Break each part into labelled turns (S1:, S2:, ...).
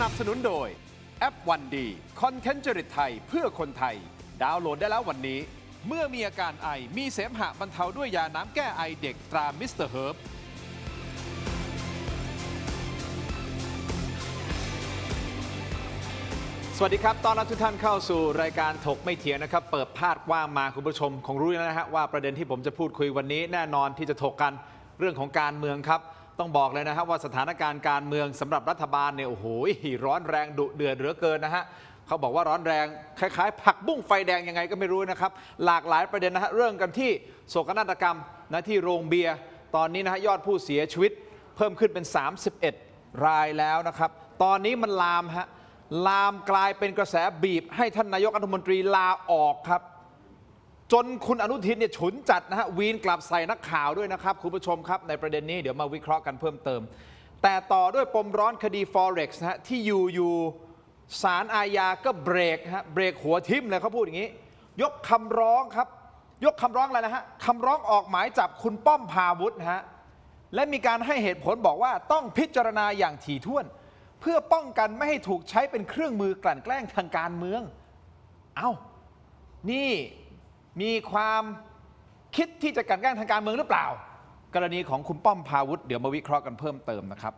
S1: นับสนุนโดยแอปวันดีคอนเทนต์จริตไทยเพื่อคนไทยดาวน์โหลดได้แล้ววันนี้เมื่อมีอาการไอมีเสมหะบรรเทาด้วยยาน้ำแก้ไอเด็กตรามิสเตอร์เฮิร์บสวัสดีครับตอนรับทุกท่านเข้าสู่รายการถกไม่เถียงนะครับเปิดพาดกว้างมาคุณผู้ชมคงรู้แล้วนะฮะว่าประเด็นที่ผมจะพูดคุยวันนี้แน่นอนที่จะถกกันเรื่องของการเมืองครับต้องบอกเลยนะครับว่าสถานการณ์การเมืองสำหรับรัฐบาลเนี่ยโอ้โหร้อนแรงดุเดือดเหลือเกินนะฮะเขาบอกว่าร้อนแรงคล้ายๆผักบุ้งไฟแดงยังไงก็ไม่รู้นะครับหลากหลายประเด็นนะฮะเรื่องกันที่โศกนาฏกรรมนะที่โรงเบียร์ตอนนี้นะฮะยอดผู้เสียชีวิตเพิ่มขึ้นเป็น31รายแล้วนะครับตอนนี้มันลามกลายเป็นกระแสบีบให้ท่านนายกรัฐมนตรีลาออกครับจนคุณอนุทินเนี่ยฉุนจัดนะฮะวีนกลับใส่นักข่าวด้วยนะครับคุณผู้ชมครับในประเด็นนี้เดี๋ยวมาวิเคราะห์กันเพิ่มเติมแต่ต่อด้วยปมร้อนคดี Forex นะฮะที่อยู่ศาลอาญาก็เบรกฮะเบรกหัวทิ่มเลยเขาพูดอย่างนี้ยกคำร้องครับยกคำร้องอะไรนะฮะคำร้องออกหมายจับคุณป้อมพาวุฒินะฮะและมีการให้เหตุผลบอกว่าต้องพิจารณาอย่างถี่ถ้วนเพื่อป้องกันไม่ให้ถูกใช้เป็นเครื่องมือกลั่นแกล้งทางการเมืองนี่มีความคิดที่จะกลั่นแกล้งทางการเมืองหรือเปล่ากรณีของคุณป้อมพาวุฒิเดี๋ยวมาวิเคราะห์กันเพิ่มเติมนะครับ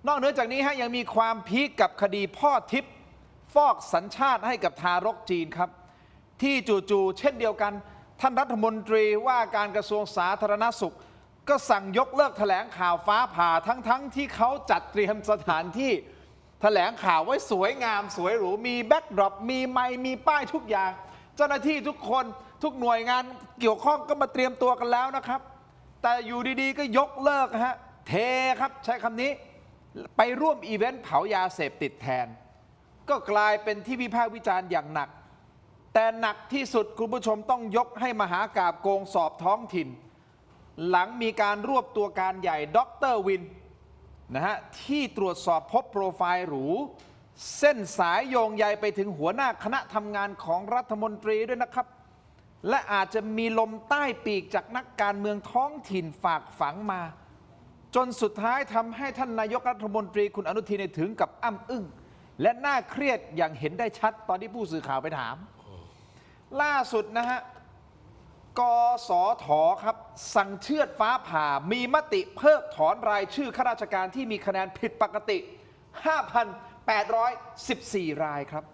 S1: นอกเหนือจากนี้ยังมีความพีคกับคดีพ่อทิพย์ฟอกสัญชาติให้กับทารกจีนครับที่จู่ๆเช่นเดียวกันท่านรัฐมนตรีว่าการกระทรวงสาธารณสุขก็สั่งยกเลิกแถลงข่าวฟ้าผ่าทั้งที่เขาจัดเตรียมสถานที่แถลงข่าวไว้สวยงามสวยหรูมีแบ็คดรอปมีไมค์มีป้ายทุกอย่างเจ้าหน้าที่ทุกคนทุกหน่วยงานเกี่ยวข้องก็มาเตรียมตัวกันแล้วนะครับแต่อยู่ดีๆก็ยกเลิกเทครับใช้คำนี้ไปร่วมอีเวนต์เผายาเสพติดแทนก็กลายเป็นที่วิพากษ์วิจารณ์อย่างหนักแต่หนักที่สุดคุณผู้ชมต้องยกให้มหากาพย์โกงสอบท้องถิ่นหลังมีการรวบตัวการใหญ่ดร.วินที่ตรวจสอบพบโปรไฟล์หรูเส้นสายโยงใยไปถึงหัวหน้าคณะทำงานของรัฐมนตรีด้วยนะครับและอาจจะมีลมใต้ปีกจากนักการเมืองท้องถิ่นฝากฝังมาจนสุดท้ายทำให้ท่านนายกรัฐมนตรีคุณอนุทินถึงกับอ้ำอึ้งและน่าเครียดอย่างเห็นได้ชัดตอนที่ผู้สื่อข่าวไปถามล่าสุดกสทครับสั่งเชือดฟ้าผ่ามีมติเพิกถอนรายชื่อข้าราชการที่มีคะแนนผิดปกติ 5,814 รายครับ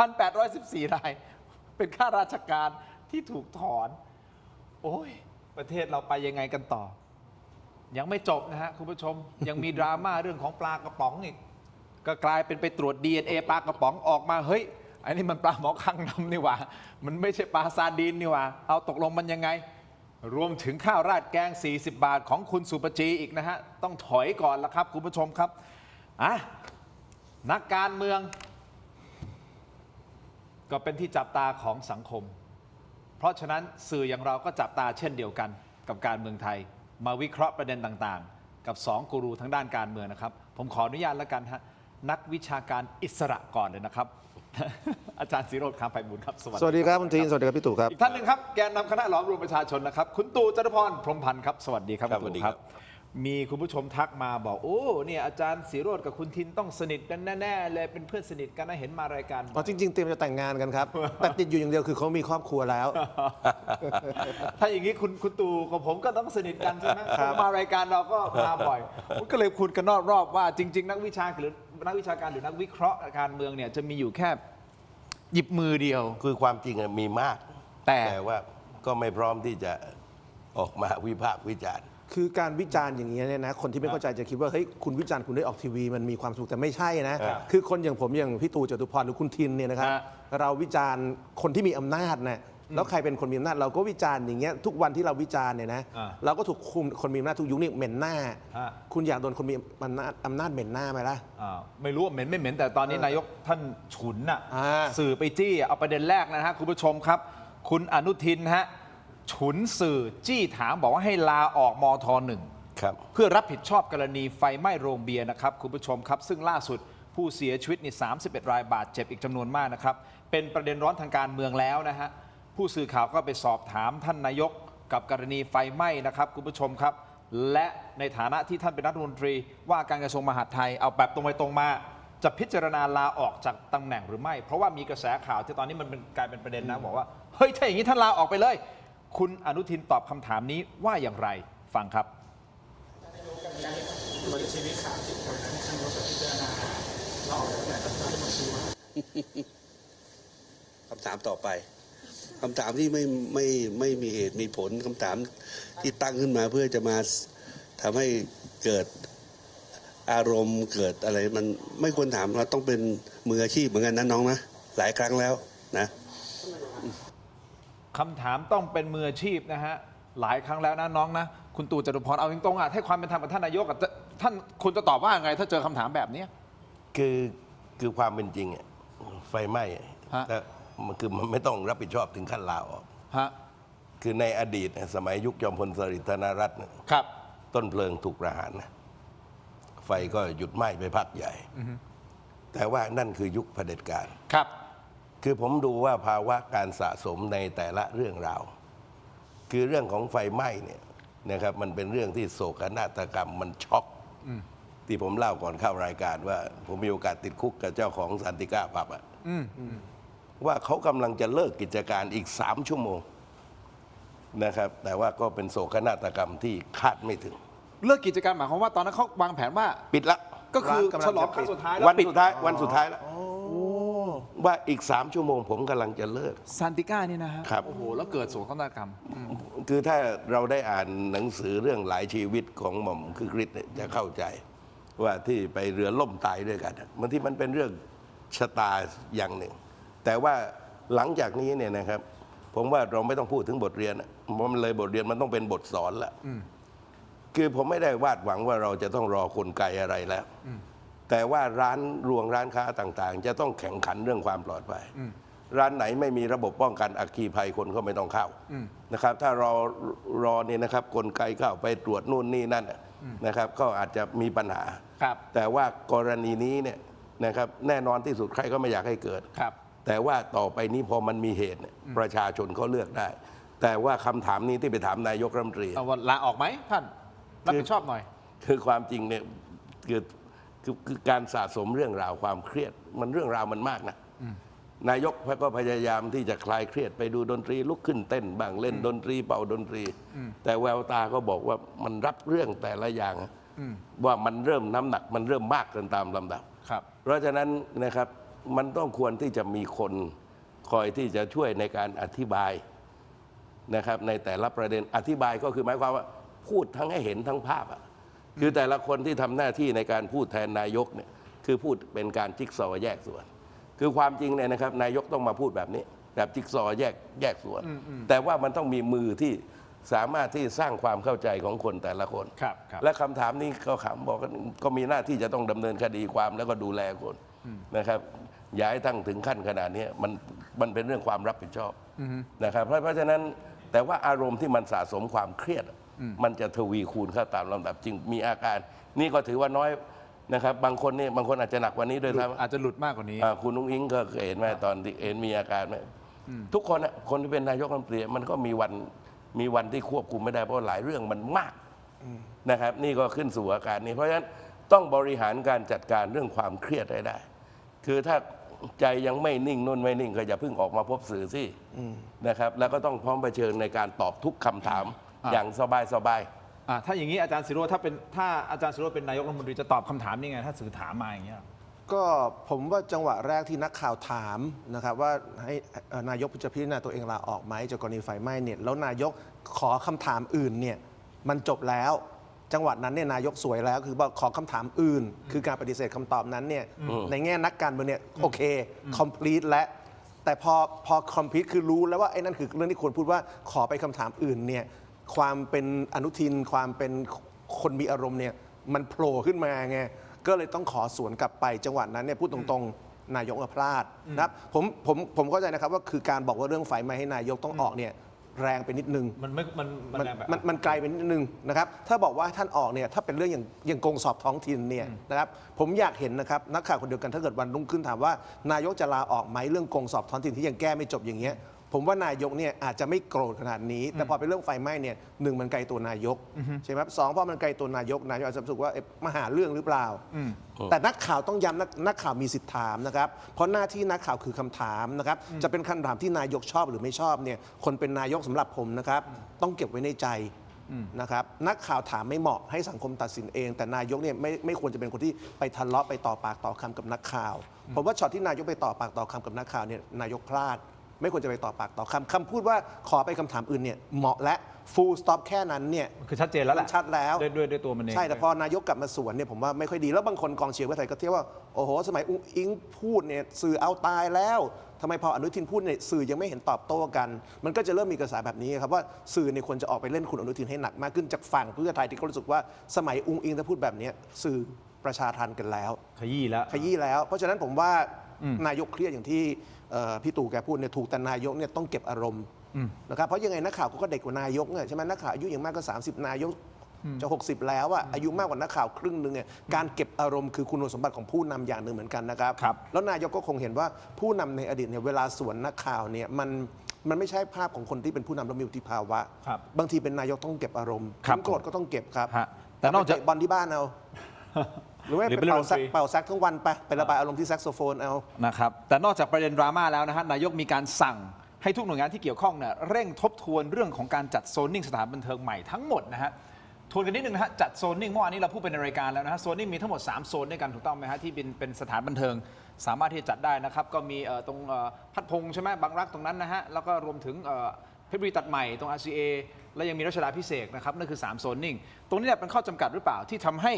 S1: 5,814 รายเป็นข้าราชการที่ถูกถอนโอ้ยประเทศเราไปยังไงกันต่อยังไม่จบคุณผู้ชมยังมีดราม่าเรื่องของปลากระป๋องอีกก็กลายเป็นไปตรวจ DNA ปลากระป๋องออกมาเฮ้ยอันนี้มันปลาหมอคังน้ำนี่หว่ามันไม่ใช่ปลาซาดีนนี่หว่าเอาตกลงมันยังไงรวมถึงข้าวราดแกง40 บาทของคุณสุปจีอีกต้องถอยก่อนละครับคุณผู้ชมครับนักการเมืองก็เป็นที่จับตาของสังคมเพราะฉะนั้นสื่ออย่างเราก็จับตาเช่นเดียวกันกับการเมืองไทยมาวิเคราะห์ประเด็นต่างๆกับ2กูรูทางด้านการเมืองนะครับผมขออนุญาตแล้วกันนักวิชาการอิสระก่อนเลยนะครับอาจารย์ศิโรจน์ คำไพบูลย์ครับ
S2: สวัสดีครับคุณทีนสวัสดีครับพี่ตู่ครับ
S1: อีกท่านหนึ่งครับแกนนำคณะหลอมรวมประชาชนนะครับคุณตู่จตุพรพรหมพันธ์ครับสวัสดีครับคุณตู่ครับมีคุณผู้ชมทักมาบอกโอ้เนี่ยอาจารย์ศิโรจน์กับคุณทินต้องสนิทกันแน่ๆเลยเป็นเพื่อนสนิทกันนะเห็นมารายการ
S2: จริงๆเตรียมจะแต่งงานกันครับ แต่ติดอยู่อย่างเดียวคือเขามีครอบครัวแล้ว
S1: ถ้าอย่างนี้คุณตู่กับผมก็ต้องสนิทกันใช่ไหมมารายการเราก็มาบ่อยก็เลยคุยกันนอกรอบว่าจริงๆนักวิชาการหรือนักวิเคราะห์การเมืองเนี่ยจะมีอยู่แค่หยิบมือเดียว
S3: คือความจริงมีมากแต่ว่าก็ไม่พร้อมที่จะออกมาวิพากษ์วิจารณ์
S2: คือการวิจารณ์อย่างนี้เนี่ยนะคนที่ไม่เข้าใจจะคิดว่าเฮ้ยคุณวิจารณ์คุณได้ออกทีวีมันมีความสุขแต่ไม่ใช่นะคือคนอย่างผมอย่างพี่ตู่จตุพรหรือคุณทินเนี่ยนะครับเราวิจารณ์คนที่มีอำนาจนะแล้วใครเป็นคนมีอำนาจเราก็วิจารณ์อย่างเงี้ยทุกวันที่เราวิจารณ์เนี่ยนะเราก็ถูกคุมคนมีอำนาจทุกยุคนี่เหม็นหน้าคุณอยากโดนคนมีอำนาจเหม็นหน้าไหมล่ะ
S1: ไม่รู้ว่าเหม็นไม่เหม็นแต่ตอนนี้นายกท่านฉุนสื่อไปจี้เอาประเด็นแรกคุณผู้ชมครับคุณอนุทินฉุนสื่อจี้ถามบอกว่าให้ลาออกมท.1 เพื่อรับผิดชอบกรณีไฟไหม้โรงเบียร์นะครับคุณผู้ชมครับซึ่งล่าสุดผู้เสียชีวิตนี่31 รายบาดเจ็บอีกจำนวนมากนะครับเป็นประเด็นร้อนทางการเมืองแล้วผู้สื่อข่าวก็ไปสอบถามท่านนายกกับกรณีไฟไหม้นะครับคุณผู้ชมครับ และในฐานะที่ท่านเป็นรัฐมนตรีว่าการกระทรวงมหาดไทยเอาแบบตรงไปตรงมาจะพิจารณาลาออกจากตำแหน่งหรือไม่เพราะว่ามีกระแสข่าวที่ตอนนี้มันกลายเป็นประเด็นนะบอกว่าเฮ้ยถ้าอย่างนี้ท่านลาออกไปเลยคุณอนุทินตอบคำถามนี้ว่าอย่างไรฟังครับ
S4: คำถามต่อไปคำถามที่ไม่มีเหตุมีผลคำถามที่ตั้งขึ้นมาเพื่อจะมาทำให้เกิดอารมณ์เกิดอะไรมันไม่ควรถามเราต้องเป็นมืออาชีพเหมือนกันนะน้องนะหลายครั้งแล้วนะ
S1: คำถามต้องเป็นมืออาชีพนะฮะหลายครั้งแล้วนะน้องนะคุณตู่จตุพรเอาตรงๆอ่ะให้ความเป็นธรรมกับท่านนายกอ่ะท่านคุณจะตอบว่าไงถ้าเจอคำถามแบบนี้
S3: คือความเป็นจริงอะไฟไหม้อะ
S1: ฮะ
S3: แต่มันไม่ต้องรับผิดชอบถึงขั้นลาออก
S1: ฮะ
S3: คือในอดีตเนี่ยสมัยยุคจอมพลสฤษดิ์ธนรัตน์เนี่ย
S1: ครับ
S3: ต้นเพลิงถูกประหารนะไฟก็หยุดไหม้ไปพักใหญ่ แต่ว่านั่นคือยุคเผด็จการ
S1: ครับ
S3: คือผมดูว่าภาวะการสะสมในแต่ละเรื่องราว คือเรื่องของไฟไหม้เนี่ยนะครับมันเป็นเรื่องที่โศกนาฏกรรมมันช็อกที่ผมเล่าก่อนเข้ารายการว่า ผมมีโอกาสติดคุกกับเจ้าของสันติก้าผับอะว่าเขากำลังจะเลิกกิจการอีก3 ชั่วโมงนะครับ แต่ว่าก็เป็นโศกนาฏกรรมที่คาดไม่ถึง
S1: เลิกกิจกรรมหมายความว่าตอนนั้นเขาวางแผนว่า
S3: ปิดละ
S1: ก็คือ
S2: ร้านกำลัง
S1: ฉลอง
S2: จะ
S1: ครั้
S2: ปิด
S1: งสุดท้ายแล้ว
S3: วันสุดท้ายแล้วว่าอีก3 ชั่วโมง ผมกำลังจะเลิก
S1: ซานติก้านี่นะฮะ
S3: ครับ
S1: โอ้โหแล้วเกิดโศกนาฏกรรม
S3: คือถ้าเราได้อ่านหนังสือเรื่องหลายชีวิตของหม่อมคึกฤทธิ์เนี่ยจะเข้าใจว่าที่ไปเรือล่มตายด้วยกันบางทีมันเป็นเรื่องชะตาอย่างหนึ่ง แต่ว่าหลังจากนี้เนี่ยนะครับ ผมว่าเราไม่ต้องพูดถึงบทเรียนมันเลยบทเรียนมันต้องเป็นบทสอนละคือผมไม่ได้วาดหวังว่าเราจะต้องรอกลไกอะไรแล้วแต่ว่าร้านค้าต่างๆ จะต้องแข่งขันเรื่องความปลอดภัยร้านไหนไม่มีระบบป้องกันอัคคีภัยคนก็ไม่ต้องเข้านะครับ ถ้ารอเนี่ยนะครับกลไกเข้าไปตรวจนู่นนี่นั่นนะครับ ก็อาจจะมีปัญหา
S1: ครับ
S3: แต่ว่ากรณีนี้เนี่ยนะครับแน่นอนที่สุดใครก็ไม่อยากให้เกิด
S1: ครับ
S3: แต่ว่าต่อไปนี้พอมันมีเหตุเนี่ยประชาชนเขาเลือกได้ แต่ว่าคำถามนี้ที่ไปถามนายกรัฐมนตรี
S1: เอาว่าลาออกไหมท่านรับผิดชอบหน่อย
S3: คือความจริงเนี่ยคือการสะสมเรื่องราวความเครียดมันเรื่องราวมันมากนะนายกก็พยายามที่จะคลายเครียดไปดูดนตรีลุกขึ้นเต้นบ้างเล่นดนตรีเป่าดนตรี แต่แววตาก็บอกว่ามันรับเรื่องแต่ละอย่างว่ามันเริ่มน้ำหนักมันเริ่มมากกันตามลำดับ
S1: ครับ
S3: เพราะฉะนั้นนะครับมันต้องควรที่จะมีคนคอยที่จะช่วยในการอธิบายนะครับในแต่ละประเด็นอธิบายก็คือหมายความว่าพูดทั้งให้เห็นทั้งภาพอะคือแต่ละคนที่ทำหน้าที่ในการพูดแทนนายกเนี่ยคือพูดเป็นการจิ๊กซอว์แยกส่วน คือความจริงเนี่ยนะครับนายกต้องมาพูดแบบนี้แบบจิ๊กซอว์แยกส่วน แต่ว่ามันต้องมีมือที่สามารถที่สร้างความเข้าใจของคนแต่ละคน
S1: ครับครับ
S3: และคำถามนี้ก็ขำบอกก็มีหน้าที่จะต้องดำเนินคดีความแล้วก็ดูแลคนนะครับอย่าให้ตั้งถึงขั้นขนาดนี้มันเป็นเรื่องความรับผิดชอบนะครับเพราะฉะนั้นแต่ว่าอารมณ์ที่มันสะสมความเครียดมันจะทวีคูณเข้าตามลำดับจึงมีอาการนี่ก็ถือว่าน้อยนะครับบางคนอาจจะหนักกว่านี้ด้วยซ้ำ
S1: อาจจะหลุดมากกว่านี้
S3: คุณนุ้งอิงก็เห็นไหมตอนที่เห็นมีอาการไหมทุกคนน่ะคนที่เป็นนายกรัฐมนตรีมันก็มีวันที่ควบคุมไม่ได้เพราะหลายเรื่องมันมากนะครับนี่ก็ขึ้นสู่อาการนี้ เพราะฉะนั้นต้องบริหารการจัดการเรื่องความเครียดให้ได้ คือถ้าใจยังไม่นิ่งนุ่นไม่นิ่งก็อย่าเพิ่งออกมาพบสื่อสินะครับแล้วก็ต้องพร้อมเผชิญในการตอบทุกคำถามอย่างสบายๆ
S1: ถ้าอย่างนี้อาจารย์ศิโรจน์ถ้าอาจารย์ศิโรจน์เป็นนายกรัฐมนตรีจะตอบคำถามยังไงถ้าสื่อถามมาอย่างเงี้ย
S2: ก็ผมว่าจังหวะแรกที่นักข่าวถามนะครับว่าให้นายกจะพิจารณาตัวเองลาออกไหมจากกรณีไฟไหม้เนี่ยแล้วนายกขอคำถามอื่นเนี่ยมันจบแล้ว จังหวะนั้นเนี่ยนายกสวยแล้วคือบอกขอคำถามอื่น คือการปฏิเสธคำตอบนั้นเนี่ยในแง่นักการเมืองเนี่ยโอเค complete และแต่พอ complete คือรู้แล้วว่าไอ้นั่นคือเรื่องที่ควรพูดว่าขอไปคำถามอื่นเนี่ยความเป็นอนุทินความเป็นคนมีอารมณ์เนี่ยมันโผล่ขึ้นมาไงก็เลยต้องขอสวนกลับไปจังหวะนั้นเนี่ยพูดตรงๆนายกพลาดนะครับผมเข้าใจนะครับว่าคือการบอกว่าเรื่องไฟไหม้ให้นายกต้องออกเนี่ยแรงไปนิดนึงมันไกลไปนิดนึงนะครับถ้าบอกว่าท่านออกเนี่ยถ้าเป็นเรื่องอย่างกงสอบท้องถิ่นเนี่ยนะครับผมอยากเห็นนะครับนักข่าวคนเดียวกันถ้าเกิดวันรุ่งขึ้นถามว่านายกจะลาออกไหมเรื่องกงสอบท้องถิ่นที่ยังแก้ไม่จบอย่างเงี้ย ผมว่านายกเนี่ยอาจจะไม่โกรธขนาดนี้ แต่พอเป็นเรื่องไฟไหม้เนี่ยหนึ่งมันไกลตัวนายกใช่ไหมครับสองพอมันไกลตัวนายกอาจจะรู้สึกว่ามาหาเรื่องหรือเปล่า แต่นักข่าวต้องย้ำนักข่าวมีสิทธิ์ถามนะครับเพราะหน้าที่นักข่าวคือคำถามนะครับจะเป็นคำถามที่นายกชอบหรือไม่ชอบเนี่ยคนเป็นนายกสำหรับผมนะครับต้องเก็บไว้ในใจนะครับนักข่าวถามไม่เหมาะให้สังคมตัดสินเอง แต่นายกเนี่ยไม่ควรจะเป็นคนที่ไปทะเลาะไปต่อปากต่อคำกับนักข่าวผมว่าช็อตที่นายกไปต่อปากต่อคำกับนักข่าวเนี่ยนายกพลาด ไม่ควรจะไปต่อปากต่อคำพูดว่าขอไปคำถามอื่นเนี่ยเหมาะและ full stop แค่นั้นเนี่ย
S1: คือชัดเจนแล้วแหละ
S2: ชัดแล้ว
S1: ด้วยตัวมันเอง
S2: ใช่แต่พอนายกกลับมาสวนเนี่ยผมว่าไม่ค่อยดีแล้วบางคนกองเชียร์เพื่อไทยก็เทียบว่าโอ้โหสมัยอุ้งอิงพูดเนี่ยสื่อเอาตายแล้วทำไมพออนุทินพูดเนี่ยสื่อยังไม่เห็นตอบโต้กัน มันก็จะเริ่มมีกระแสแบบนี้ครับว่าสื่อเนี่ยควรจะออกไปเล่นคุณอนุทินให้หนักมากขึ้นจากฝั่งเพื่อไทยที่เขารู้สึกว่าสมัยอุ้งอิงถ้าพูดแบบนี้สื่อประชาทันกันแล้ว
S1: ขยี้แล้ว
S2: ขยี้แล้ว เพราะฉะนั้นผมว่านายกเครียดอย่างที่พี่ตู่แกพูดเนี่ยถูกแต่นายกเนี่ยต้องเก็บอารมณ์นะครับเพราะยังไงนักข่าวก็เด็กกว่านายกเนี่ยใช่ไหมนักข่าวอายุอย่างมากก็30นายกจะ60แล้วอะอายุมากกว่านักข่าวครึ่งหนึ่งเนี่ยการเก็บอารมณ์คือคุณสมบัติของผู้นำอย่างหนึ่งเหมือนกันนะครับ
S1: ครับ
S2: แล้วนายกก็คงเห็นว่าผู้นำในอดีตเนี่ยเวลาสวนนักข่าวเนี่ยมันไม่ใช่ภาพของคนที่เป็นผู้นำแล้วมีวุฒิภาวะ
S1: ครับ
S2: บางทีเป็นนายกต้องเก็บอารมณ์
S1: ครับ
S2: ถึงโกรธก็ต้องเก็บครับ
S1: ฮะแต่นอกจาก
S2: ไปเตะบอลที่บ้านเอา หรือไม่
S1: หรือ
S2: ไป
S1: ไปเล่น
S2: เป่า
S1: ดนตรี
S2: เป่าแซกทั้งวันไประบายอารมณ์ที่แซกโซโฟนเอา
S1: นะครับแต่นอกจากประเด็นดราม่าแล้วนะฮะนายกมีการสั่งให้ทุกหน่วยงานที่เกี่ยวข้องเนี่ยเร่งทบทวนเรื่องของการจัดโซนนิ่งสถานบันเทิงใหม่ทั้งหมดนะฮะทวนกันนิดนึงนะฮะจัดโซนนิ่งเมื่อวานนี้เราพูดไปในรายการแล้วนะฮะโซนนิ่งมีทั้งหมด3โซนด้วยกันถูกต้องไหมฮะที่เป็นสถานบันเทิงสามารถที่จะจัดได้นะครับก็มีตรงพัดพงษ์ใช่ไหมบางรักตรงนั้นนะฮะแล้วก็รวมถึงเพชรบุรีตัดใหม่ตรง RCA แล้วยังมีรัชดาพิเศษกนะครับนั่นคือ3โซนนิ่งตรงนี้เนี่ยเป็นข้อจำกัดหรือเปล่าที่ทำให้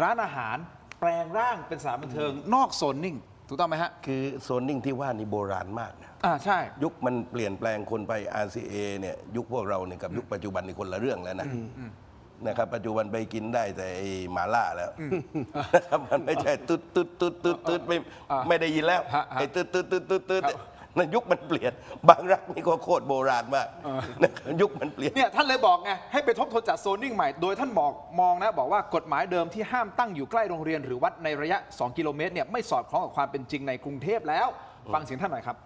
S1: ร้านอาหารแปลงร่างเป็นสถานบันเทิงนอกโซนนิ่งถูกต้องไหมฮะ
S3: คือโซนนิ่งที่ว่านี่โบราณมากนะ
S1: ใช่
S3: ยุคมันเปลี่ยนแปลงคนไป RCA เนี่ยยุคพวกเราเนี่ยกับยุคปัจจุบันนี่คนละเรื่องแล้วนะนะครับปัจจุบันไปกินได้แต่ไอ้หมาล่าแล้วนะครับมันไม่ใช่ตึ๊ดไม่ได้ยินแล้วไอ้ตึ๊ดนั่นยุคมันเปลี่ยนบางรักนี่ก็โคตรโบราณมากนะครับยุคมันเปลี่ยน
S1: เนี่ยท่านเลยบอกไงให้ไปทบทวนจัดโซนนิ่งใหม่โดยท่านมองนะบอกว่ากฎหมายเดิมที่ห้ามตั้งอยู่ใกล้โรงเรียนหรือวัดในระยะ 2 กิโลเมตรเนี่ยไม่สอดคล้องกับความเป็นจริงในกรุงเทพแล้วฟังเสียงท่านหน่อยครับ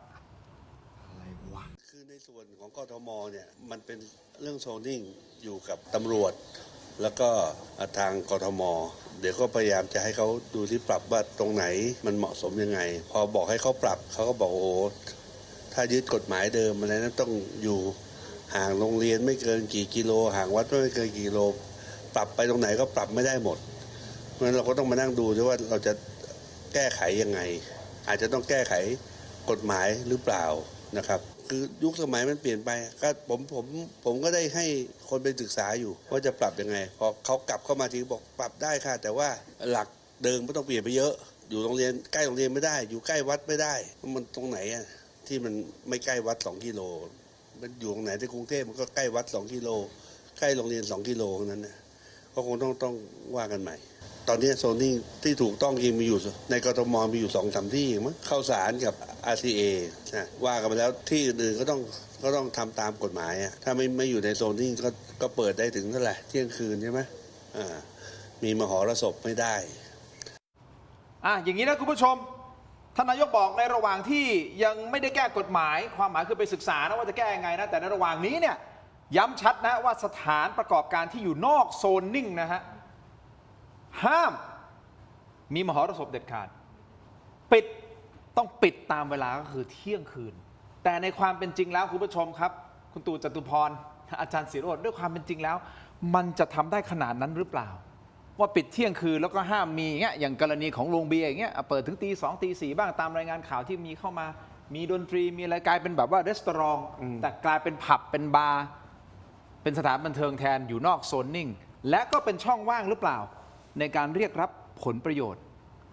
S4: คือในส่วนของกทมเนี่ยมันเป็นเรื่องโซนนิ่งอยู่กับตำรวจ แล้วก็ทางกทม เดี๋ยวก็พยายามจะให้เขาดูที่ปรับว่าตรงไหนมันเหมาะสมยังไง พอบอกให้เขาปรับเขาก็บอกโอ้ถ้ายึดกฎหมายเดิมอะไรนั้นต้องอยู่ห่างโรงเรียนไม่เกินกี่กิโลห่างวัดไม่เกินกี่กิโลปรับไปตรงไหนก็ปรับไม่ได้หมดเพราะฉะนั้นเราก็ต้องมานั่งดูด้วยว่าเราจะแก้ไขยังไง อาจจะต้องแก้ไขกฎหมายหรือเปล่านะครับคือยุคสมัยมันเปลี่ยนไปก็ผมก็ได้ให้คนไปศึกษาอยู่ว่าจะปรับยังไงพอเขากลับเข้ามาทีบอกปรับได้ค่ะแต่ว่าหลักเดิมไม่ต้องเปลี่ยนไปเยอะ อยู่โรงเรียนใกล้โรงเรียนไม่ได้ อยู่ใกล้วัดไม่ได้มันตรงไหนอะที่มันไม่ใกล้วัด2 กิโลมันอยู่ตรงไหนในกรุงเทพมันก็ใกล้วัด2 กิโลใกล้โรงเรียน2 กิโลนั้นนะก็คงต้องว่ากันใหม่ ตอนนี้โซนนิ่งที่ถูกต้องจริงมีอยู่ในกทมมีอยู่2-3 ที่มั้งข้าวสารกับ RCA นะว่ากันไปแล้วที่อื่นๆก็ต้องทำตามกฎหมายอะถ้าไม่อยู่ในโซนนิ่งก็เปิดได้ถึงเท่าไหร่เที่ยงคืนใช่ไหมมีมหรสพไม่ได้
S1: อย่างนี้นะคุณผู้ชมท่านนายกบอกในระหว่างที่ยังไม่ได้แก้กฎหมายความหมายคือไปศึกษานะว่าจะแก้ยังไงนะแต่ในระหว่างนี้เนี่ยย้ำชัดนะว่าสถานประกอบการที่อยู่นอกโซนนิ่งนะฮะห้ามมีมหรสพเด็ดขาดปิดต้องปิดตามเวลาก็คือเที่ยงคืนแต่ในความเป็นจริงแล้วคุณผู้ชมครับคุณตู่จตุพรอาจารย์ศิโรจน์ด้วยความเป็นจริงแล้วมันจะทำได้ขนาดนั้นหรือเปล่าว่าปิดเที่ยงคืนแล้วก็ห้ามมีอย่างกรณีของโรงเบียร์อย่างเงี้ยเปิดถึงตี 2 ตี 4บ้างตามรายงานข่าวที่มีเข้ามามีดนตรีมีอะไรกลายเป็นแบบว่ารีสตอรองแต่กลายเป็นผับเป็นบาร์เป็นสถานบันเทิงแทนอยู่นอกโซนนิ่งและก็เป็นช่องว่างหรือเปล่าในการเรียกรับผลประโยชน์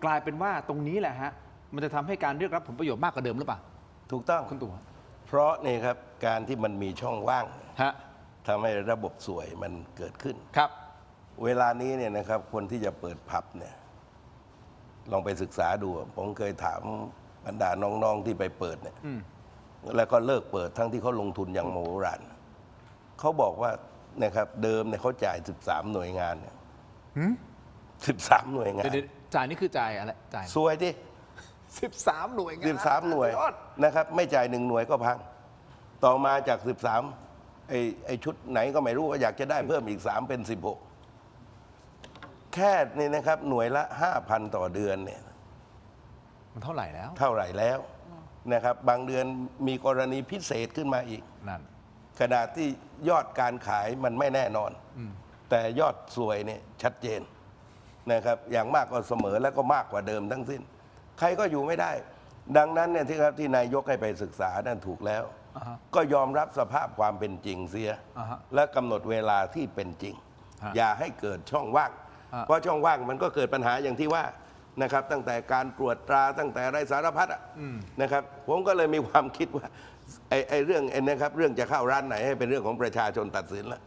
S1: กลายเป็นว่าตรงนี้แหละฮะมันจะทำให้การเรียกรับผลประโยชน์มากกว่าเดิมหรือเปล่า
S3: ถูกต้อง
S1: คุณตู่
S3: เพราะนี่ครับการที่มันมีช่องว่าง
S1: ฮะ
S3: ทำให้ระบบสวยมันเกิดขึ้น
S1: ครับ
S3: เวลานี้เนี่ยนะครับคนที่จะเปิดผับเนี่ยลองไปศึกษาดูผมเคยถามบรรดาน้องๆที่ไปเปิดเนี่ยแล้วก็เลิกเปิดทั้งที่เขาลงทุนอย่างโมโหฬารเขาบอกว่านะครับเดิมเนี่ยเขาจ่าย13 หน่วยงานเนี่ย13 หน่วยงาน
S1: จ่ายนี่คือจ่ายอะไรจ่าย
S3: สวยที่
S1: 13 หน่วยงาน
S3: 13 หน่วยนะครับไม่จ่าย1 หน่วยก็พัง ต่อมาจาก 13ไอ้ชุดไหนก็ไม่รู้ก็อยากจะได้เพิ่มอีก 3 เป็น 16 แค่นี่นะครับหน่วยละ 5,000 ต่อเดือนเนี่ย
S1: มันเท่าไหร่แล้ว
S3: เท่าไหร่แล้วนะครับบางเดือนมีกรณีพิเศษขึ้นมาอีก
S1: นั่น
S3: ขณะที่ยอดการขายมันไม่แน่นอน แต่ยอดสวยเนี่ยชัดเจนนะครับอย่างมากก็เสมอแล้วก็มากกว่าเดิมทั้งสิ้น ใครก็อยู่ไม่ได้ ดังนั้นเนี่ยที่นายกให้ไปศึกษานั่นถูกแล้ว
S1: อ่าฮะ
S3: ก็ยอมรับสภาพความเป็นจริงเสีย
S1: อ่าฮะ
S3: และกำหนดเวลาที่เป็นจริง
S1: ฮะ
S3: อย่าให้เกิดช่องว่าง
S1: ฮะ
S3: เพราะช่องว่างมันก็เกิดปัญหาอย่างที่ว่านะครับตั้งแต่การตรวจตราตั้งแต่อะไรสารพัดอะนะครับผมก็เลยมีความคิดว่าไอ้เรื่องนะครับเรื่องจะเข้าร้านไหนให้เป็นเรื่องของประชาชนตัดสินละ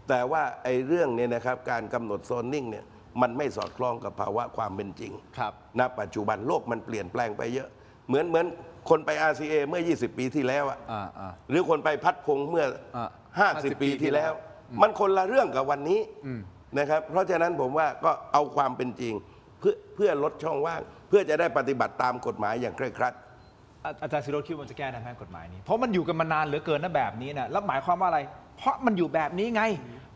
S3: แต่ว่าไอ้เรื่องเนี่ยนะครับการกำหนดโซนนิ่งเนี่ยมันไม่สอดคล้องกับภาวะความเป็นจริง
S1: ครับ
S3: ณปัจจุบันโลกมันเปลี่ยนแปลงไปเยอะ เหมือนคนไป RCA เมื่อ 20 ปีที่แล้วอะ
S1: อ่า
S3: หรือคนไปพัดพงเมื่อ 50 ปีที่แล้ว มันคนละเรื่องกับวันนี้นะครับเพราะฉะนั้นผมว่าก็เอาความเป็นจริงเพื่อลดช่องว่าง เพื่อจะได้ปฏิบัติตามกฎหมายอย่างเคร่งครัด
S1: อาจารย์ศิโรจน์คิดว่ามันจะแก้ได้ไหมกฎหมายนี้ เพราะมันอยู่กันมานานเหลือเกินนะแบบนี้นะแล้วหมายความว่าอะไร เพราะมันอยู่แบบนี้ไง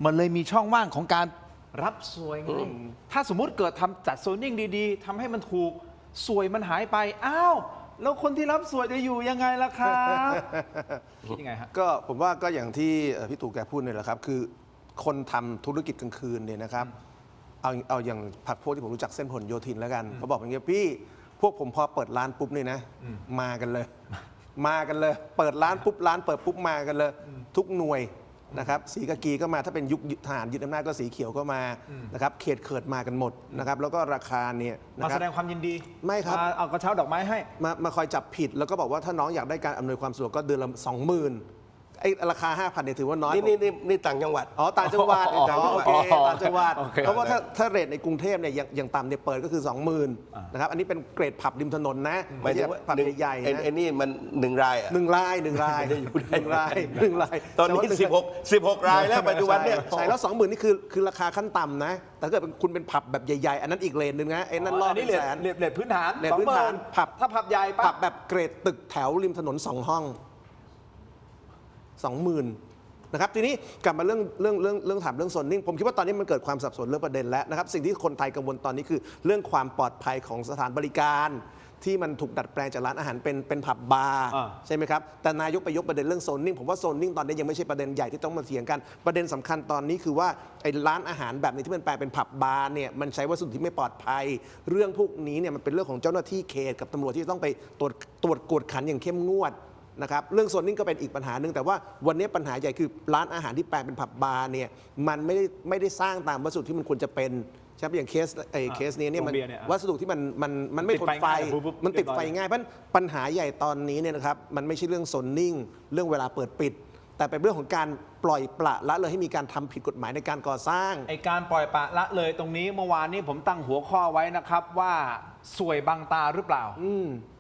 S1: มันเลยมีช่องว่างของการรับสวยไงถ้าสมมุติเกิดทำจัดโซนนิ่งดีๆทำให้มันถูกสวยมันหายไปอ้าวแล้วคนที่รับสวยจะอยู่ยังไงล่ะครับคิดยังไงฮะ
S2: ก็ผมว่าก็อย่างที่พี่ตู่แกพูดเนี่ยแหละครับ คือคนทำธุรกิจกลางคืนเนี่ยนะครับ เอาอย่างพวกที่ผมรู้จักเส้นผลโยธินแล้วกันเขาบอกอย่างเงี้ยพี่พวกผมพอเปิดร้านปุ๊บนี่นะมากันเลย มากันเลย เปิดร้านปุ๊บร้านเปิดปุ๊บมากันเลย ทุกหน่วยนะครับสีกากีก็มาถ้าเป็นยุคทหารยึดอำนาจก็สีเขียวก็มานะครับเขตเขิดมากันหมดนะครับแล้วก็ราคาเนี่ยนะ
S1: มา
S2: ครั
S1: แส
S2: บ
S1: ดงความยินดี
S2: ไม่ครับ
S1: าเอากระเช้าดอกไม้ให้
S2: มาคอยจับผิดแล้วก็บอกว่าถ้าน้องอยากได้การอำนวยความสะดวกก็เดือนละ 20,000ไอ้ราคา 5,000เนี่ยถือว่าน้อย
S3: นี่ต่างจังหวัด
S2: อ๋อต่างจังหวัด
S1: อ๋อ
S2: โอเคต่างจังหวัด
S1: โอเค
S2: เพราะว่าถ้าเรทในกรุงเทพเนี่ยอย่างต่ำเนี่ยเปิดก็คือ 20,000นะครับอันนี้เป็นเกรดผับริมถนนนะ
S3: หมายถึงว่า
S2: ผับใหญ่ๆนะ
S3: ไอ้นี่มัน1 รายอะ
S2: หนึ่งรายหนึ่งรายหนึ่งราย
S3: ตอนนี้
S2: แต่ว่า
S3: 16 รายแล้วปัจจุบันเนี่ย
S2: ใช่แล้ว 20,000นี่คือราคาขั้นต่ำนะแต่ถ้าเกิดคุณเป็นผับแบบใหญ่ๆอันนั้นอีกเรทหนึ่งนะไอ้นั่นรอบ
S1: อันนี้
S2: เป็นแสน
S1: เรทพื้นฐาน
S2: เรทพื้นฐาน
S1: 20,000
S2: ผับ
S1: ถ้าผับใหญ่
S2: ผั
S1: ปั๊
S2: บบ แบบเกรดตึกแถวริมถนน2 ห้อง 20,000นะครับทีนี้กลับมาเรื่องถามเรื่องโซนนิ่งผมคิดว่าตอนนี้มันเกิดความสับสนเรื่องประเด็นแล้วนะครับสิ่งที่คนไทยกังวลตอนนี้คือเรื่องความปลอดภัยของสถานบริการที่มันถูกดัดแปลงจากร้านอาหารเป็นผับบาร์
S1: อ่า
S2: ใช่ไหมครับแต่นายกไปยกประเด็นเรื่องโซนนิ่งผมว่าโซนนิ่งตอนนี้ยังไม่ใช่ประเด็นใหญ่ที่ต้องมาเถียงกันประเด็นสำคัญตอนนี้คือว่าไอ้ร้านอาหารแบบนี้ที่มันแปลเป็นผับบาร์เนี่ยมันใช้วัสดุที่ไม่ปลอดภัย เรื่องพวกนี้เนี่ยมันเป็นเรื่องของเจ้าหน้าที่เขตกับตำรวจที่จะต้องไปตรวจกวดขันอย่างเข้มงวดนะครับเรื่องโซนนิ่งก็เป็นอีกปัญหาหนึ่งแต่ว่าวันนี้ปัญหาใหญ่คือร้านอาหารที่แปลงเป็นผับบาร์เนี่ยมันไม่ได้สร้างตามวัสดุที่มันควรจะเป็นใช่ไหมอย่างเคสนี้เนี่ยมัน
S1: โรงเบียร์เนี่ย
S2: วัสดุที่มันไม่ทนไฟ
S1: ติดไฟง่ายปุ๊บ
S2: มันติดไฟ
S1: เรียบร้อย
S2: ง่ายเพราะฉะนั้นปัญหาใหญ่ตอนนี้เนี่ยนะครับมันไม่ใช่เรื่องโซนนิ่งเรื่องเวลาเปิดปิด แต่เป็นเรื่องของการปล่อยปละละเลยให้มีการทำผิดกฎหมายในการก่อสร้าง
S1: ไอการปล่อยปละละเลยตรงนี้เมื่อวานนี้ผมตั้งหัวข้อไว้นะครับว่าสวยบังตาหรือเปล่า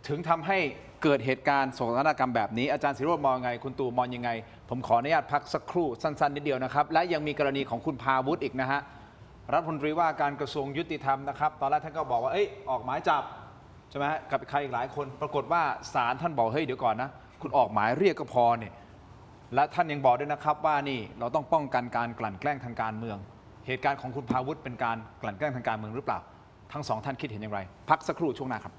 S1: ถึงทำให้เกิดเหตุการณ์โศกนาฏกรรมแบบนี้อาจารย์ศิโรจน์มองยังไงคุณตู่มองยังไง ผมขออนุญาตพักสักครู่สั้นๆนิดเดียวนะครับและยังมีกรณีของคุณพาวุฒิอีกนะฮะรัฐมนตรีว่าการกระทรวงยุติธรรมนะครับตอนแรกท่านก็บอกว่าออกหมายจับใช่ไหมฮะกับใครอีกหลายคน ปรากฏว่าศาลท่านบอกเฮ้ยเดี๋ยวก่อนนะคุณออกหมายเรียกก็พอเนี่ยและท่านยังบอกด้วยนะครับว่านี่เราต้องป้องกันการกลั่นแกล้งทางการเมือง เหตุการณ์ของคุณพาวุฒิเป็นการกลั่นแกล้งทางการเมืองหรือเปล่าทั้งสองท่านคิดเห็นอย่างไรพักสักครู่ช่วงหน้าครับ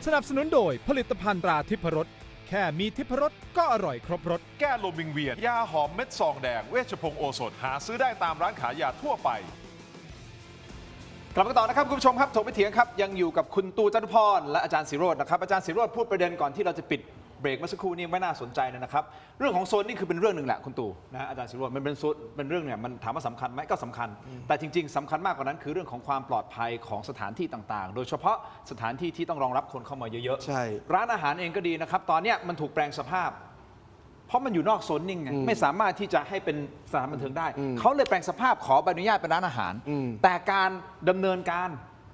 S5: สนับสนุนโดยผลิตภัณฑ์ตราทิพรสแค่มีทิพรสก็อร่อยครบรส
S6: แก้ลมวิงเวียน ยาหอมเม็ดซองแดง เวชพงศ์โอสถ หาซื้อได้ตามร้านขายยาทั่วไป
S1: กลับมาต่อนะครับคุณผู้ชมครับถกไปเถียงครับยังอยู่กับคุณตูจตุพรและอาจารย์ศิโรจน์นะครับอาจารย์ศิโรจน์พูดประเด็นก่อนที่เราจะปิดเบรกเมื่อสักครู่นี้ไม่น่าสนใจนะครับเรื่องของโซนนี่คือเป็นเรื่องหนึ่งแหละคุณตู่นะฮะอาจารย์ศิโรจน์มันเป็นเรื่องเนี่ยมันถามว่าสำคัญไหมก็สำคัญ แต่จริงๆสำคัญมากกว่านั้นคือเรื่องของความปลอดภัยของสถานที่ต่างๆ โดยเฉพาะสถานที่ที่ต้องรองรับคนเข้ามาเยอะๆ
S2: ใช่
S1: ร้านอาหารเองก็ดีนะครับตอนเนี้ยมันถูกแปลงสภาพ เพราะมันอยู่นอกโซนนิ่งไงไม่สามารถที่จะให้เป็นสถานบันเทิงได้เขาเลยแปลงสภาพขอใบอนุญาตเป็นร้านอาหาร แต่การดำเนินการ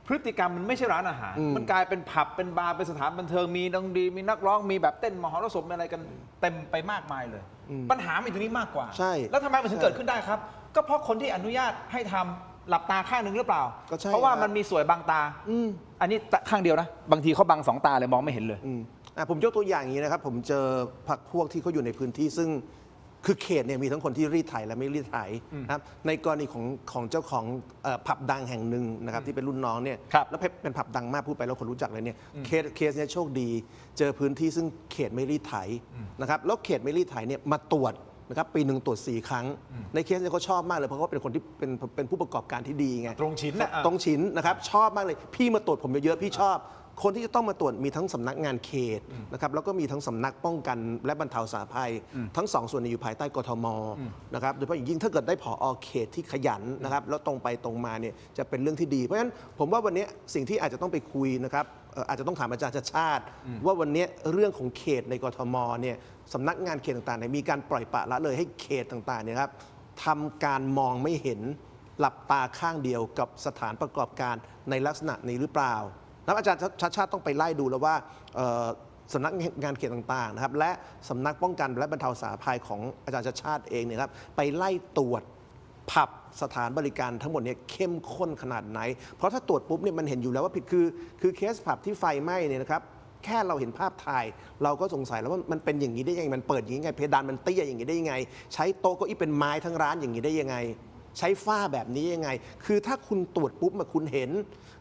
S1: พฤติกรรมมันไม่ใช่ร้านอาหาร มันกลายเป็นผับเป็นบาร์เป็นสถานบันเทิงมีดนตรีมีนักร้องมีแบบเต้นมหรสพมีอะไรกันเต็มไปมากมายเลย ปัญหามันอยู่ตรงนี้มากกว่า
S2: ใช่
S1: แล้วทำไมมันถึงเกิดขึ้นได้ครับ ก็เพราะคนที่อนุญาตให้ทำหลับตาข้างหนึ่งหรือเปล่า
S2: ก็ใช่
S1: เพราะว่า
S2: ครับ
S1: มันมีสวยบังตาอันนี้ข้างเดียวนะบางทีเขาบังสองตาเลยมองไม่เห็นเลย
S2: ผมยกตัวอย่างอย่างนี้นะครับ ผมเจอพรรคพวกที่เขาอยู่ในพื้นที่ซึ่งคือเขตเนี่ยมีทั้งคนที่รีดไถและไม่รีดไถนะครับในกรณีของเจ้าของผับดังแห่งหนึ่งนะครับที่เป็นรุ่นน้องเนี่ย
S1: ครับ
S2: แล้วเป็นผับดังมากพูดไปแล้วคนรู้จักเลยเนี่ยเคสเนี่ยโชคดี เจอพื้นที่ซึ่งเขตไม่รีดไถนะครับแล้วเขตไม่รีดไถเนี่ยมาตรวจนะครับปีหนึ่งตรวจ4 ครั้ง ในเคสเนี่ยเขาชอบมากเลยเพราะเขาเป็นคนที่เป็นผู้ประกอบการที่ดีไง
S1: ตรงชิ้นนะ
S2: ตรงชิ้นนะครับชอบมากเลยพี่มาตรวจผมเยอะๆพี่ชอบ คนที่จะต้องมาตรวจมีทั้งสำนักงานเขตนะครับแล้วก็มีทั้งสำนักป้องกันและบรรเทาสาธารณภัย ทั้งสองส่วนนี้อยู่ภายใต้กทมนะครับโดยเฉพาะอย่างยิ่งถ้าเกิดได้ผอเขตที่ขยันนะครับแล้วตรงไปตรงมาเนี่ยจะเป็นเรื่องที่ดี เพราะฉะนั้นผมว่าวันนี้สิ่งที่อาจจะต้องไปคุยนะครับอาจจะต้องถามอาจารย์ชาติชาติ ว่าวันนี้เรื่องของเขตในกทมเนี่ยสำนักงานเขตต่างๆเนี่ยมีการปล่อยปละละเลยให้เขตต่างๆเนี่ยครับทำการมองไม่เห็นหลับตาข้างเดียวกับสถานประกอบการในลักษณะนี้หรือเปล่าแล้วอาจารย์ชาติชาติต้องไปไล่ดูแล้วว่าสำนักงานเขตต่างๆนะครับและสำนักป้องกันและบรรเทาสาธารณภัยของอาจารย์ชาติชาติเองเนี่ยครับไปไล่ตรวจผับสถานบริการทั้งหมดเนี่ยเข้มข้นขนาดไหนเพราะถ้าตรวจปุ๊บเนี่ยมันเห็นอยู่แล้วว่าผิดคือเคสผับที่ไฟไหม้เนี่ยนะครับแค่เราเห็นภาพถ่ายเราก็สงสัยแล้วว่ามันเป็นอย่างนี้ได้ยังไงมันเปิดอย่างนี้ไงเพดานมันเตี้ยอย่างนี้ได้ยังไงใช้โต๊ะเก้าอี้เป็นไม้ทั้งร้านอย่างนี้ได้ยังไงใช้ฝ้าแบบนี้ยังไงคือถ้าคุณตรวจปุ๊บมาคุณเห็น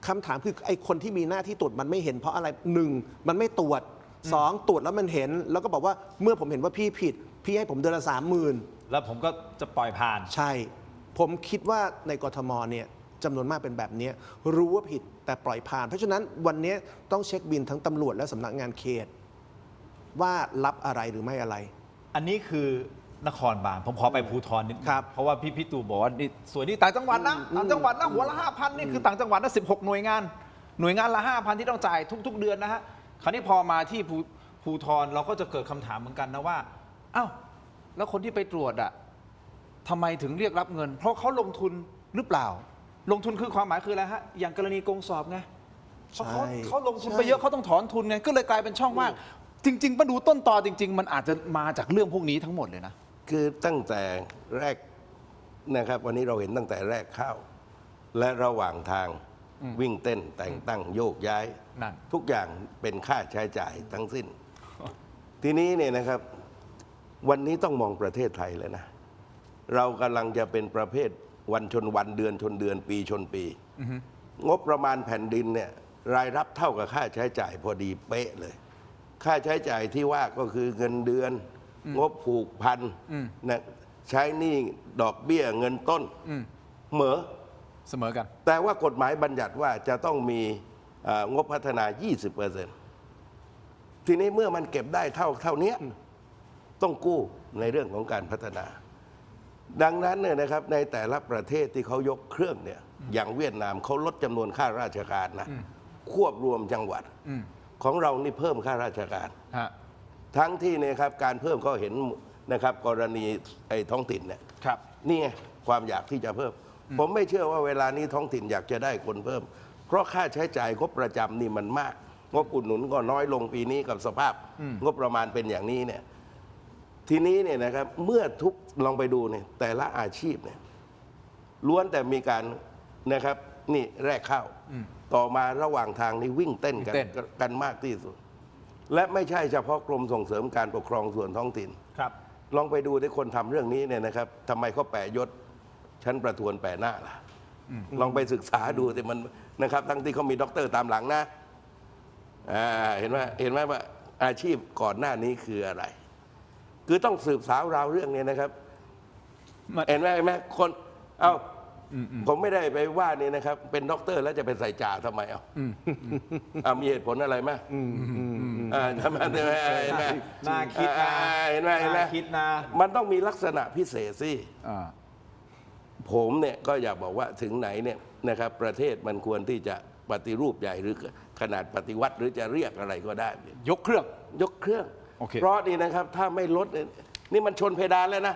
S2: คำถามคือไอ้คนที่มีหน้าที่ตรวจมันไม่เห็นเพราะอะไรหนึ่งมันไม่ตรวจสองตรวจแล้วมันเห็นแล้วก็บอกว่าเมื่อผมเห็นว่าพี่ผิดพี่ให้ผมเดือนละ30,000
S1: แล้วผมก็จะปล่อยผ่าน
S2: ใช่ผมคิดว่าในกทมเนี่ยจำนวนมากเป็นแบบนี้รู้ว่าผิดแต่ปล่อยผ่านเพราะฉะนั้นวันนี้ต้องเช็คบินทั้งตำรวจและสำนักงานเขตว่ารับอะไรหรือไม่อะไร
S1: อันนี้คือนครบาลผมขอไปภูธรนิดนึง
S2: ครับ
S1: เพราะว่าพี่ตู่บอกว่านี่ส่วนนี้ต่างจังหวัดนะต่างจังหวัดนะหัวละ 5,000นี่คือต่างจังหวัดนะ16 หน่วยงานละ 5,000 ที่ต้องจ่ายทุกๆเดือนนะฮะคราวนี้พอมาที่ภูธรเราก็จะเกิดคำถามเหมือนกันนะว่าอ้าวแล้วคนที่ไปตรวจอ่ะทำไมถึงเรียกรับเงิน เพราะเขาลงทุนหรือเปล่าลงทุนคือความหมายคืออะไรฮะอย่างกรณีกงสอบไงเพราะเขาลงทุนไปเยอะเขาต้องถอนทุนไงก็เลยกลายเป็นช่องว่างจริงๆมาดูต้นตอจริงๆมันอาจจะมาจากเรื่องพวกนี้ทั้งหมดเลยนะ
S3: คือตั้งแต่แรกนะครับวันนี้เราเห็นตั้งแต่แรกเข้า และระหว่างทางวิ่งเต้นแต่งตั้งโยกย้าย
S1: นั่น
S3: ทุกอย่างเป็นค่าใช้จ่ายทั้งสิ้น ทีนี้เนี่ยนะครับวันนี้ต้องมองประเทศไทยแล้วนะ เรากำลังจะเป็นประเภทวันชนวันเดือนชนเดือนปีชนปีงบประมาณแผ่นดินเนี่ยรายรับเท่ากับค่าใช้จ่ายพอดีเป๊ะเลย ค่าใช้จ่ายที่ว่าก็คือเงินเดือนงบผูกพันนะใช้หนี้ดอกเบี้ยเงินต้น
S1: เสมอกัน
S3: แต่ว่ากฎหมายบัญญัติว่าจะต้องมีงบพัฒนา 20%ทีนี้เมื่อมันเก็บได้เท่านี้ต้องกู้ในเรื่องของการพัฒนา ดังนั้นเนี่ยนะครับในแต่ละประเทศที่เขายกเครื่องเนี่ยอย่างเวียดนามเขาลดจำนวนข้าราชการนะควบรวมจังหวัดของเรานี่เพิ่มข้าราชการทั้งที่เนี่ยครับการเพิ่มเขาเห็นนะครับกรณีไอ้ท้องถิ่นเนี่ยนี่ไงความอยากที่จะเพิ่มผมไม่เชื่อว่าเวลานี้ท้องถิ่นอยากจะได้คนเพิ่มเพราะค่าใช้จ่ายงบประจำนี่มันมากงบอุดหนุนก็น้อยลงปีนี้กับสภาพงบประมาณเป็นอย่างนี้เนี่ยทีนี้เนี่ยนะครับเมื่อลองไปดูเนี่ยแต่ละอาชีพเนี่ยล้วนแต่มีการนะครับนี่แรกเข้าต่อมาระหว่างทางนี่วิ่งเต้นกันมากที่สุดและไม่ใช่เฉพาะกรมส่งเสริมการปกครองส่วนท้องถิ่นลองไปดูได้คนทำเรื่องนี้เนี่ยนะครับทำไมเขาแปะยศชั้นประทวนแปะหน้าล่ะลองไปศึกษาดูแต่มันนะครับทั้งที่เขามีด็อกเตอร์ตามหลังนะเห็นไหมว่าอาชีพก่อนหน้านี้คืออะไรคือต้องสืบสาวราวเรื่องนี้นะครับเห็นไหมคนผมไม่ได้ไปว่านี่นะครับเป็นด็อกเตอร์แล้วจะเป็นใส่จ่าทำไมมีเหตุผลอะไรไหมทำไม
S1: น่าคิดนะ
S3: เห็นไหม
S1: คิดนะ
S3: มันต้องมีลักษณะพิเศษสิผมเนี่ยก็อยากบอกว่าถึงไหนเนี่ยนะครับประเทศมันควรที่จะปฏิรูปใหญ่หรือขนาดปฏิวัติหรือจะเรียกอะไรก็ได้
S1: ยกเครื่อง
S3: เพราะนี่นะครับถ้าไม่ลดนี่มันชนเพดานแล้วนะ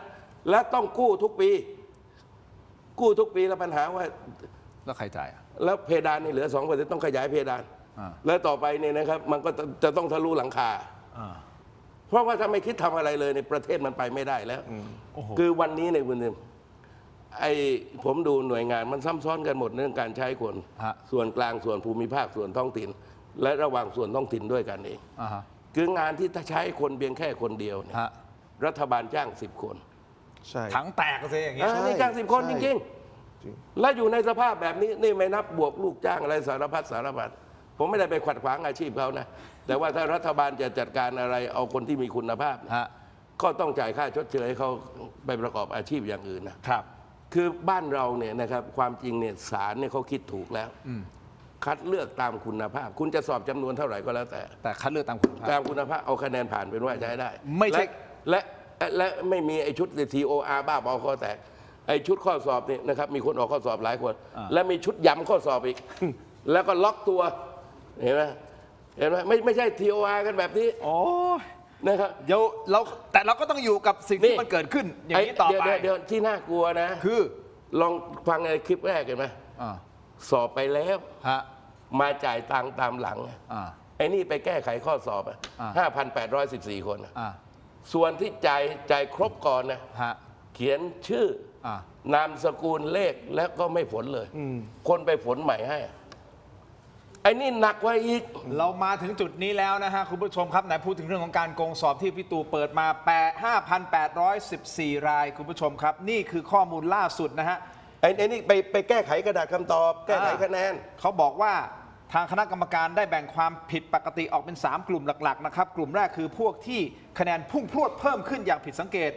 S3: และต้องกู้ทุกปีแล้วปัญหาว่า
S1: แล้วใครจ่ายอ่ะ
S3: แล้วเพดานนี่เหลือ 2% ต้องขยายเพดาน
S1: อ่า
S3: แล้วต่อไปเนี่ยนะครับมันก็จะต้องทะลุหลังคา
S1: อ่า
S3: เพราะว่าถ้าไม่คิดทำอะไรเลยในประเทศมันไปไม่ได้แล้ว
S1: โอ้โห
S3: คือวันนี้ในคุณเนี่ยผมดูหน่วยงานมันซ้ำซ้อนกันหมดเรื่องการใช้คน
S1: ฮะ
S3: ส่วนกลางส่วนภูมิภาคส่วนท้องถิ่น และระหว่างส่วนท้องถิ่นด้วยกันเอง
S1: อ่าฮะ
S3: คืองานที่ถ้าใช้คนเพียงแค่คนเดียวเนี่ย
S1: ฮะ
S3: รัฐบาลจ้าง 10 คน
S2: ใช่
S1: ถังแตกเลยอย่างเงี้ย
S3: นี่จ้าง10 คนจ
S2: ใช่
S3: ริงๆ และอยู่ในสภาพแบบนี้นี่ไม่นับบวกลูกจ้างอะไรสารพัดสารพัดผมไม่ได้ไปขัดขวางอาชีพเขานะ แต่ว่าถ้ารัฐบาลจะจัดการอะไรเอาคนที่มีคุณภาพเนี่ย
S1: ฮะ
S3: ก็ต้องจ่ายค่าชดเชยให้เขาไปประกอบอาชีพอย่างอื่นนะครับ คือบ้านเราเนี่ยนะครับความจริงเนี่ยศาลเนี่ยเขาคิดถูกแล้วคัดเลือกตามคุณภาพ คุณจะสอบจำนวนเท่าไหร่ก็แล้วแต่
S1: แต่คัดเลือกตามคุณภาพ
S3: ตามคุณภาพเอาคะแนนผ่านเป็นว่าใช้ได้
S1: ไม่ใช่
S3: และไม่มีไอ้ชุด TOR บ้าบอคอแตกไอ้ชุดข้อสอบนี่นะครับมีคนออกข้อสอบหลายคน และมีชุดย้ำข้อสอบอีก แล้วก็ล็อกตัวเห็นไหมไม่ใช่ TOR กันแบบนี้
S1: โอ้ย
S3: นะครับ
S1: เดี๋ยวแต่เราก็ต้องอยู่กับสิ่งที่มันเกิดขึ้น อย่างนี้ต่อไป
S3: เดี๋ยวที่น่ากลัวนะ
S1: คือ
S3: ลองฟังในคลิปแรกเห็นไหม
S1: อ่า
S3: สอบไปแล้ว
S1: ฮะ
S3: มาจ่ายตังค์ตามหลัง
S1: อ่า
S3: ไอ้นี่ไปแก้ไขข้อสอบ
S1: อ่า
S3: 5,814 คน
S1: อ่า
S3: ส่วนที่จ่ายครบก่อนนะ
S1: ฮะ
S3: เขียนชื่อ
S1: อ่า
S3: นามสกุลเลขแล้วก็ไม่ผลเลย คนไปผลใหม่ให้ ไอ้นี่หนักกว่าอีก
S1: เรามาถึงจุดนี้แล้วนะฮะคุณผู้ชมครับไหนพูดถึงเรื่องของการโกงสอบที่พี่ตู่เปิดมา 5,814 รายคุณผู้ชมครับ นี่คือข้อมูลล่าสุดนะฮะ
S3: ไอ้นี่ไปแก้ไขกระดาษคำตอบ แก้ไขคะแนน
S1: เขาบอกว่าทางคณะกรรมการได้แบ่งความผิดปกติออกเป็น 3 กลุ่มหลักๆนะครับกลุ่มแรกคือพวกที่คะแนนพุ่งพรวดเพิ่มขึ้นอย่างผิดสังเกต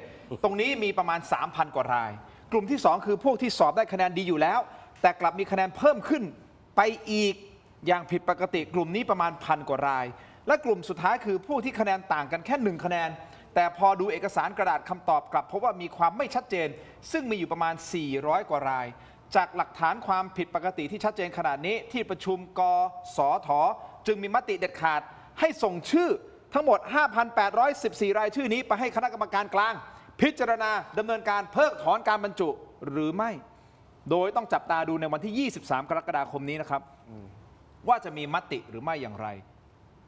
S1: ตรงนี้มีประมาณ 3,000 กว่าราย กลุ่มที่ 2 คือพวกที่สอบได้คะแนนดีอยู่แล้ว แต่กลับมีคะแนนเพิ่มขึ้นไปอีกอย่างผิดปกติ กลุ่มนี้ประมาณ 1,000 กว่าราย และกลุ่มสุดท้ายคือพวกที่คะแนนต่างกันแค่ 1 คะแนน แต่พอดูเอกสารกระดาษคำตอบกลับพบว่ามีความไม่ชัดเจน ซึ่งมีอยู่ประมาณ 400 กว่าราย จากหลักฐานความผิดปกติที่ชัดเจนขนาดนี้ที่ประชุมกสทจึงมีมติเด็ดขาดให้ส่งชื่อทั้งหมด 5,814 รายชื่อนี้ไปให้คณะกรรมการกลาง พิจารณาดำเนินการเพิกถอนการบรรจุหรือไม่ โดยต้องจับตาดูในวันที่ 23 กรกฎาคมนี้นะครับว่าจะมีมติหรือไม่อย่างไร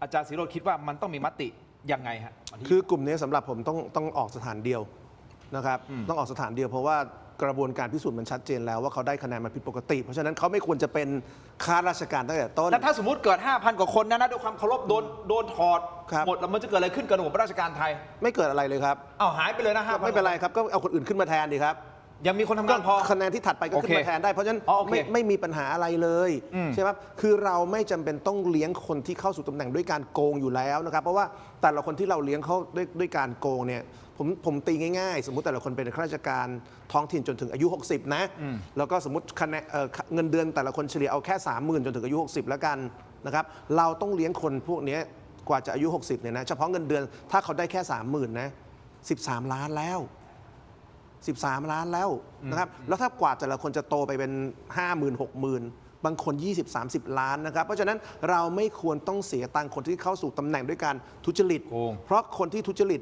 S1: อาจารย์ศิโรจน์คิดว่ามันต้องมีมติยังไงฮะ
S2: คือกลุ่มนี้สำหรับผมต้องออกสถานเดียวนะครับต้องออกสถานเดียวเพราะว่ากระบวนการพิสูจน์มันชัดเจนแล้วว่าเขาได้คะแนนมาผิดปกติ เพราะฉะนั้นเขาไม่ควรจะเป็นข้าราชการตั้งแต่ต้น
S1: แล้วถ้าสมมติเกิด 5,000 กว่าคนนะด้วยความเคารพโดนถอด
S2: ครับ
S1: หมดแล้วมันจะเกิดอะไรขึ้นกับระบบราชการไทย
S2: ไม่เกิดอะไรเลยครับ
S1: เอาหายไปเลยนะ5,000
S2: ไม่เป็นไรครับก็เอาคนอื่นขึ้นมาแทนดีครับ
S1: ยังมีคนทำงานพอ
S2: คะแนนที่ถัดไปก็ขึ้นมาแทนได้เพราะฉะนั้น
S1: อ๋อโอเค
S2: ไม่มีปัญหาอะไรเลยใช่ไหมคือเราไม่จำเป็นต้องเลี้ยงคนที่เข้าสู่ตำแหน่งด้วยการโกงอยู่แล้วนะครับเพราะว่าแต่ละคนที่เราเลี้ยงเขาด้วยการโกงเนี่ยผมตีง่ายๆ สมมุติแต่ละคนเป็นข้าราชการท้องถิ่นจนถึงอายุ 60 นะแล้วก็สมมติคะแนนเงินเดือนแต่ละคนเฉลี่ยเอาแค่ 30,000 จนถึงอายุ 60 แล้วกันนะครับเราต้องเลี้ยงคนพวกนี้กว่าจะอายุ 60 เนี่ยนะเฉพาะเงินเดือนถ้าเขาได้แค่ 30,000 นะ 13 ล้านแล้ว 13 ล้านแล้วนะครับแล้วถ้ากว่าแต่ละคนจะโตไปเป็น 50,000 60,000 บางคน 20-30 ล้านนะครับเพราะฉะนั้นเราไม่ควรต้องเสียตังค์คนที่เข้าสู่ตำแหน่งด้วยการทุจริต
S1: โกง
S2: เพราะคนที่ทุจริต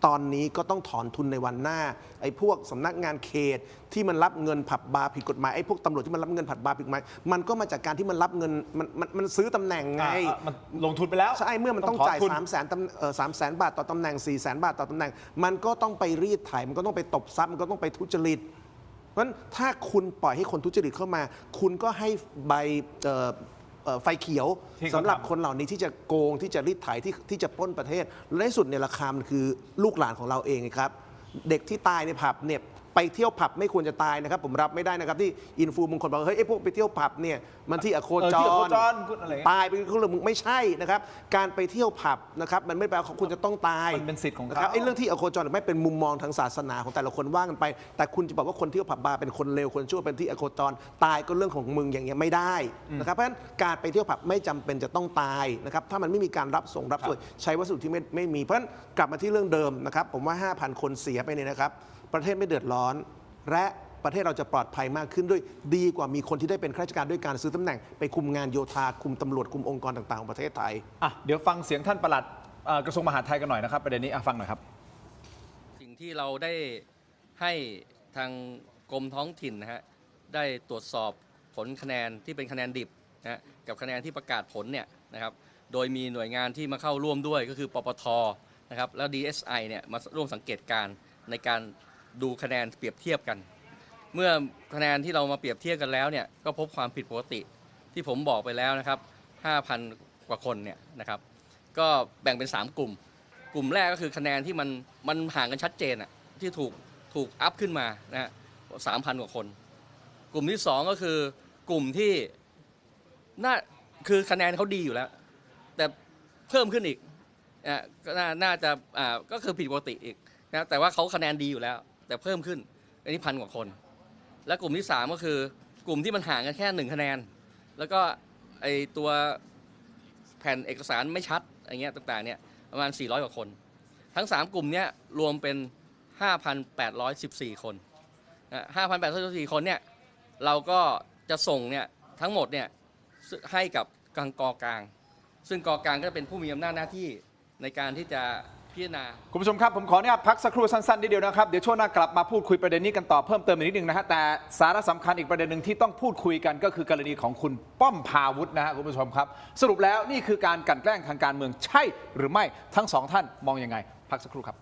S2: ตอนนี้ก็ต้องถอนทุนในวันหน้าไอ้พวกสำนักงานเขตที่มันรับเงินผับบาร์ผิดกฎหมายไอ้พวกตำรวจที่มันรับเงินผับบาร์ผิดกฎหมายมันก็มาจากการที่มันรับเงินมันซื้อตำแหน่งไง
S1: มันลงทุนไปแล้ว
S2: ใช่เมื่อมันต้องจ่าย
S1: ถทุน
S2: 300,000 บาทต่อตำแหน่ง 400,000 บาทต่อตำแหน่ง มันก็ต้องไปรีดไถมันก็ต้องไปตบทรัพย์มันก็ต้องไปทุจริตเพราะฉะนั้นถ้าคุณปล่อยให้คนทุจริตเข้ามา คุณก็ให้ใบไฟเขียว
S1: ที่เขา
S2: สำหรับ
S1: ทำ
S2: คนเหล่านี้ที่จะโกงที่จะรีดไถที่จะปล้นประเทศและในที่สุดเนี่ยราคามันคือลูกหลานของเราเองครับ เด็กที่ตายในผับเนี่ยไปเที่ยวผับไม่ควรจะตายนะครับผมรับไม่ได้นะครับที่อินฟูบางคนบอกว่าเฮ้ยไอ้พวกไปเที่ยวผับเนี่ยมันที่อโคจ
S1: ที่อโค
S2: ร
S1: จรอะไร
S2: ตายเป็นเรื่องมึงไม่ใช่นะครับการไปเที่ยวผับนะครับมันไม่แปลว่าคุณจะต้องตาย
S1: มันเป็นสิทธิ์ของเขา
S2: นะครับไอ้เรื่องที่อโคจรหรือไม่เป็นมุมมองทางศาสนาของแต่ละคนว่ากันไป แต่คุณจะบอกว่าคนเที่ยวผับบาร์เป็นคนเลวคนชั่วเป็นที่อโคจรตายก็เรื่องของมึงอย่างเงี้ยไม่ได้นะครับเพราะฉะนั้นการไปเที่ยวผับไม่จำเป็นจะต้องตายนะครับถ้ามันไม่มีการรับส่งรับสวยใช้วัสดุที่ไม่มีเพราะฉะนั้นกลับมาที่เรื่องเดิมนะครับผมว่า 5,000 คนเสียไปเนี่ยนะครับประเทศไม่เดือดร้อนและประเทศเราจะปลอดภัยมากขึ้นด้วยดีกว่ามีคนที่ได้เป็นข้าราชการด้วยการซื้อตำแหน่งไปคุมงานโยธาคุมตำรวจคุมองค์กรต่างๆของประเทศไทย
S1: อ่ะเดี๋ยวฟังเสียงท่านปลัดกระทรวงมหาดไทยกันหน่อยนะครับประเด็นนี้ฟังหน่อยครับ
S7: สิ่งที่เราได้ให้ทางกรมท้องถิ่นนะฮะได้ตรวจสอบ ผลคะแนนที่เป็นคะแนนดิบนะกับคะแนนที่ประกาศผลเนี่ยนะครับโดยมีหน่วยงานที่มาเข้าร่วมด้วยก็คือปปทนะครับแล้ว DSI เนี่ยมาร่วมสังเกตการณ์ในการดูคะแนนเปรียบเทียบกัน เมื่อคะแนนที่เรามาเปรียบเทียบกันแล้วเนี่ยก็พบความผิดปกติที่ผมบอกไปแล้วนะครับ 5,000 กว่าคนเนี่ยนะครับก็แบ่งเป็น 3 กลุ่ม กลุ่มแรกก็คือคะแนนที่มันห่างกันชัดเจนอะที่ถูกอัพขึ้นมานะฮะ 3,000 กว่าคน กลุ่มที่ 2 ก็คือกลุ่มที่คือคะแนนเขาดีอยู่แล้ว แต่เพิ่มขึ้นอีกก็น่าจะก็คือผิดปกติอีกนะแต่ว่าเขาคะแนนดีอยู่แล้ว แต่เพิ่มขึ้นอันนี้1,000 กว่าคน และกลุ่มที่ 3 ก็คือกลุ่มที่มันห่างกันแค่1 คะแนนแล้วก็ไอตัวแผ่นเอกสารไม่ชัดอะไรเงี้ยต่างๆเนี่ยประมาณ400 กว่าคนทั้ง3 กลุ่มเนี้ยรวมเป็น 5,814 คน5,814 คนเนี่ยเราก็จะส่งเนี่ยทั้งหมดเนี่ยให้กับกกกลางซึ่งกกลางก็เป็นผู้มีอำนาจหน้าที่ในการที่จะพิจารณา
S1: คุณผู้ชมครับผมขออนุญาตพักสักครู่สั้นๆนิดเดียวนะครับเดี๋ยวช่วงหน้ากลับมาพูดคุยประเด็นนี้กันต่อเพิ่มเติมอีกนิดนึงนะฮะแต่สาระสำคัญอีกประเด็นหนึ่งที่ต้องพูดคุยกันก็คือกรณีของคุณป้อมพาวุฒินะฮะคุณผู้ชมครับสรุปแล้วนี่คือการกลั่นแกล้งทางการเมืองใช่หรือไม่ทั้งสองท่านมองยังไงพักสักครู่ครับ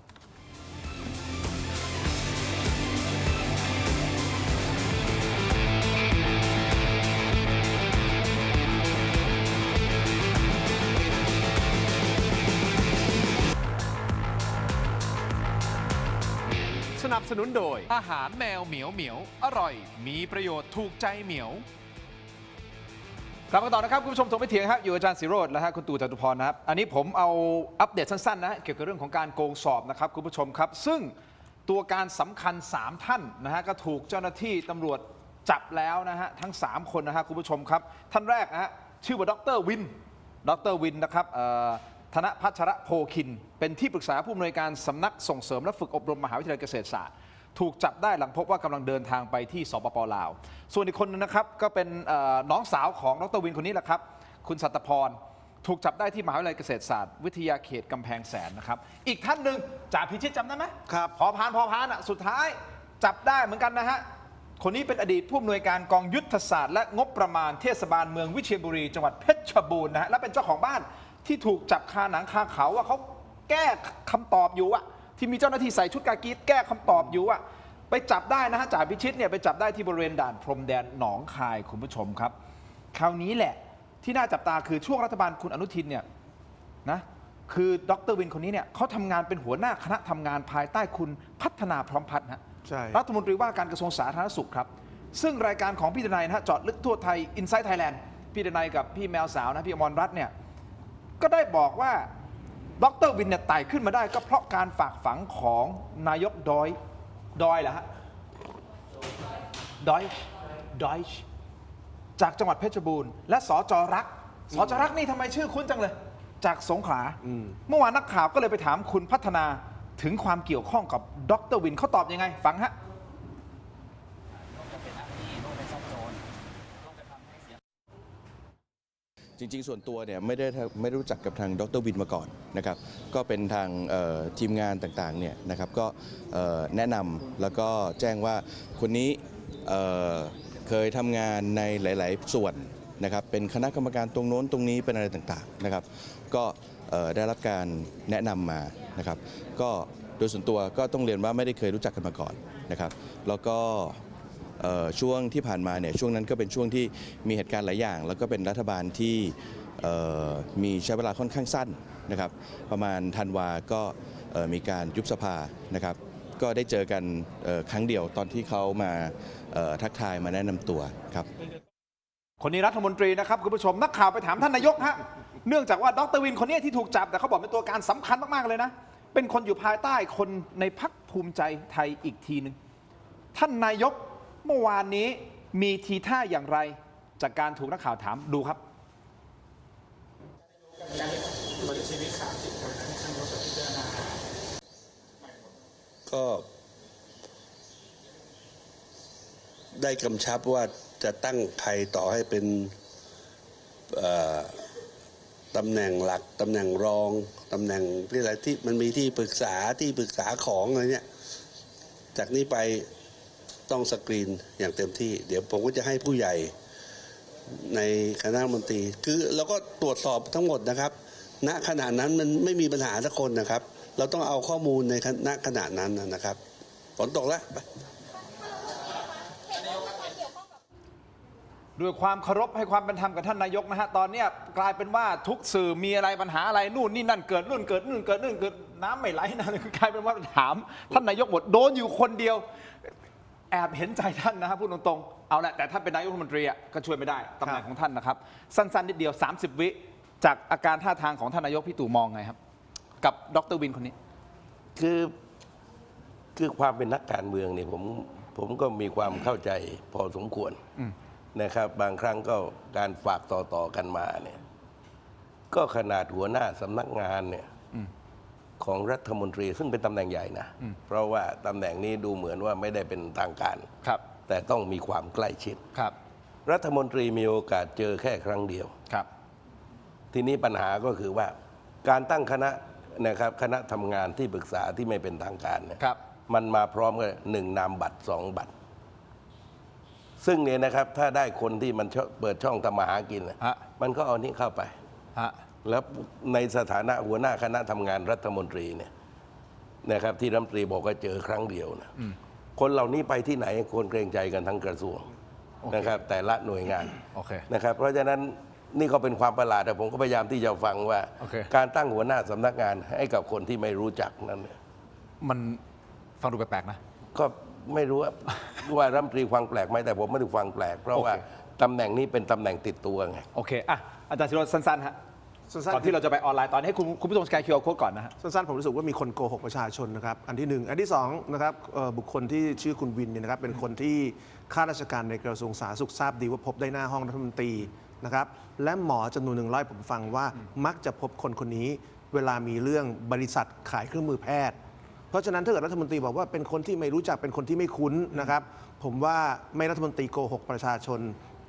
S5: สนับสนุนโดยอาหารแมวเหมียวเหมียวอร่อยมีประโยชน์ถูกใจเหมียว
S1: กลับมาต่อนะครับคุณผู้ชมโทรไม่เถียงครับอยู่อาจารย์ศิโรจน์และคุณตู่จตุพรนะครับอันนี้ผมเอาอัปเดตสั้นๆนะเกี่ยวกับเรื่องของการโกงสอบนะครับคุณผู้ชมครับซึ่งตัวการสำคัญ3ท่านนะฮะก็ถูกเจ้าหน้าที่ตำรวจจับแล้วนะฮะทั้ง3คนนะฮะคุณผู้ชมครับท่านแรกนะฮะชื่อว่าดร.วินนะครับธนพัชรโพคินเป็นที่ปรึกษาผู้อำนวยการสำนักส่งเสริมและฝึกอบรมมหาวิทยาลัยเกษตรศาสตร์ถูกจับได้หลังพบว่ากำลังเดินทางไปที่สปป.ลาวส่วนอีกคนนึงนะครับก็เป็นน้องสาวของดร.วินคนนี้แหละครับคุณสัตพรถูกจับได้ที่มหาวิทยาลัยเกษตรศาสตร์วิทยาเขตกำแพงแสนนะครับอีกท่านหนึ่งจ่าพิชิตจำได้ไหมครับพอพานอ่ะสุดท้ายจับได้เหมือนกันนะฮะคนนี้เป็นอดีตผู้อำนวยการกองยุทธศาสตร์และงบประมาณเทศบาลเมืองวิเชียรบุรีจังหวัดเพชรบูรณ์นะฮะและเป็นเจ้าของบ้านที่ถูกจับคาหนังคาเขาว่าเขาแก้คำตอบอยู่อะที่มีเจ้าหน้าที่ใส่ชุดกากีแก้คำตอบอยู่อะไปจับได้นะฮะจ่าพิชิตเนี่ยไปจับได้ที่บริเวณด่านพรมแดนหนองคายคุณผู้ชมครับคราวนี้แหละที่น่าจับตาคือช่วงรัฐบาลคุณอนุทินเนี่ยนะคือดร.วินคนนี้เนี่ยเขาทำงานเป็นหัวหน้าคณะทำงานภายใต้คุณพัฒนาพร้อมพัฒน์ฮะรัฐมนตรีว่าการกระทรวงสาธารณสุขครับซึ่งรายการของพี่ดนัยนะฮะเจาะลึกทั่วไทย Inside Thailand พี่ดนัยกับพี่แมวสาวนะพี่อมรรัตน์เนี่ยก็ได้บอกว่าดร.วินเนี่ยไต่ขึ้นมาได้ก็เพราะการฝากฝังของนายกดอยเหรอฮะดอยจากจังหวัดเพชรบูรณ์และสจ.รักนี่ทำไมชื่อคุ้นจังเลยจากสงขลาเมื่อวานนักข่าวก็เลยไปถามคุณพัฒนาถึงความเกี่ยวข้องกับดร.วินเขาตอบยังไงฟังฮะ
S8: จริงๆส่วนตัวเนี่ยไม่ได้รู้จักกับทางดร.วินมาก่อนนะครับก็เป็นทางทีมงานต่างๆเนี่ยนะครับก็แนะนำแล้วก็แจ้งว่าคนนี้เคยทำงานในหลายๆส่วนนะครับเป็นคณะกรรมการตรงโน้นตรงนี้เป็นอะไรต่างๆนะครับก็ได้รับการแนะนำมานะครับก็โดยส่วนตัวก็ต้องเรียนว่าไม่ได้เคยรู้จักกันมาก่อนนะครับแล้วก็ช่วงที่ผ่านมาเนี่ยช่วงนั้นก็เป็นช่วงที่มีเหตุการณ์หลายอย่างแล้วก็เป็นรัฐบาลที่มีใช้เวลาค่อนข้างสั้นนะครับประมาณธันวาก็มีการยุบสภานะครับก็ได้เจอกันครั้งเดียวตอนที่เขามาทักทายมาแนะนำตัวครับ
S1: คนนี้รัฐมนตรีนะครับคุณผู้ชมนักข่าวไปถามท่านนายกฮะเนื่องจากว่าดร.วินคนนี้ที่ถูกจับแต่เขาบอกเป็นตัวการสำคัญมากๆเลยนะเป็นคนอยู่ภายใต้คนในพรรคภูมิใจไทยอีกทีนึงท่านนายกเมื่อวานนี้มีทีท่าอย่างไรจากการถูกนักข่าวถามดูครับ
S4: ก็ได้กำชับว่าจะตั้งใครต่อให้เป็นตำแหน่งหลักตำแหน่งรองตำแหน่งอะไรที่มันมีที่ปรึกษาของอะไรเนี่ยจากนี้ไปต้องสกรีนอย่างเต็มที่เดี๋ยวผมก็จะให้ผู้ใหญ่ ในคณะรัฐมนตรีคือเราก็ตรวจสอบทั้งหมดนะครับณขณะนั้นมันไม่มีปัญหาสักคนนะครับ เราต้องเอาข้อมูลในณขณะนั้นนะครับฝนตกแล้ว
S1: ด้วยความเคารพให้ความเป็นธรรมกับท่านนายกนะฮะตอนเนี้ยกลายเป็นว่าทุกสื่อมีอะไรปัญหาอะไรนู่นนี่นั่นเกิดนู่นเกิดนู่นเกิดนู่นเกิดน้ำไม่ไหลนะคือกลายเป็นว่าถามท่านนายกหมดโดนอยู่คนเดียวแอบเห็นใจท่านนะฮะพูดตรงๆเอาละแต่ถ้าเป็นนายกรัฐมนตรีอ่ะก็ช่วยไม่ได้ตำแหน่งของท่านนะครับสั้นๆนิดเดียว30 วิจากอาการท่าทางของท่านนายกพี่ตู่มองไงครับกับดร.วินคนนี้
S3: คือความเป็นนักการเมืองเนี่ยผมก็มีความเข้าใจพอสมควรนะครับบางครั้งก็การฝากต่อกันมาเนี่ยก็ขนาดหัวหน้าสำนักงานเนี่ยของรัฐมนตรีซึ่งเป็นตำแหน่งใหญ่นะเพราะว่าตำแหน่งนี้ดูเหมือนว่าไม่ได้เป็นทางการ
S1: ครับ
S3: แต่ต้องมีความใกล้ชิด
S1: ครับ
S3: รัฐมนตรีมีโอกาสเจอแค่ครั้งเดียว
S1: ครับ
S3: ทีนี้ปัญหาก็คือว่าการตั้งคณะนะครับคณะทำงานที่ปรึกษาที่ไม่เป็นทางการเนี่ยมันมาพร้อมกัน1 นามบัตร 2 บัตรซึ่งเนี่ยนะครับถ้าได้คนที่มันเปิดช่องทำมาหากินมันก็เอานี้เข้าไปแล้วในสถานะหัวหน้าคณะทำงานรัฐมนตรีเนี่ยนะครับที่รัฐมนตรีบอกว่าเจอครั้งเดียวนะคนเหล่านี้ไปที่ไหนคนเกรงใจกันทั้งกระทรวงนะครับแต่ละหน่วยงานนะครับเพราะฉะนั้นนี่ก็เป็นความประหลาดแต่ผมก็พยายามที่จะฟังว่าการตั้งหัวหน้าสำนักงานให้กับคนที่ไม่รู้จักนั้นเนี่ย
S1: มันฟังดูแปลกๆนะ
S3: ก็ไม่รู้ว่ารัฐมนตรีฟังแปลกไหมแต่ผมไม่ได้ฟังแปลกเพราะว่าตำแหน่งนี้เป็นตำแหน่งติดตัวไง
S1: โอเคอ่ะอาจารย์ศิโรจน์สั้นๆฮะก่อนที่เราจะไปออนไลน์ตอนนี้ให้คุณผู้ชมสกายคิวอาร์โค้ดก่อนนะฮะ
S2: สั้นๆผมรู้สึกว่ามีคนโกหกประชาชนนะครับอันที่1อันที่2นะครับบุคคลที่ชื่อคุณวินเนี่ยนะครับเป็นคนที่ข้าราชการในกระทรวงสาธารณสุขทราบดีว่าพบได้หน้าห้องรัฐมนตรีนะครับและหมอจำนวนหนึ่งผมฟังว่ามักจะพบคนนี้เวลามีเรื่องบริษัทขายเครื่องมือแพทย์เพราะฉะนั้นถ้าเกิดรัฐมนตรีบอกว่าเป็นคนที่ไม่รู้จักเป็นคนที่ไม่คุ้นนะครับผมว่าไม่รัฐมนตรีโกหกประชาชน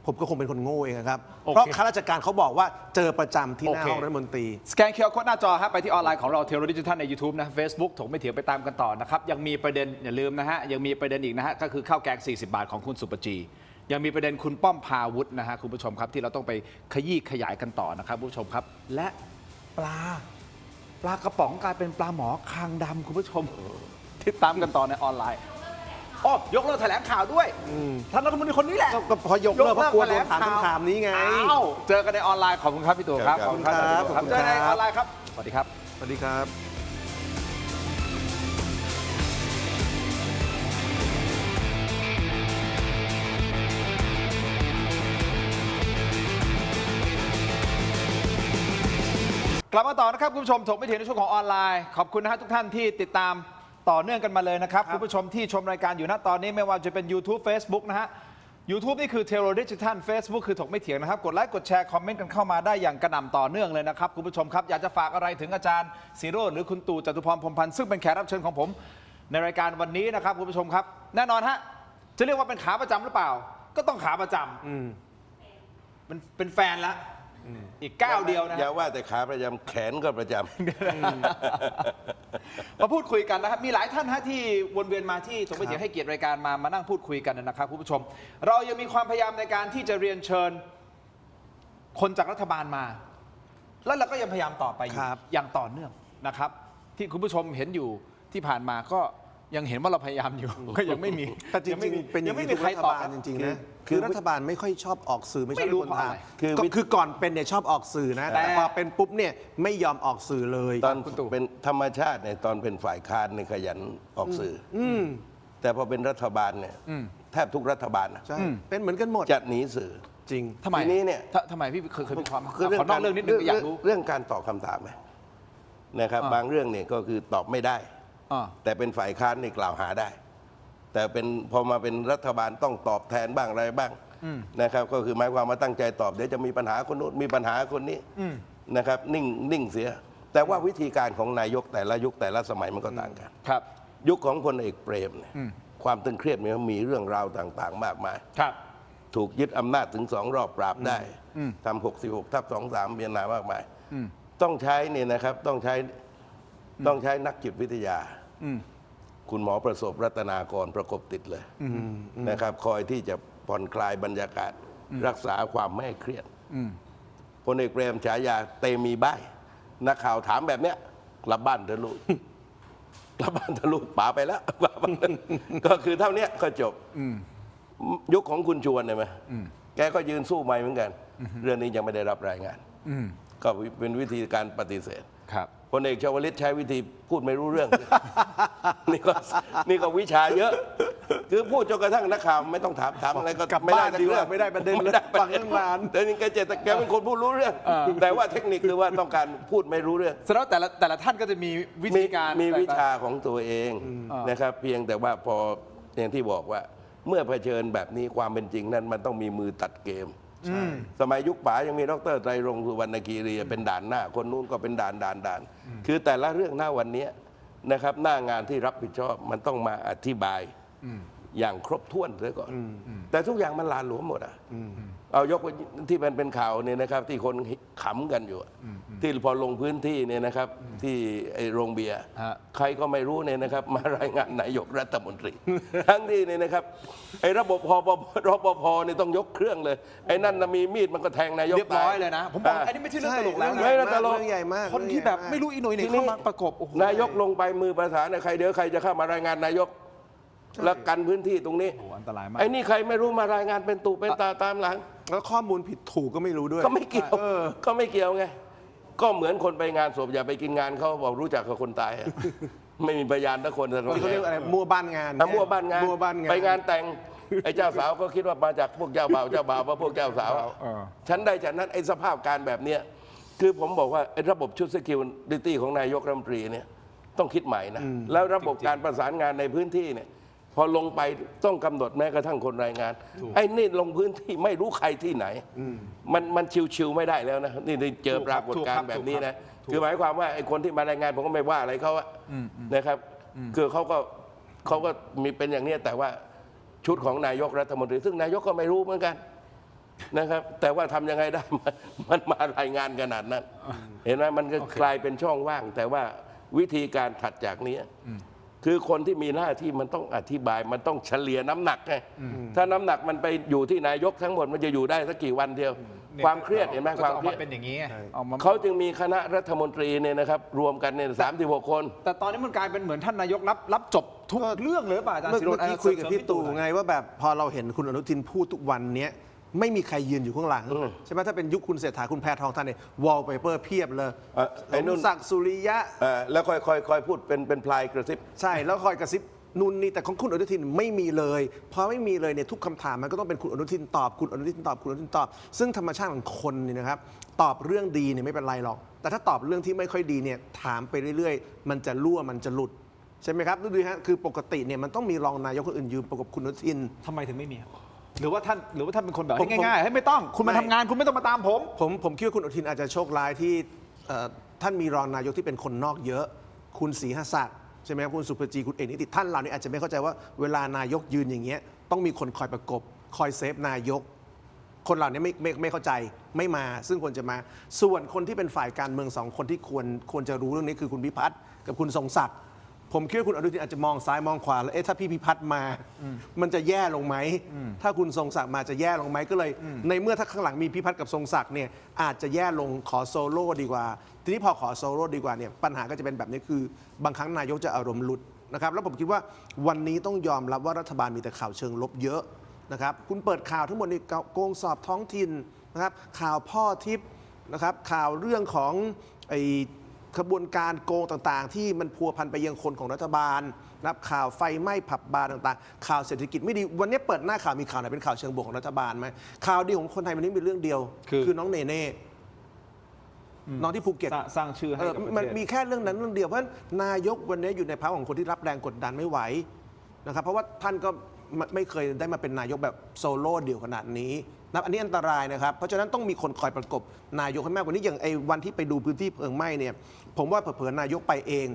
S2: ผมก็คงเป็นคนโง่เองครับเพราะข้าราชการเขาบอกว่าเจอประจำที่หน้าห้องรัฐมนตรี
S1: สแกนเคอร์โค้ดหน้าจอฮะไปที่ออนไลน์ของเราเทโรดิจิทัลใน YouTube นะ Facebook ถกไม่เถียงไปตามกันต่อนะครับยังมีประเด็นอย่าลืมนะฮะยังมีประเด็นอีกนะฮะก็คือข้าวแกง40 บาทของคุณสุปจียังมีประเด็นคุณป้อมพาวุฒินะฮะคุณผู้ชมครับที่เราต้องไปขยี้ขยายกันต่อนะครับผู้ชมครับและปลากระป๋องกลายเป็นปลาหมอคางดำคุณผู้ชมติดตามกันต่อในออนไลน์ยกเลิกแถลงข่าวด้วยท่านรัฐมนตรีคนนี้แหละ
S2: ก็พอยกเลิกเพราะกลัวโดนถามคำถามนี้ไง
S1: เจอกันในออนไลน์ขอบคุณครับพี่ตู่ครับ
S2: ขอบคุณครับ
S1: เจอในออนไลน์ครับสวัสดีครับ
S2: สวัสดีครับ
S1: กลับมาต่อนะครับคุณผู้ชมถกไม่เถียงในช่วงของออนไลน์ขอบคุณนะฮะทุกท่านที่ติดตามต่อเนื่องกันมาเลยนะครับคุณผู้ชมที่ชมรายการอยู่ณตอนนี้ไม่ว่าจะเป็น YouTube Facebook นะฮะ YouTube นี่คือเทโรดิจิทัล Facebook คือถกไม่เถียงนะครับกดไลค์กดแชร์คอมเมนต์กันเข้ามาได้อย่างกระหน่ำต่อเนื่องเลยนะครับคุณผู้ชมครับอยากจะฝากอะไรถึงอาจารย์ศิโรจน์หรือคุณตู่จตุพรพรหมพันธ์ซึ่งเป็นแขกรับเชิญของผมในรายการวันนี้นะครับคุณผู้ชมครับแน่นอนฮะจะเรียกว่าเป็นขาประจำหรือเปล่าก็ต้องขาประจำมันเป็นแฟนแล้วอีกก้าวเดียวนะ
S3: อย่าว่าแต่ขาประจำแขนก็ประจ
S1: ำมาพูดคุยกันนะครับมีหลายท่านที่วนเวียนมาที่ถกไม่เถียงให้เกียรติรายการมานั่งพูดคุยกันนะครับคุณผู้ชมเรายังมีความพยายามในการที่จะเรียนเชิญคนจากรัฐบาลมาแล้วเราก็ยังพยายามต่อไปอย่างต่อเนื่องนะครับที่คุณผู้ชมเห็นอยู่ที่ผ่านมาก็ยังเห็นว่าเราพยายามอยู่ก็ยังไม่มี
S2: แต่จริงๆเป็นยังไม่มีใครตอบจริงๆนะคือรัฐบาลไม่ค่อยชอบออกสื่อไม่ชอบคนทางคือก่อนเป็นเนี่ยชอบออกสื่อนะแต่พอเป็นปุ๊บเนี่ยไม่ยอมออกสื่อเลย
S3: ตอนเป็นธรรมชาติเนี่ยตอนเป็นฝ่ายค้านเนี่ยขยันออกสื่อแต่พอเป็นรัฐบาลเนี่ยแทบทุกรัฐบาลนะ
S2: เป็นเหมือนกันหมด
S3: จะหนีสื่อ
S2: จริง
S1: ทำไม
S3: นี้เนี่ย
S1: ทำไมพี่เคยมีความ
S3: คือเรื่องนิดนึงอยากรู้เรื่องการตอบคำถามไหมนะครับบางเรื่องเนี่ยก็คือตอบไม่ได้แต่เป็นฝ่ายค้านนี่กล่าวหาได้แต่เป็นพอมาเป็นรัฐบาลต้องตอบแทนบ้างอะไรบ้างนะครับก็คือหมายความมาตั้งใจตอบเดี๋ยวจะมีปัญหาคนนู้นมีปัญหาคนนี้นะครับนิ่งเสียแต่ว่าวิธีการของนายกแต่ละยุคแต่ละสมัยมันก็ต่างกัน
S1: ครับ
S3: ยุคของพลเอกเปรมเนี่ยความตึงเครียดมีเรื่องราวต่างๆมากมายถูกยึดอำนาจถึง2 รอบปราบได้ทำ66/23เมียนมามากมายต้องใช้เนี่ยนะครับต้องใช้นักจิตวิทยาคุณหมอประสบรัตนากรประกบติดเลยนะครับคอยที่จะผ่อนคลายบรรยากาศ รักษาความไม่ให้เครียดพลเอกเปรมฉายาเตมีบ้ายนักข่าวถามแบบเนี้ยกลับบ้านเถอะลูก กลับบ้านเถอะลูกป๋าไปแล้ว ก็คือเท่านี้ก็จบยุคของคุณชวนเนี่ยไหมแกก็ยืนสู้ไม่เหมือนกัน เรื่องนี้ยังไม่ได้รับรายงานก็เป็นวิธีการปฏิเสธ
S1: ครับ
S3: พลเอกชวลิตใช้วิธีพูดไม่รู้เรื่อง นี่ก็วิชาเยอะ คือพูดจนกระทั่งนักข่าวไม่ต้องถามอะไรก็
S2: กลับ
S3: ไม่ได้
S2: บ้านดีกว่าไม่ได้ประเด็นเลยฟังเรื่องงาน
S3: แต่นี่แกเป็นคนพูดรู้เรื่อง แต่ว่าเทคนิคคือว่าต้องการพูดไม่รู้เรื่อง
S1: แสดงว่าแต่ละท่านก็จะมีวิธีการ
S3: มีวิ
S1: แตกต่ง
S3: ชาของตัวเองนะครับ เพียงแต่ว่าพออย่างที่บอกว่า เมื่อเผชิญแบบนี้ความเป็นจริงนั้นมันต้องมีมือตัดเกม สมัยยุคป๋ายังมีดร.ไตรรงค์สุวรรณคีรีเป็นด่านหน้า คนนู้นก็เป็นด่านคือแต่ละเรื่องหน้าวันนี้นะครับหน้างานที่รับผิดชอบมันต้องมาอธิบายอย่างครบถ้วนเสียก่อนแต่ทุกอย่างมันลาหลวมหมดอ่ะเอายกที่มันเป็นข่าวเนี่ยนะครับที่คนขำกันอยู่ที่พอลงพื้นที่เนี่ยนะครับที่ไอ้โรงเบียร์ใครก็ไม่รู้เนี่ยนะครับมารายงานนายกรัฐมนตรี ทั้งที่เนี่ยนะครับไอ้ระบบรปภเนี่ยต้องยกเครื่องเลยไอ้นั่นน่ะมีมีดมันก็แทงนายก
S1: เรียบร้อยเลยนะ ผมบอกอันนี้ไม่ใช่เรื่องตลกแล้ว
S2: ใช่
S1: นะ
S2: เรื่องใหญ่มาก
S1: คนที่แบบไม่รู้อีโหน่ยเนี่ยเข้ามาประกบโอ้โห
S3: นายกลงไปมือประสานใครเดี๋ยวใครจะเข้ามารายงานนายกแล้วกันพื้นที่ตรงนี้
S1: โอ้โหอันตรายมาก
S3: ไอ้นี่ใครไม่รู้มารายงานเป็นตุเป็นตาตามหลัง
S2: แล้วข้อมูลผิดถูกก็ไม่รู้ด้วย
S3: ก็ไม่เกี่ยวก็ไม่เกี่ยวไงก็เหมือนคนไปงานศพอย่าไปกินงานเขาบอกรู้จักกับคนตายอะ ไม่มีพยานทุกคน
S2: ที่เขาเรียกอะไรมั่วบ้านงาน
S3: มั่วบ้านงาน
S2: มั่วบ้านงาน
S3: ไปงานแต่งไอ้เจ้าสาวก็คิดว่ามาจากพวกเจ้าบ่าวว่าพวกเจ้าสาวฉันได้จากนั้นไอ้สภาพการแบบเนี้ยคือผมบอกว่าไอ้ระบบชุด security ของนายกรัฐมนตรีเนี่ยต้องคิดใหม่นะแล้วระบบการประสานงานในพื้นที่เนี่ยพอลงไปต้องกำหนดแม้กระทั่งคนรายงานไอ้นี่ลงพื้นที่ไม่รู้ใครที่ไหนมันชิวๆไม่ได้แล้วนะนี่เจอปรากฏการณ์แบบนี้นะคือหมายความว่าไอ้คนที่มารายงานผมก็ไม่ว่าอะไรเขาอะนะครับคือเขาก็มีเป็นอย่างนี้แต่ว่าชุดของนายกรัฐมนตรีซึ่งนายกก็ไม่รู้เหมือนกันนะครับ แต่ว่าทำยังไงได้ มันมารายงานขนาดนั้น เห็นไหมมันก็กลายเป็นช่องว่าง แต่ว่าวิธีการถัดจากนี้คือคนที่มีหน้าที่มันต้องอธิบายมันต้องเฉลี่ยน้ำหนักไงถ้าน้ำหนักมันไปอยู่ที่นายกทั้งหมดมันจะอยู่ได้สักกี่วันเดียว ความเครียดเห็นไหมความเครียด
S1: เป็นอย่างนี้เอามา
S3: เขาจึงมีคณะรัฐมนตรีเนี่ยนะครับรวมกันเนี่ย36 คน
S1: แต่ตอนนี้มันกลายเป็นเหมือนท่านนายกรับจบทุกเรื่องเลยหรือเปล่าอาจารย์
S2: เมื่
S1: ศิโรจ
S2: อ
S1: น์
S2: กี้คุยกับพี่ตู่ไงว่าแบบพอเราเห็นคุณอนุทินพูดทุกวันเนี้ยไม่มีใครยืนอยู่ข้างหลังใช่ไหมถ้าเป็นยุคคุณเศรษฐาคุณแพทองทานเนี่ยวอลเปเปอร์เพียบเลย
S3: ไอ้นุ่น
S2: สมศักดิ์สุริยะ
S3: แล้วค่อยพูดเป็นพลายกระซิบ
S2: ใช่แล้วคอยกระซิบนู่นนี่แต่ของคุณอนุทินไม่มีเลยพอไม่มีเลยเนี่ยทุกคำถามมันก็ต้องเป็นคุณอนุทินตอบคุณอนุทินตอบคุณอนุทินตอบ ซึ่งธรรมชาติของคนเนี่ยนะครับตอบเรื่องดีเนี่ยไม่เป็นไรหรอกแต่ถ้าตอบเรื่องที่ไม่ค่อยดีเนี่ยถามไปเรื่อยๆมันจะรั่วมันจะหลุดใช่ไหมครับดูฮะคือปกติเนี่ยมันต้องมีรองนายกคนอื่นยืนประกบคุณอนุทิน
S1: ทำไมถึงไม่มีหรือว่าท่านเป็นคนแบบ
S2: ผม
S1: ง่ายๆให้ไม่ต้องคุณมา
S2: ไม่
S1: ทำงานคุณไม่ต้องมาตามผม
S2: ผมคิดว่าคุณอนุทินอาจจะโชคร้ายที่ท่านมีรองนายกที่เป็นคนนอกเยอะ คุณศรีหศักดิ์ใช่ไหมครับคุณสุภจีคุณเอกนิติท่านเหล่านี้อาจจะไม่เข้าใจว่าเวลานายกยืนอย่างเงี้ยต้องมีคนคอยประกบคอยเซฟนายก คนเหล่านี้ไม่เข้าใจไม่มาซึ่งควรจะมาส่วนคนที่เป็นฝ่ายการเมืองสองคนที่ควรจะรู้เรื่องนี้คือคุณพิพัฒน์กับคุณทรงศักดิ์ผมคิดว่าคุณอนุทินอาจจะมองซ้ายมองขวาแล้วถ้าพี่พิพัฒน์มา มันจะแย่ลงไหมถ้าคุณทรงศักดิ์มาจะแย่ลงไหมก็เลย ในเมื่อถ้าข้างหลังมีพิพัฒน์กับทรงศักดิ์เนี่ยอาจจะแย่ลงขอโซโล่ดีกว่าทีนี้พอขอโซโล่ดีกว่าเนี่ยปัญหาก็จะเป็นแบบนี้คือบางครั้งนายกจะอารมณ์หลุดนะครับแล้วผมคิดว่าวันนี้ต้องยอมรับว่ารัฐบาลมีแต่ข่าวเชิงลบเยอะนะครับคุณเปิดข่าวทั้งหมดนี่โกงสอบท้องถิ่นนะครับข่าวพ่อทิพย์นะครับข่าวเรื่องของไอขบวนการโกงต่างๆ ที่มันพัวพันไปยังคนของรัฐบาลนะครับข่าวไฟไหม้ผับบาร์ต่างๆข่าวเศรษฐกิจไม่ดีวันนี้เปิดหน้าข่าวมีข่าวไหนเป็นข่าวเชิงบวกของรัฐบาลไหมข่าวดีของคนไทยวันนี้มีเรื่องเดียวคือน้องเนเน่น้องที่ภูเก็ต
S1: สร้างชื่อให้กับประเทศ
S2: มันมีแค่เรื่องนั้นเรื่องเดียวเพราะฉะนั้นนายกวันนี้อยู่ในภาวะของคนที่รับแรงกดดันไม่ไหวนะครับเพราะว่าท่านก็ไม่เคยได้มาเป็นนายกแบบโซโล่เดี่ยวขนาดนี้นะอันนี้อันตรายนะครับเพราะฉะนั้นต้องมีคนคอยประกบนายกให้มากกว่านี้อย่างไอ้วันที่ไปดูพื้นที่เพลิงไหม้เนี่ยผมว่าเผลอๆนายกไปเอง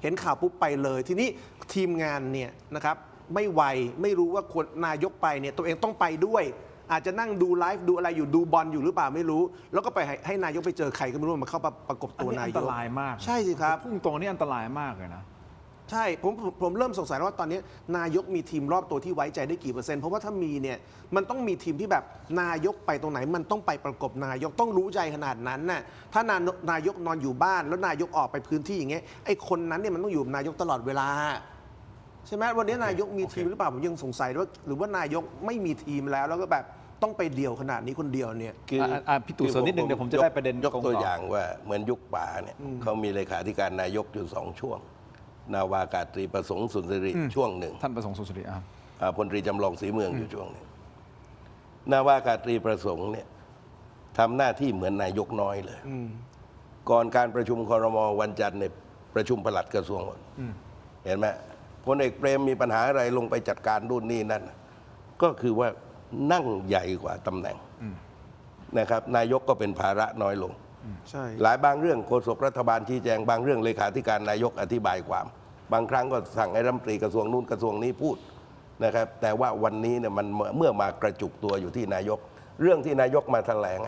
S2: เห็นข่าวปุ๊บไปเลยทีนี้ทีมงานเนี่ยนะครับไม่ไวไม่รู้ว่าควรนายกไปเนี่ยตัวเองต้องไปด้วยอาจจะนั่งดูไลฟ์ดูอะไรอยู่ดูบอลอยู่หรือเปล่าไม่รู้แล้วก็ไปให้นายกไปเจอใครก็ไม่รู้มาเข้าประกบตัวนายก
S1: อันตรายมาก
S2: ใช่สิครับ
S1: พุ่งตรงนี่อันตรายมากเลยนะ
S2: ใช่ผมเริ่มสงสัยว่าตอนนี้นายกมีทีมรอบตัวที่ไว้ใจได้กี่เปอร์เซ็นต์เพราะว่าถ้ามีเนี่ยมันต้องมีทีมที่แบบนายกไปตรงไหนมันต้องไปประกบนายกต้องรู้ใจขนาดนั้นน่ะถ้านายกนอนอยู่บ้านแล้วนายกออกไปพื้นที่อย่างเงี้ยไอ้คนนั้นเนี่ยมันต้องอยู่กับนายกตลอดเวลาใช่ไหมวันนี้นายกมีทีมหรือเปล่าผมยังสงสัยว่าหรือว่านายกไม่มีทีมแล้วก็แบบต้องไปเดี่ยวขนาดนี้คนเดียวเนี่ย
S1: พี่ตู่เสริมนิดนึงเดี๋ยวผมจะได้ประเด็น
S3: ยก
S1: ตรง
S3: ตัว
S1: ต่อ
S3: อ
S1: อ
S3: ย่างว่าเหมือนยุคป่าเนี่ยเขามีเลขาธิการนายกอยู่2 ช่วง นาวากาตรีประสงค์สุนทรีช่วงหนึ่ง
S1: ท่านประสงค์สุนทรี
S3: พลตรีจำลองศรีเมืองอยู่ช่วงหนึ่งนาวากาตรีประสงค์เนี่ยทำหน้าที่เหมือนนายกน้อยเลยก่อนการประชุมครม.วันจันทร์เนี่ยประชุมปลัดกระทรวงหมดเห็นไหมพลเอกเปรมมีปัญหาอะไรลงไปจัดการนู่นนี่นั่นก็คือว่านั่งใหญ่กว่าตำแหน่งนะครับนายกก็เป็นภาระน้อยลง
S2: ใช่
S3: หลายบางเรื่องโฆษกรัฐบาลชี้แจงบางเรื่องเลขาธิการนายกอธิบายความ บางครั้งก็สั่งให้รัฐมนตรีกระทรวงนู้นกระทรวงนี้พูดนะครับแต่ว่าวันนี้เนี่ยมันเมื่อมากระจุกตัวอยู่ที่นายก เรื่องที่นายกมาแถลง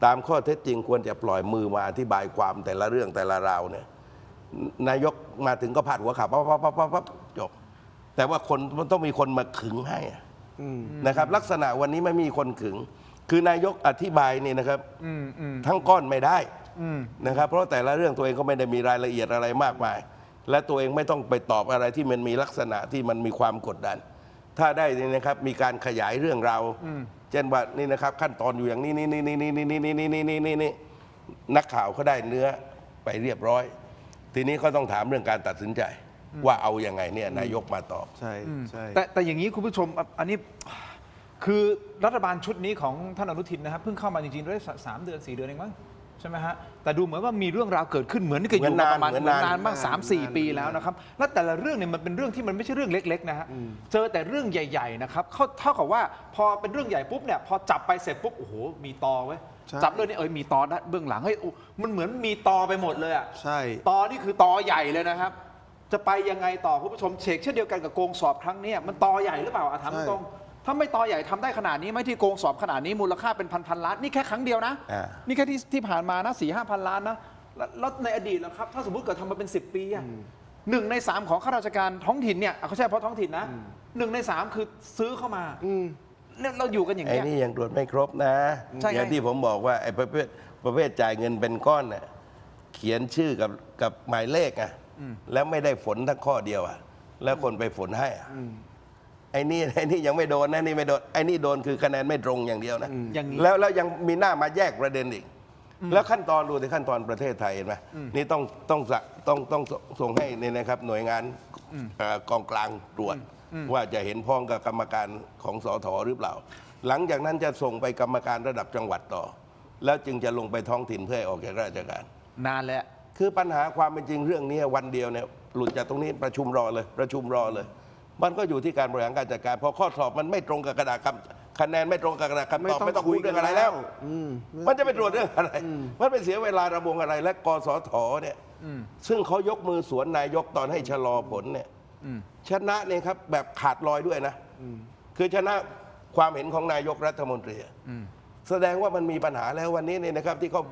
S3: ตามข้อเท็จจริงควรจะปล่อยมือมาอธิบายความแต่ละเรื่องแต่ละราวเนี่ยนายกมาถึงก็พาดหัวข่าวปั๊บจบแต่ว่าคนมันต้องมีคนมาขึงให้นะครับลักษณะวันนี้ไม่มีคนขึงคือนายกอธิบายนี่นะครับทั้งก้อนไม่ได้นะครับเพราะแต่ละเรื่องตัวเองก็ไม่ได้มีรายละเอียดอะไรมากมาย และตัวเองไม่ต้องไปตอบอะไรที่มันมีลักษณะที่มันมีความกดดัน ถ้าได้นี่นะครับมีการขยายเรื่องราวเช่นว่านี่นะครับขั้นตอนอยู่อย่างนี้นี่นักข่าวเขาได้เนื้อไปเรียบร้อย ทีนี้เขาต้องถามเรื่องการตัดสินใจว่าเอายังไงเนี่ยนายกมาตอบ
S2: ใช่ใช่
S1: แต่อย่างนี้คุณผู้ชมอันนี้คือรัฐบาลชุดนี้ของท่านอนุทินนะครับเพิ่งเข้ามาจริงๆได้3 เดือน 4 เดือนเองมั้งใช่ไหมฮะแต่ดูเหมือนว่ามีเรื่องราวเกิดขึ้นเหมือนกับอยู่มาประมาณนานมาก3-4 ปีแล้วนะครับและแต่ละเรื่องเนี่ยมันเป็นเรื่องที่มันไม่ใช่เรื่องเล็กๆนะฮะเจอแต่เรื่องใหญ่ๆนะครับเท่ากับว่าพอเป็นเรื่องใหญ่ปุ๊บเนี่ยพอจับไปเสร็จปุ๊บโอ้โหมีตอไว้จับเรื่องนี้มีตอเบื้องหลังเฮ้ยมันเหมือนมีตอไปหมดเลยอ่ะ
S2: ใช่
S1: ตอนี่คือตอใหญ่เลยนะครับจะไปยังไงต่อคุณผู้ชมเชกเช่นเดียวกันกับโกงสอบครั้งนี้มันตอใหญ่หรือเปล่าถามตรงถ้าไม่ตอใหญ่ทำได้ขนาดนี้ไหมที่โกงสอบขนาดนี้มูลค่าเป็นพันล้านนี่แค่ครั้งเดียวนะนี่แค่ที่ผ่านมานะ4-5 พันล้านนะแล้วในอดีตนะครับถ้าสมมติเกิดทำมาเป็น10 ปีอะ1 ใน 3ของข้าราชการท้องถิ่นเนี่ยเขาใช่เฉพาะท้องถิ่นนะ1 ใน 3คือซื้อเข้ามาเนี่ยเราอยู่กันอย่าง
S3: ไอ้
S1: นี้
S3: นี่ยังตรวจไม่ครบนะ
S1: ใช่ไง
S3: อย่างที่ผมบอกว่าไอ้ประเภทจ่ายเงินเป็นก้อนน่ะเขียนชื่อกับหมายเลขแล้วไม่ได้ฝนทั้งข้อเดียวแล้วคนไปฝนให้ไอ้นี่ยังไม่โดนนะนี่ไม่โดนไอ้นี่โดนคือคะแนนไม่ตรงอย่างเดียวนะ
S1: อย่างนี้
S3: แล้วยังมีหน้ามาแยกประเด็นอีกแล้วขั้นตอนดูที่ขั้นตอนประเทศไทยเห็นไหมนี่ต้องส่งให้นี่นะครับหน่วยงานกองกลางตรวจว่าจะเห็นพ้องกับกรรมการของสทหรือเปล่า หลังจากนั้นจะส่งไปกรรมการระดับจังหวัดต่อ แล้วจึงจะลงไปท้องถิ่นเพื่อให้ออกจากราชการ
S1: นานแล้ว
S3: คือปัญหาความเป็นจริงเรื่องนี้วันเดียวเนี่ยหลุดจากตรงนี้ประชุมรอเลย มันก็อยู่ที่การบริหารการจัดการพอข้อสอบมันไม่ตรงกับกระดาษคำคะแนนไม่ตรงกับกระดาษคำตอบไม่ต้องคุยเรื่องอะไรแล้วมันจะไปตรวจเรื่องอะไร มันเป็นเสียเวลาระบงอะไรและกสทเนี่ยซึ่งเขายกมือสวนนายกตอนให้ชะลอผลเนี่ยชนะเนี่ยครับแบบขาดลอยด้วยนะคือชนะความเห็นของนายกรัฐมนตรีแสดงว่ามันมีปัญหาแล้ววันนี้เนี่ยนะครับที่เขา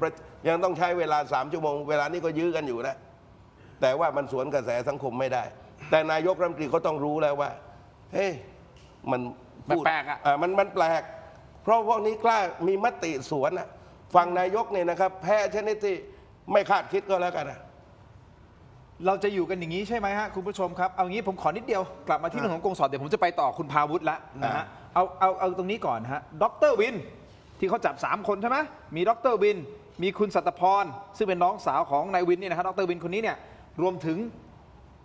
S3: ยังต้องใช้เวลา3 ชั่วโมงเวลานี้ก็ยื้อกันอยู่นะแต่ว่ามันสวนกระแสสังคมไม่ได้ แต่นายกรัฐมนตรีเขาต้องรู้แล้วว่าเฮ้ยมันพูด
S1: แปลก
S3: มันแปลกเพราะพวกนี้กล้ามีมติสวนฝั่งนายกเนี่ยนะครับแพ้ชนิดที่ไม่คาดคิดก็แล้วกัน
S1: เราจะอยู่กันอย่างนี้ใช่ไหมฮะคุณผู้ชมครับเอางี้ผมขอนิดเดียวกลับมาที่เรื่องของกงสอบเดี๋ยวผมจะไปต่อคุณพาวุฒิละนะฮะเอาตรงนี้ก่อนฮะดร.วินที่เขาจับ3 คนใช่ไหมมีดร.วินมีคุณสัตพรซึ่งเป็นน้องสาวของนายวินนี่นะฮะดร.วินคนนี้เนี่ยรวมถึง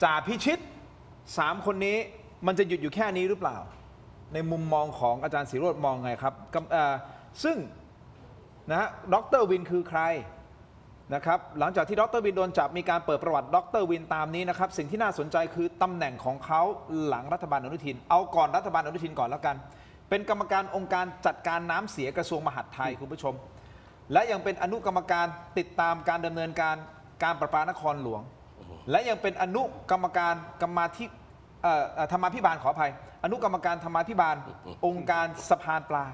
S1: จ่าพิชิต3 คนนี้มันจะหยุดอยู่แค่นี้หรือเปล่าในมุมมองของอาจารย์ศิโรจน์มองไงครับซึ่งนะฮะดร.วินคือใครนะครับหลังจากที่ดร.วินโดนจับมีการเปิดประวัติดร.วินตามนี้นะครับสิ่งที่น่าสนใจคือตำแหน่งของเขาหลังรัฐบาลอนุทินเอาก่อนรัฐบาลอนุทินก่อนแล้วกันเป็นกรรมการองค์การจัดการน้ำเสียกระทรวงมหาดไทยคุณผู้ชมและยังเป็นอนุกรรมการติดตามการดำเนินการประปานครหลวงและยังเป็นอนุกรรมการธรรมาภิบาลขออภัยอนุกรรมการธรรมาภิบาลองค์การสะพานปลา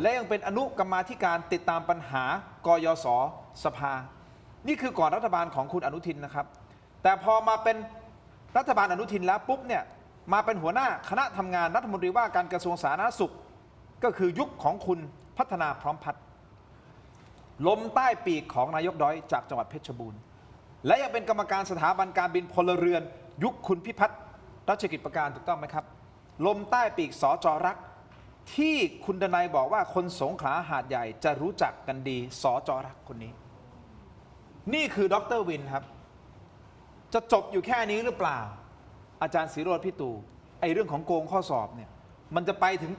S1: และยังเป็นอนุกรรมาธิการติดตามปัญหากยศสภานี่คือก่อนรัฐบาลของคุณอนุทินนะครับแต่พอมาเป็น รัฐบาลอนุทินแล้วปุ๊บเนี่ยมาเป็นหัวหน้าคณะทำงานรัฐมนตรีว่าการกระทรวงสาธารณสุข ก็คือยุคของคุณพัฒนาพร้อมพัฒน์ลมใต้ปีกของนายกดอยจากจังหวัดเพชรบูรณ์และยังเป็นกรรมการสถาบันการบินพลเรือนยุคคุณพิพัฒน์รัชกิจประการถูกต้องไหมครับลมใต้ปีกสจรักที่คุณดนัยบอกว่าคนสงขลาหาดใหญ่จะรู้จักกันดีสจรักคนนี้นี่คือดร.วินครับจะจบอยู่แค่นี้หรือเปล่าอาจารย์ศิโรจน์พี่ตู่ไอเรื่องของโกงข้อสอบเนี่ยมันจะไปถึง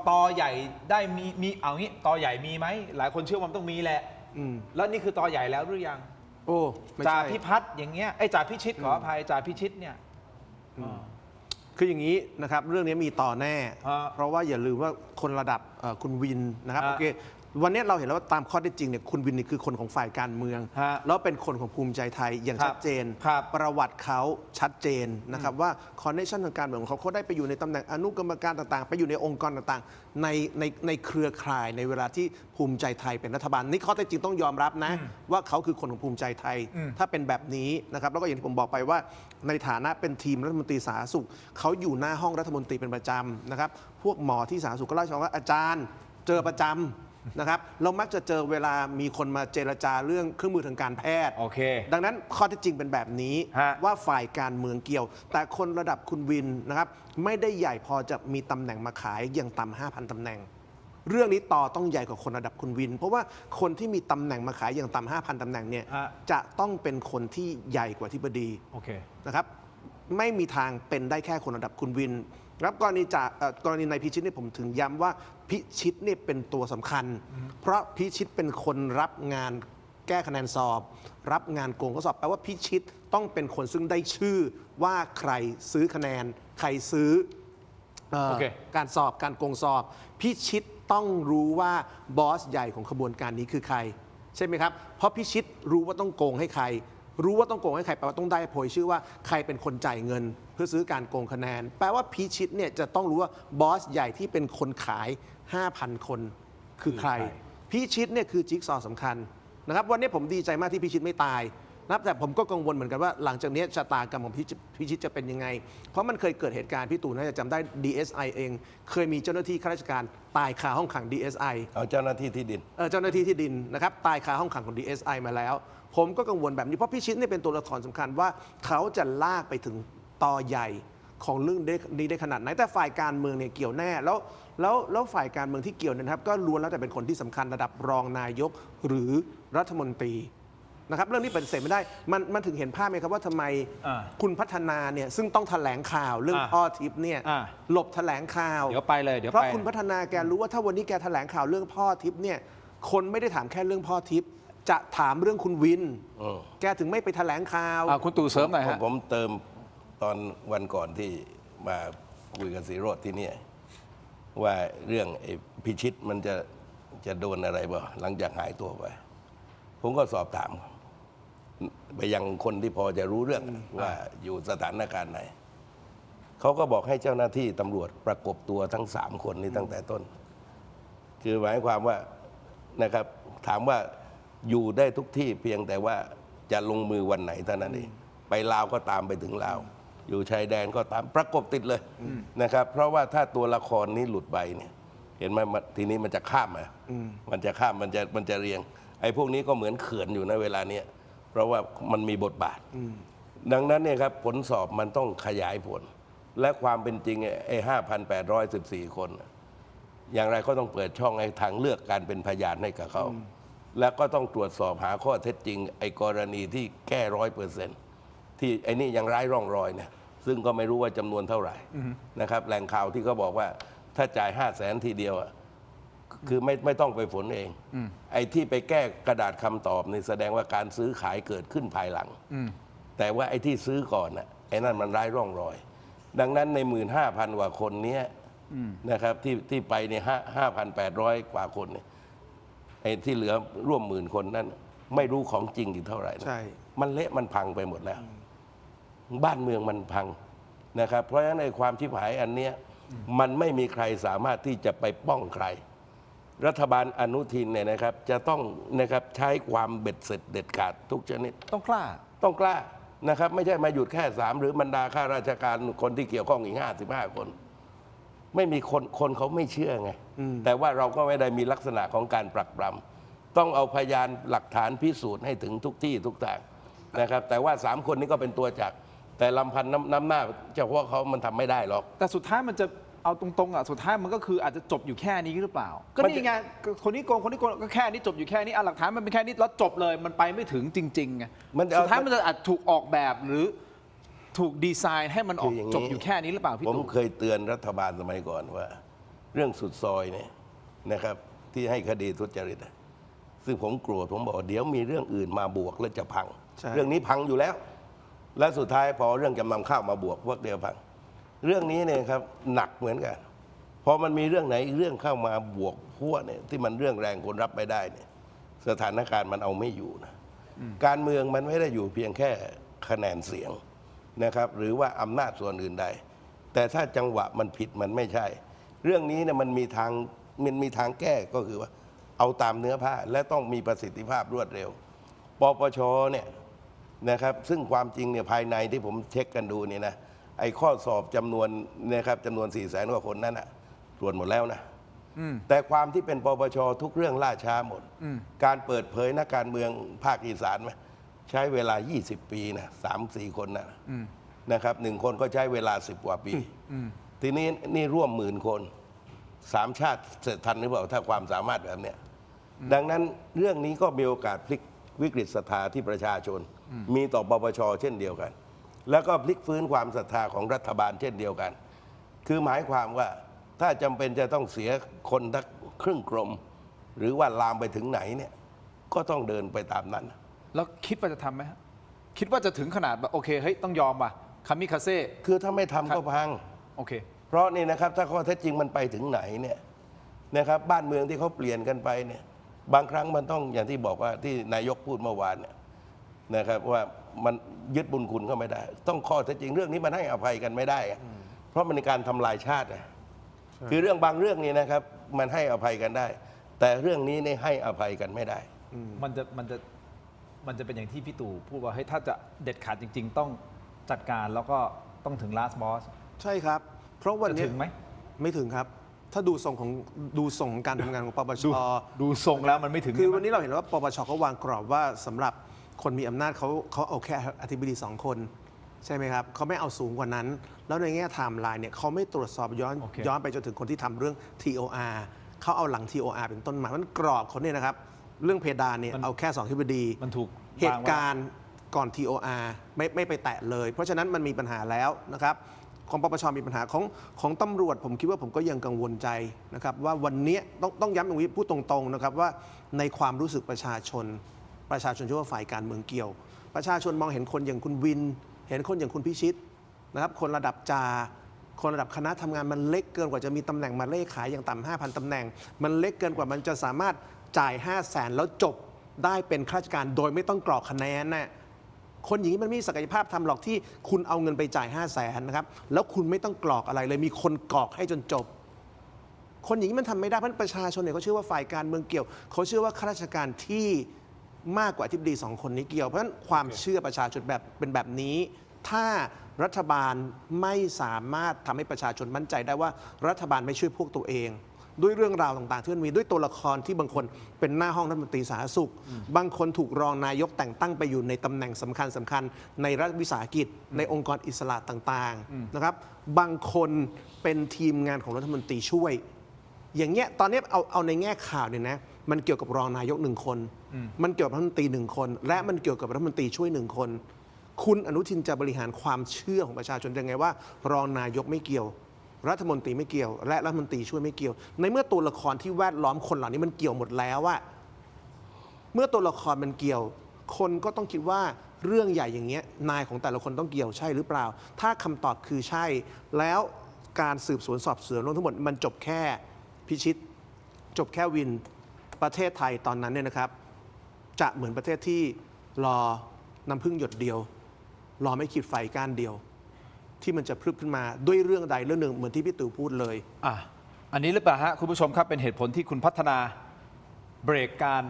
S1: ตอใหญ่ได้มีเอางี้ตอใหญ่มีไหมหลายคนเชื่อว่ามันต้องมีแหละแล้วนี่คือตอใหญ่แล้วหรือยัง
S2: โอ้ไม่
S1: จ่า
S2: ใช่
S1: พิพัฒน์อย่างเงี้ยไอ้จ่าพิชิตขออภัยจ่าพิชิตเนี่ย
S2: คืออย่างนี้นะครับเรื่องนี้มีต่อแน่
S1: ฮะ
S2: เพราะว่าอย่าลืมว่าคนระดับคุณวินนะครับ
S1: ฮะ
S2: โอเควันนี้เราเห็นแล้วว่าตามข้อเท็จจริงเนี่ยคุณวินนี่คือคนของฝ่ายการเมือง
S1: ฮะ
S2: แล้วเป็นคนของภูมิใจไทยอย่าง
S1: ครับ
S2: ชัดเจน
S1: ครับ
S2: ประวัติเขาชัดเจนนะครับว่าคอนเนคชั่นทางการเมืองของเขาได้ไปอยู่ในตำแหน่งอนุกรรมการต่างๆ ไปอยู่ในองค์กรต่างๆในเครือข่ายในเวลาที่ภูมิใจไทยเป็นรัฐบาลนี่ข้อเท็จจริงต้องยอมรับนะว่าเขาคือคนของภูมิใจไทย ถ้าเป็นแบบนี้นะครับแล้วก็อย่างที่ผมบอกไปว่าในฐานะเป็นทีมรัฐมนตรีสาธารณสุขเขาอยู่หน้าห้องรัฐมนตรีเป็นประจำนะครับพวกหมอที่สาธารณสุขก็เล่าให้ฟังว่าอาจารย์เจอประจำนะครับเรามักจะเจอเวลามีคนมาเจรจาเรื่องเครื่องมือทางการแพทย์
S1: โอเค
S2: ดังนั้นข้อเท็จจริงเป็นแบบนี้
S1: ฮะ
S2: ว่าฝ่ายการเมืองเกี่ยว แต่คนระดับคุณวินนะครับไม่ได้ใหญ่พอจะมีตำแหน่งมาขายอย่างต่ำ 5,000 ตำแหน่ง เรื่องนี้ต่อต้องใหญ่กว่าคนระดับคุณวิน เพราะว่าคนที่มีตำแหน่งมาขายอย่างต่ำ 5,000 ตำแหน่งเนี่ย
S1: ฮะ
S2: จะต้องเป็นคนที่ใหญ่กว่าธิบดี
S1: โอเค
S2: นะครับไม่มีทางเป็นได้แค่คนระดับคุณวินครับกรณีนายพิชิตนี่ผมถึงย้ำว่าพิชิตนี่เป็นตัวสำคัญ เพราะพิชิตเป็นคนรับงานแก้คะแนนสอบ รับงานโกงข้อสอบแปลว่าพิชิตต้องเป็นคนซึ่งได้ชื่อว่าใครซื้อคะแนน ใครซื้อ
S1: โอเค
S2: การสอบการโกงสอบ พิชิตต้องรู้ว่าบอสใหญ่ของขบวนการนี้คือใคร ใช่ไหมครับ เพราะพิชิตรู้ว่าต้องโกงให้ใคร รู้ว่าต้องโกงให้ใครแปลว่าต้องได้โพยชื่อว่าใครเป็นคนจ่ายเงิน เพื่อซื้อการโกงคะแนน แปลว่าพิชิตเนี่ยจะต้องรู้ว่าบอสใหญ่ที่เป็นคนขาย 5,000 คนคือใคร พิชิตเนี่ยคือจิ๊กซอว์สำคัญนะครับวันนี้ผมดีใจมากที่พิชิตไม่ตายนะครับแต่ผมก็กังวลเหมือนกันว่าหลังจากนี้ชะตากรรมของพิชิตจะเป็นยังไง เพราะมันเคยเกิดเหตุการณ์พี่ตู่น่าจะจำได้ DSI เอง เคยมีเจ้าหน้าที่ข้าราชการตายคาห้องขัง DSI
S3: เอาเจ้าหน้าที่ที่ดิน
S2: เจ้าหน้าที่ที่ดินนะครับตายคาห้องขังของ DSI มาแล้ว ผมก็กังวลแบบนี้เพราะพิชิตเนี่ยเป็นตัวละครสำคัญว่าเขาจะลากไปถึงต่อใหญ่ของเรื่องนี้ได้ขนาดไหนแต่ฝ่ายการเมืองเนี่ยเกี่ยวแน่แล้วฝ่ายการเมืองที่เกี่ยวเนยนะครับก็ล้วนแล้วแต่เป็นคนที่สำคัญระดับรองนายกหรือรัฐมนตรีนะครับเรื่องนี้ปฏิเสธไม่ได้มันถึงเห็นภาพไหมครับว่าทำไมคุณพัฒนาเนี่ยซึ่งต้องแถลงข่าวเรื่องพ่อทิพย์เนี่ยหลบแถลงข่าว
S1: เดี๋ยวไปเลยเดี๋ยว
S2: เพราะ
S1: ไป
S2: คุณพัฒนาแกรู้ว่าถ้าวันนี้แกแถลงข่าวเรื่องพ่อทิพย์เนี่ยคนไม่ได้ถามแค่เรื่องพ่อทิพย์จะถามเรื่องคุณวิน แกถึงไม่ไปแถลงข่าว
S1: คุณตู่เสริมหน่อยฮะ
S3: ผมเติมตอนวันก่อนที่มาคุยกับสีโรดที่เนี่ยว่าเรื่องไอ้พิชิตมันจะโดนอะไรบ่หลังจากหายตัวไป ผมก็สอบถามไปยังคนที่พอจะรู้เรื่องว่าอยู่สถานการณ์ไหน เขาก็บอกให้เจ้าหน้าที่ตำรวจประกบตัวทั้ง3 คนนี้ตั้งแต่ต้น คือหมายความว่านะครับถามว่าอยู่ได้ทุกที่เพียงแต่ว่าจะลงมือวันไหนเท่านั้นเองไปลาวก็ตามไปถึงลาว อยู่ชายแดนก็ตามประกบติดเลยนะครับ เพราะว่าถ้าตัวละครนี้หลุดไปเนี่ยเห็นไหมทีนี้มันจะข้ามมันจะข้ามมันจะเรียง ไอ้พวกนี้ก็เหมือนเขื่อนอยู่ในเวลาเนี้ยเพราะว่ามันมีบทบาท ดังนั้นเนี่ยครับผลสอบมันต้องขยายผล และความเป็นจริงไอ้ 5,814 คนอย่างไรก็ต้องเปิดช่องให้ทางเลือกการเป็นพยานให้กับเขา แล้วก็ต้องตรวจสอบหาข้อเท็จจริงไอ้กรณีที่แก้ 100%ที่ไอ้นี่ยังไร้ร่องรอยเนี่ยซึ่งก็ไม่รู้ว่าจำนวนเท่าไหร่นะครับแหล่งข่าวที่เขาบอกว่าถ้าจ่าย 500,000 ทีเดียวคือไม่ต้องไปฝนเองไอ้ที่ไปแก้กระดาษคำตอบนี่แสดงว่าการซื้อขายเกิดขึ้นภายหลังแต่ว่าไอ้ที่ซื้อก่อนไอ้นั่นมันไร้ร่องรอย ดังนั้นใน 15,000 กว่าคนนี้นะครับที่ไปเนี่ย5,800 กว่าคนเนี่ยไอ้ที่เหลือร่วม10,000 คนนั้นไม่รู้ของจริงอีกเท่าไหร่นะ
S2: ใช่
S3: มันเละมันพังไปหมดแล้ว บ้านเมืองมันพังนะครับ เพราะฉะนั้นในความชิบหายอันเนี้ยมันไม่มีใครสามารถที่จะไปป้องใคร รัฐบาลอนุทินเนี่ยนะครับจะต้องนะครับใช้ความเบ็ดเสร็จเด็ดขาดทุกชนิด
S1: ต้องกล้า
S3: ต้องกล้า นะครับไม่ใช่มาหยุดแค่3หรือบรรดาข้าราชการคนที่เกี่ยวข้องอีก55 คน ไม่มีคนเขาไม่เชื่อไงแต่ว่าเราก็ไม่ได้มีลักษณะของการปรักปรำต้องเอาพยานหลักฐานพิสูจน์ให้ถึงทุกที่ทุกทางนะครับแต่ว่า3 คนนี้ก็เป็นตัวจักรแต่ลำพันธ์น้ำหน้าเฉพาะเขามันทำไม่ได้หรอก
S1: แต่สุดท้ายมันจะเอาตรงๆอ่ะสุดท้ายมันก็คืออาจจะจบอยู่แค่นี้หรือเปล่า ก็นี่ไงคนนี้โกงคนนี้โกงก็แค่นี้จบอยู่แค่นี้หลักฐานมันเป็นแค่นี้แล้วจบเลยมันไปไม่ถึงจริงๆไงสุดท้ายมันจะอาจถูกออกแบบหรือถูกดีไซน์ให้มันออกจบอยู่แค่นี้หรือเปล่าพี่
S3: ผม
S1: ตู่
S3: เคยเตือนรัฐบาลสมัยก่อนว่า เรื่องสุดซอยเนี่ยนะครับที่ให้คดีทุจริตซึ่งผมกลัวผมบอกเดี๋ยวมีเรื่องอื่นมาบวกแล้วจะพัง เรื่องนี้พังอยู่แล้ว และสุดท้ายพอเรื่องจำนำข้าวมาบวกพวกเดียวพัง เรื่องนี้เนี่ยครับหนักเหมือนกันพอมันมีเรื่องไหนเรื่องเข้ามาบวกพวกเนี่ยที่มันเรื่องแรงคนรับไม่ได้เนี่ยสถานการณ์มันเอาไม่อยู่นะการเมืองมันไม่ได้อยู่เพียงแค่คะแนนเสียงนะครับหรือว่าอำนาจส่วนอื่นใดแต่ถ้าจังหวะมันผิดมันไม่ใช่ เรื่องนี้เนี่ยมันมีทางแก้ก็คือว่าเอาตามเนื้อผ้าและต้องมีประสิทธิภาพรวดเร็วปปชเนี่ยนะครับซึ่งความจริงเนี่ยภายในที่ผมเช็คกันดูเนี่ยนะไอ้ข้อสอบจำนวนนะครับจำนวน 400,000 กว่าคนนั้นนะตรวจหมดแล้วนะแต่ความที่เป็นปปชทุกเรื่องล่าช้าหมดการเปิดเผยนักการเมืองภาคอีสานไหมใช้เวลา20 ปีนะ3-4 คนนะครับ1 คนก็ใช้เวลา10 กว่าปีทีนี้นี่ร่วม10,000 คน3 ชาติเสร็จทันหรือเปล่าถ้าความสามารถแบบเนี้ยดังนั้นเรื่องนี้ก็มีโอกาสพลิกวิกฤตศรัทธาที่ประชาชนมีต่อปปชเช่นเดียวกันแล้วก็พลิกฟื้นความศรัทธาของรัฐบาลเช่นเดียวกัน คือหมายความว่าถ้าจำเป็นจะต้องเสียคนทักครึ่งกรมหรือว่าลามไปถึงไหนเนี่ยก็ต้องเดินไปตามนั้น
S1: แล้วคิดว่าจะทำไหมฮะคิดว่าจะถึงขนาดแบบโอเคเฮ้ยต้องยอมว่ะคามิคาเซ่
S3: คือถ้าไม่ทำก็พัง
S1: โอเค
S3: เพราะนี่นะครับถ้าข้อเท็จจริงมันไปถึงไหนเนี่ยนะครับบ้านเมืองที่เขาเปลี่ยนกันไปเนี่ยบางครั้งมันต้องอย่างที่บอกว่าที่นายกพูดเมื่อวานเนี่ยนะครับว่ามันยึดบุญคุณก็ไม่ได้ ต้องข้อเท็จจริงเรื่องนี้มันให้อภัยกันไม่ได้อะเพราะมันเป็นการทำลายชาติอะคือเรื่องบางเรื่องนี้นะครับมันให้อภัยกันได้ แต่เรื่องนี้เนี่ยให้อภัยกันไม่ได้
S1: มันจะเป็นอย่างที่พี่ตู่พูดว่าเฮ้ยถ้าจะเด็ดขาดจริง ๆ ต้องจัดการแล้วก็ต้องถึง last boss
S2: ใช่ครับ เพราะวัน
S1: จะ
S2: นี้
S1: ถึงไหม
S2: ไม่ถึงครับ ถ้าดูทรงของการทำงานของปปช
S1: ดูทรงแล้วมันไม่ถึง
S2: คือ
S1: ใช่ไหม
S2: วันนี้เราเห็นว่าปปชเขาวางกรอบว่าสำหรับคนมีอำนาจเขาเอาแค่อธิบดี2 คนใช่ไหมครับเขาไม่เอาสูงกว่านั้น แล้วในแง่ไทม์ไลน์เนี่ยเขาไม่ตรวจสอบย้อนไปจนถึงคนที่ทำเรื่อง TOR เขาเอาหลัง TOR เป็นต้นมามันกรอบเขาเนี่ยนะครับเรื่องเพดานเนี่ยเอาแค่2 อธิบดี
S1: มันถูก
S2: เหตุการณ์ก่อน TOR ไม่ไปแตะเลย เพราะฉะนั้นมันมีปัญหาแล้วนะครับของปปชมีปัญหาของตำรวจผมคิดว่าผมก็ยังกังวลใจนะครับว่าวันนี้ต้องย้ำอย่างนี้พูดตรงๆนะครับว่าในความรู้สึกประชาชนเชื่อว่าฝ่ายการเมืองเกี่ยว ประชาชนมองเห็นคนอย่างคุณวิน เห็นคนอย่างคุณพิชิตนะครับคนระดับจ่าคนระดับคณะทำงานมันเล็กเกินกว่าจะมีตำแหน่งมาเล่ขายอย่างต่ำ 5,000 ตำแหน่งมันเล็กเกินกว่ามันจะสามารถจ่าย 500,000 แล้วจบได้เป็นข้าราชการโดยไม่ต้องกรอกคะแนนน่ะคนอย่างนี้มันไม่มีศักยภาพทำหรอกที่คุณเอาเงินไปจ่าย 500,000 นะครับแล้วคุณไม่ต้องกรอกอะไรเลยมีคนกรอกให้จนจบ คนอย่างนี้มันทำไม่ได้เพราะประชาชนเนี่ยเขาเชื่อว่าฝ่ายการเมืองเกี่ยวเขาเชื่อว่าข้าราชการที่มากกว่าอธิบดี2 คนนี้เกี่ยวเพราะฉะนั้นความเชื่อประชาชนเป็นแบบนี้ ถ้ารัฐบาลไม่สามารถทำให้ประชาชนมั่นใจได้ว่ารัฐบาลไม่ช่วยพวกตัวเอง ด้วยเรื่องราวต่างๆที่มันมีด้วยตัวละครที่บางคนเป็นหน้าห้องรัฐมนตรีสาธารณสุข บางคนถูกรองนายกแต่งตั้งไปอยู่ในตำแหน่งสำคัญในรัฐวิสาหกิจในองค์กรอิสระต่างๆนะครับบางคนเป็นทีมงานของรัฐมนตรีช่วยอย่างเงี้ยตอนนี้เอาในแง่ข่าวเนี่ยนะมันเกี่ยวกับรองนายก1 คนมันเกี่ยวกับรัฐมนตรี1 คนและมันเกี่ยวกับรัฐมนตรีช่วย1 คนคุณอนุทินจะบริหารความเชื่อของประชาชนยังไงว่ารองนายกไม่เกี่ยวรัฐมนตรีไม่เกี่ยวและรัฐมนตรีช่วยไม่เกี่ยวในเมื่อตัวละครที่แวดล้อมคนเหล่านี้มันเกี่ยวหมดแล้วอะเมื่อตัวละครมันเกี่ยวคนก็ต้องคิดว่าเรื่องใหญ่อย่างเงี้ยนายของแต่ละคนต้องเกี่ยวใช่หรือเปล่าถ้าคำตอบคือใช่แล้วการสืบสวนสอบสวนทั้งหมดมันจบแค่พิชิตจบแค่วินประเทศไทยตอนนั้นเนี่ยนะครับจะเหมือนประเทศที่รอน้ำพึ่งหยดเดียวรอไม่ขีดไฟก้านเดียวที่มันจะพลึบขึ้นมาด้วยเรื่องใดเรื่องหนึ่งเหมือนที่พี่ตู่พูดเลย
S1: อันนี้หรือเปล่าฮะคุณผู้ชมครับเป็นเหตุผลที่คุณพัฒนาเบรกการ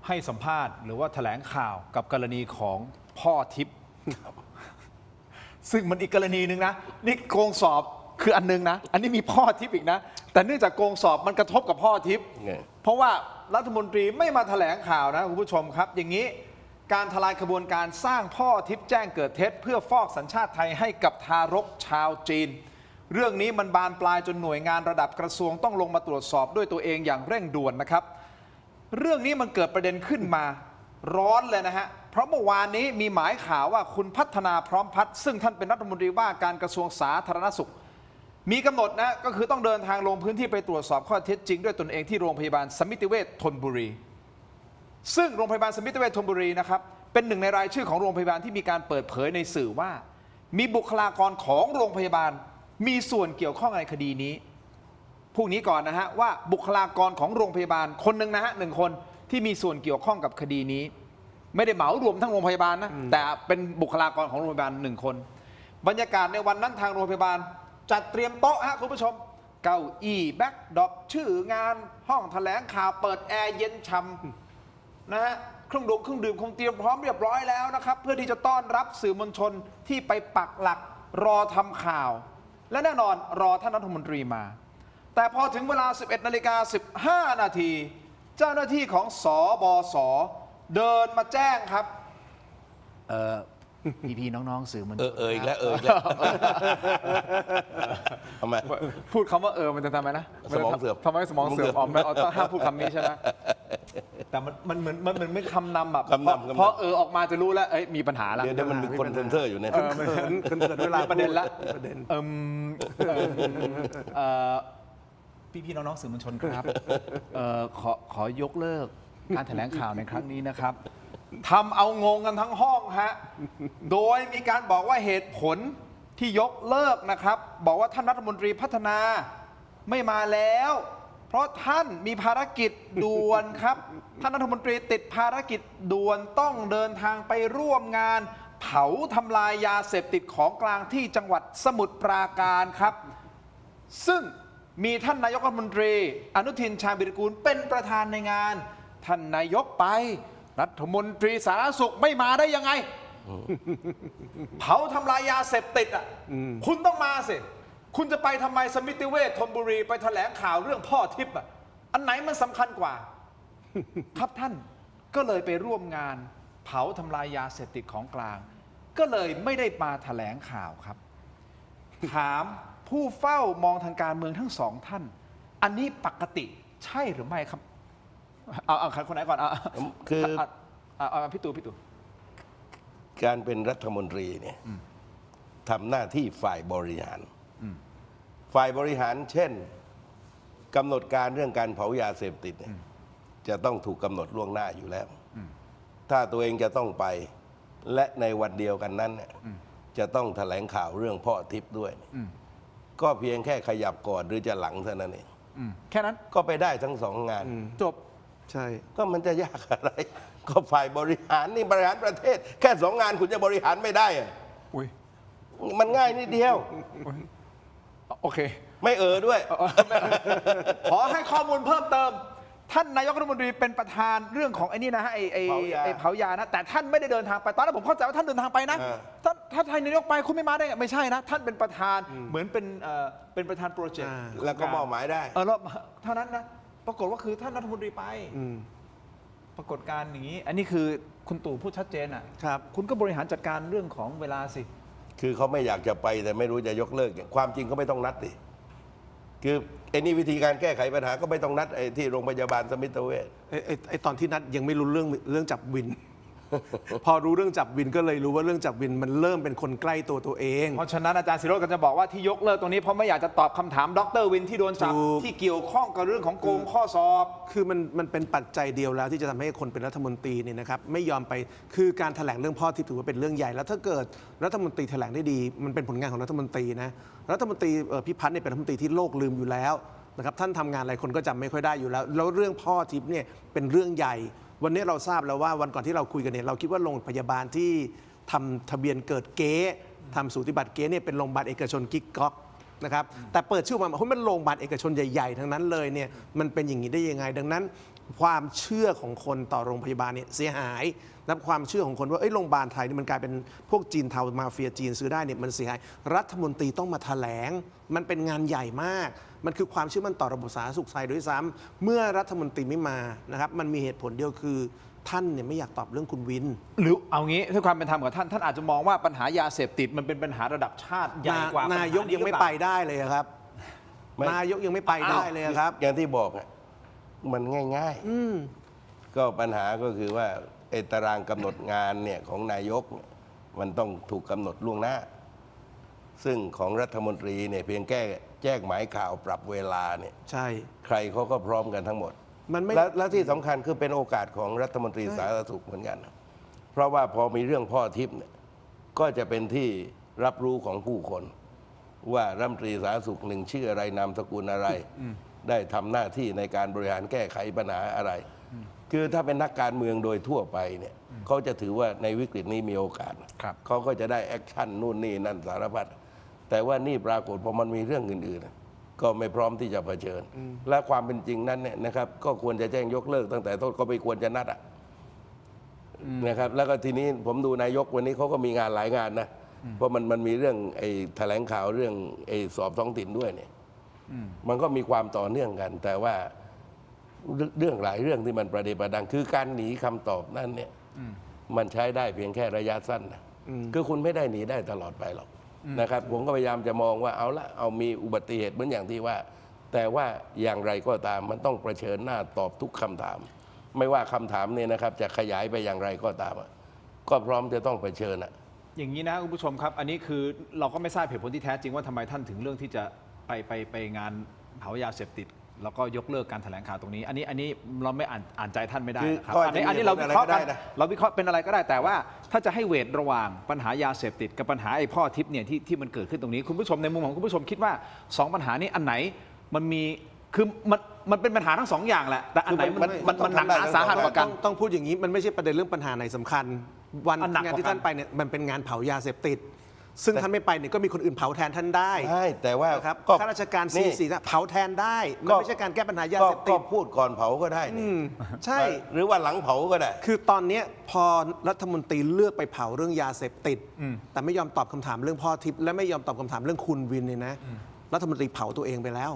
S1: ให้สัมภาษณ์หรือว่าแถลงข่าวกับกรณีของพ่อทิพย์ ซึ่งมันอีกกรณีหนึ่งนะนี่โกงสอบคืออันนึงนะ อันนี้มีพ่อทิพย์อีกนะ แต่เนื่องจากโกงสอบมันกระทบกับพ่อทิพย์
S3: ไง
S1: เพราะว่ารัฐมนตรีไม่มาแถลงข่าวนะคุณผู้ชมครับ อย่างนี้การทลายขบวนการสร้างพ่อทิพย์แจ้งเกิดเท็จเพื่อฟอกสัญชาติไทยให้กับทารกชาวจีน เรื่องนี้มันบานปลายจนหน่วยงานระดับกระทรวงต้องลงมาตรวจสอบด้วยตัวเองอย่างเร่งด่วนนะครับ เรื่องนี้มันเกิดประเด็นขึ้นมาร้อนเลยนะฮะ เพราะเมื่อวานนี้มีหมายข่าวว่าคุณพัฒนาพร้อมพัฒน์ซึ่งท่านเป็นรัฐมนตรีว่าการกระทรวงสาธารณสุข มีกำหนดนะก็คือต้องเดินทางลงพื้นที่ไปตรวจสอบข้อเท็จจริงด้วยตนเองที่โรงพยาบาลสมิติเวชธนบุรี ซึ่งโรงพยาบาลสมิติเวชธนบุรีนะครับเป็นหนึ่งในรายชื่อของโรงพยาบาลที่มีการเปิดเผยในสื่อว่า มีบุคลากรของโรงพยาบาลมีส่วนเกี่ยวข้องในคดีนี้พวกนี้ก่อนนะฮะว่าบุคลากรของโรงพยาบาลคนหนึ่งนะฮะ1 คนที่มีส่วนเกี่ยวข้องกับคดีนี้ ไม่ได้เหมารวมทั้งโรงพยาบาลนะแต่เป็นบุคลากรของโรงพยาบาล1 คน บรรยากาศในวันนั้นทางโรงพยาบาลจัดเตรียมโต๊ะฮะคุณผู้ชมเก้าอี้แบ็คดรอปชื่องานห้องแถลงข่าวเปิดแอร์เย็นช่ำนะฮะเครื่องดื่มคงเตรียมพร้อมเรียบร้อยแล้วนะครับเพื่อที่จะต้อนรับสื่อมวลชนที่ไปปักหลักรอทำข่าว และแน่นอนรอท่านรัฐมนตรีมา แต่พอถึงเวลา 11:15 นาทีเจ้าหน้าที่ของสบสเดินมาแจ้งครับพี่น้องๆสื่อมวลชน
S3: อีกแล้วอีกแล้วทำไม
S1: พูดคำว่ามันจะทำไมนะ
S3: สมองเสื่อม
S1: ทำไมสมองเสื่อมต้องห้ามพูดคำนี้ใช่ไหมแต่มันเหมือนไม่คำนำแบบ
S3: คำนำ
S1: เพราะออกมาจะรู้แล้วมีปัญหาแล้ว
S3: เดี๋ยวมันมีคนเซ็นเซอร์อยู่เนี่ย
S2: เขินเวลา
S1: ประเด็นละ
S2: ประเด็น
S1: พี่น้องๆสื่อมวลชนครับขอยกเลิกการแถลงข่าวในครั้งนี้นะครับทำเอางงกันทั้งห้องฮะโดยมีการบอกว่าเหตุผลที่ยกเลิกนะครับบอกว่าท่านรัฐมนตรีพัฒนาไม่มาแล้ว เพราะท่านมีภารกิจด่วนครับท่านรัฐมนตรีติดภารกิจด่วนต้องเดินทางไปร่วมงานเผาทำลายยาเสพติดของกลางที่จังหวัดสมุทรปราการครับซึ่งมีท่านนายกรัฐมนตรีอนุทินชาญวิรากูลเป็นประธานในงานท่านนายกไปรัฐมนตรีสาธารณสุขไม่มาได้ยังไงเผาทำลายยาเสพติดอ่ะคุณต้องมาสิคุณจะไปทำไมสมิติเวชธนบุรีไปแถลงข่าวเรื่องพ่อทิพย์อ่ะอันไหนมันสำคัญกว่า ครับท่านก็เลยไปร่วมงานเผาทำลายยาเสพติดของกลาง ก็เลยไม่ได้มาแถลงข่าวครับ ถามผู้เฝ้ามองทางการเมืองทั้งสองท่าน อันนี้ปกติใช่หรือไม่ครับเอาคนไหนก่อน
S3: คือ
S1: พี่ตู่
S3: การเป็นรัฐมนตรีเนี่ยทำหน้าที่ฝ่ายบริหารฝ่ายบริหารเช่นกำหนดการเรื่องการเผายาเสพติดเนี่ยจะต้องถูกกำหนดล่วงหน้าอยู่แล้วถ้าตัวเองจะต้องไปและในวันเดียวกันนั้นเนี่ยจะต้องแถลงข่าวเรื่องพ่อทิพย์ด้วยก็เพียงแค่ขยับก่อนหรือจะหลังเท่านั้นเอง
S1: แค่นั้น
S3: ก็ไปได้ทั้ง2 งาน
S1: จบ
S2: ใช่
S3: ก็มันจะยากอะไร ก็ฝ่ายบริหารนี่บริหารประเทศ แค่2 งานคุณจะบริหารไม่ได้อะมันง่ายนิดเดียว
S1: โอเค
S3: ไม่ด้วย
S1: ขอให้ข้อมูลเพิ่มเติมท่านนายกรัฐมนตรีเป็นประธานเรื่องของไอ้นี่นะฮะไอ้เผายานะแต่ท่านไม่ได้เดินทางไปตอนนั้นผมเข้าใจว่าท่านเดินทางไปนะถ้าท่านนายกไปคุณไม่มาได้ไม่ใช่นะท่านเป็นประธานเหมือนเป็นประธานโปรเจกต์
S3: แล้วก็มอบหมายได้
S1: แล้วเท่านั้นนะปรากฏว่าคือท่านรัฐมนตรีไปปรากฏการณ์อย่างนี้อันนี้คือคุณตู่พูดชัดเจนอ่ะครับคุณก็บริหารจัดการเรื่องของเวลาสิ
S3: คือเขาไม่อยากจะไปแต่ไม่รู้จะยกเลิกความจริงก็ไม่ต้องนัดดิคือไอ้นี่วิธีการแก้ไขปัญหาก็ไม่ต้องนัดไอ้ที่โรงพยาบาลสมิติเวช
S2: ไอ้ตอนที่นัดยังไม่รู้เรื่องจับวิน พอรู้เรื่องจับวินก็เลยรู้ว่าเรื่องจับวินมันเริ่มเป็นคนใกล้ตัวเอง
S1: เพราะฉะนั้นอาจารย์ศิโรจน์ก็จะบอกว่าที่ยกเลิกตรงนี้เพราะไม่อยากจะตอบคำถามดร.วินที่โดนจับที่เกี่ยวข้องกับเรื่องของโกงข้อสอบ
S2: คือมันเป็นปัจจัยเดียวแล้วที่จะทำให้คนเป็นรัฐมนตรีเนี่ยนะครับไม่ยอมไปคือการแถลงเรื่องพ่อทิพย์ถือว่าเป็นเรื่องใหญ่แล้วถ้าเกิดรัฐมนตรีแถลงได้ดีมันเป็นผลงานของรัฐมนตรีนะรัฐมนตรีพิพัฒน์เนี่ยเป็นรัฐมนตรีที่โลกลืมอยู่แล้วนะครับท่านทำงานอะไรคนก็จำไม่ค่อยได้อยู่แล้วแล้วเรื่องพ่อทิพย์เนี่ยเป็นเรื่องใหญ่วันนี้เราทราบแล้วว่าวันก่อนที่เราคุยกันเนี่ยเราคิดว่าโรงพยาบาลที่ทำทะเบียนเกิดเก๊ทำสูติบัตรเก๊เนี่ยเป็นโรงพยาบาลเอกชนกิ๊กก๊อกนะครับแต่เปิดชื่อมามันโรงพยาบาลเอกชนใหญ่ๆทั้งนั้นเลยเนี่ยมันเป็นอย่างนี้ได้ยังไงดังนั้น ความเชื่อของคนต่อโรงพยาบาลเนี่ยเสียหายและความเชื่อของคนว่าโรงพยาบาลไทยนี่มันกลายเป็นพวกจีนเทามาเฟียจีนซื้อได้เนี่ยมันเสียหายรัฐมนตรีต้องมาแถลงมันเป็นงานใหญ่มากมันคือความเชื่อมั่นต่อระบบสาธารณสุขไทยด้วยซ้ำเมื่อรัฐมนตรีไม่มานะครับมันมีเหตุผลเดียวคือท่านเนี่ยไม่อยากตอบเรื่องคุณวิน
S1: หรือเอางี้ด้วยความเป็นธรรมกับท่านอาจจะมองว่าปัญหายาเสพติดมันเป็นปัญหาระดับชาติใหญ่กว่าปัญห
S2: นายกยังไม่ไปได้เลยครับ
S3: ไม่
S2: นายกยังไม่ไปได้เลยครับ
S3: อย่างที่บอกอะมันง่ายๆก็ปัญหาก็คือว่าไอ้ตารางกำหนดงานเนี่ยของนายกเนี่ยมันต้องถูกกำหนดล่วงหน้า ซึ่งของรัฐมนตรีเนี่ยเพียงแค่แจ้งหมายข่าวปรับเวลาเนี่ย
S2: ใช่
S3: ใครเขาก็พร้อมกันทั้งหมด
S2: มันไม่
S3: และที่สำคัญคือเป็นโอกาสของรัฐมนตรีสาธารณสุขเหมือนกันนะเพราะว่าพอมีเรื่องพ่อทิพย์เนี่ยก็จะเป็นที่รับรู้ของผู้คน ว่ารัฐมนตรีสาธารณสุขหนึ่งชื่ออะไรนามสกุลอะไร ได้ทำหน้าที่ในการบริหารแก้ไขปัญหาอะไร คือถ้าเป็นนักการเมืองโดยทั่วไปเนี่ยเขาจะถือว่าในวิกฤตนี้มีโอกาส
S1: ครับ
S3: เขาก็จะได้แอคชั่นนู่นนี่นั่นสารพัดแต่ว่านี่ปรากฏพอมันมีเรื่องอื่นๆ ก็ไม่พร้อมที่จะเผชิญ และความเป็นจริงนั้นเนี่ยนะครับก็ควรจะแจ้งยกเลิกตั้งแต่ต้นก็ไม่ควรจะนัดนะครับแล้วก็ทีนี้ผมดูนายกวันนี้เขาก็มีงานหลายงานนะเพราะมันมีเรื่องไอ้แถลงข่าวเรื่องไอ้สอบท้องถิ่นด้วยเนี่ยมันก็มีความต่อเนื่องกัน แต่ว่าเรื่องหลายเรื่องที่มันประเดประดังคือการหนีคำตอบนั้นเนี่ยมันใช้ได้เพียงแค่ระยะสั้นนะคือคุณไม่ได้หนีได้ตลอดไปหรอกนะครับผมก็พยายามจะมองว่าเอามีอุบัติเหตุเหมือนอย่างที่ว่า แต่ว่าอย่างไรก็ตามมันต้องเผชิญหน้าตอบทุกคำถาม ไม่ว่าคำถามเนี่ยนะครับจะขยายไปอย่างไรก็ตามก็พร้อมจะต้องเผชิญ
S1: อย่างนี้นะคุณผู้ชมครับ อันนี้คือเราก็ไม่ทราบเหตุผลที่แท้จริงว่าทำไมท่านถึงเรื่องที่จะไปงานเผายาเสพติด แล้วก็ยกเลิกการแถลงข่าวตรงนี้ อันนี้เราไม่อ่านใจท่านไม่ได้นะครับ
S3: คือ
S1: อันนี้เราวิเคราะห์กัน
S3: อะไรก็ได้นะ
S1: เราวิเคราะห์เป็นอะไรก็ได้แต่ว่าถ้าจะให้เวทระหว่างปัญหายาเสพติดกับปัญหาไอ้พ่อทิพย์เนี่ยที่มันเกิดขึ้นตรงนี้คุณผู้ชมในมุมของคุณผู้ชมคิดว่าสองปัญหานี้อันไหนมันมีคือมันเป็นปัญหาทั้งสองอย่างแหละแต่อันไหนมันหนักหนาสาหัสกว่ากัน
S2: ต้องพูดอย่างนี้มันไม่ใช่ประเด็นเรื่องปัญหาไหนสำคัญ วัน
S1: อันหนัก
S2: งานที่
S1: กว่ากัน
S2: ท่านไปเนี่ยมันเป็นงานเผายาเสพติด ซึ่งท่านไม่ไปเนี่ยก็มีคนอื่นเผาแทนท่านได้
S3: ใช่แต่ว่า
S2: นะครับ
S3: ก็
S2: ข้าราชการ
S3: นี่
S2: ซีเผาแทนได้มันไม่ใช่การแก้ปัญหายาเสพติ
S3: ก็
S2: ด
S3: พูดก่อนเผาก็ได้นี่
S2: ใช่
S3: หรือว่าหลังเผาก็ได้
S2: คือตอนเนี้ยพอรัฐมนตรีเลือกไปเผาเรื่องยาเสพติด แต่ไม่ยอมตอบคำถามเรื่องพ่อทิพย์และไม่ยอมตอบคำถามเรื่องคุณวินเนี่ยนะรัฐมนตรีเผาตัวเองไปแล้ว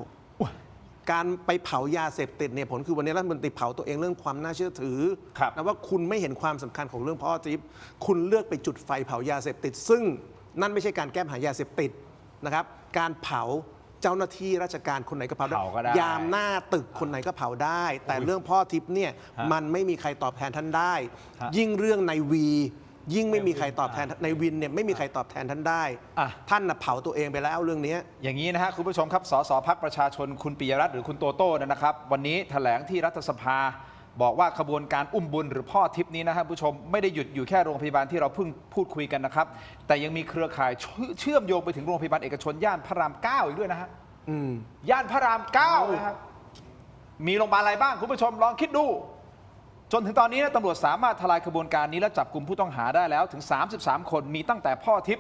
S2: การไปเผายาเสพติดเนี่ยผลคือวันนี้รัฐมนตรีเผาตัวเองเรื่องความน่าเชื่อถือ
S1: ครับ
S2: นะว่าคุณไม่เห็นความสำคัญของเรื่องพ่อทิพย์คุณเลือกไปจุดไฟเผายาเสพติด ซึ่งนั่นไม่ใช่การแก้ปัญหายาเสพติดนะครับการเผาเจ้าหน้าที่ราชการคนไหนก็เผาได้
S1: เผาก็ได้
S2: ยามหน้าตึกคนไหนก็เผาได้ แต่เรื่องพ่อทิพย์เนี่ย
S1: ฮะ
S2: มันไม่มีใครตอบแทนท่านได้
S1: ฮะ
S2: ยิ่งเรื่องในวี ยิ่งไม่มีใครตอบแทนในวินเนี่ยไม่มีใครตอบแทนท่านได้
S1: อ่ะ
S2: ท่านน่ะเผาตัวเองไปแล้วเรื่องนี้
S1: อย่างนี้นะฮะคุณผู้ชมครับสสพรรคประชาชนคุณปิยรัตน์หรือคุณโตโต้นะครับ วันนี้แถลงที่รัฐสภาบอกว่าขบวนการอุ้มบุญหรือพ่อทิพย์นี้นะครับผู้ชมไม่ได้หยุดอยู่แค่โรงพยาบาลที่เราเพิ่งพูดคุยกันนะครับ แต่ยังมีเครือข่ายเชื่อมโยงไปถึงโรงพยาบาลเอกชนย่านพระราม 9 อีกด้วยนะฮะย่านพระราม 9 นะครับมีโรงพยาบาลอะไรบ้างคุณผู้ชมลองคิดดู จนถึงตอนนี้นะตำรวจสามารถทลายขบวนการนี้และจับกลุ่มผู้ต้องหาได้แล้วถึง 33 คนมีตั้งแต่พ่อทิ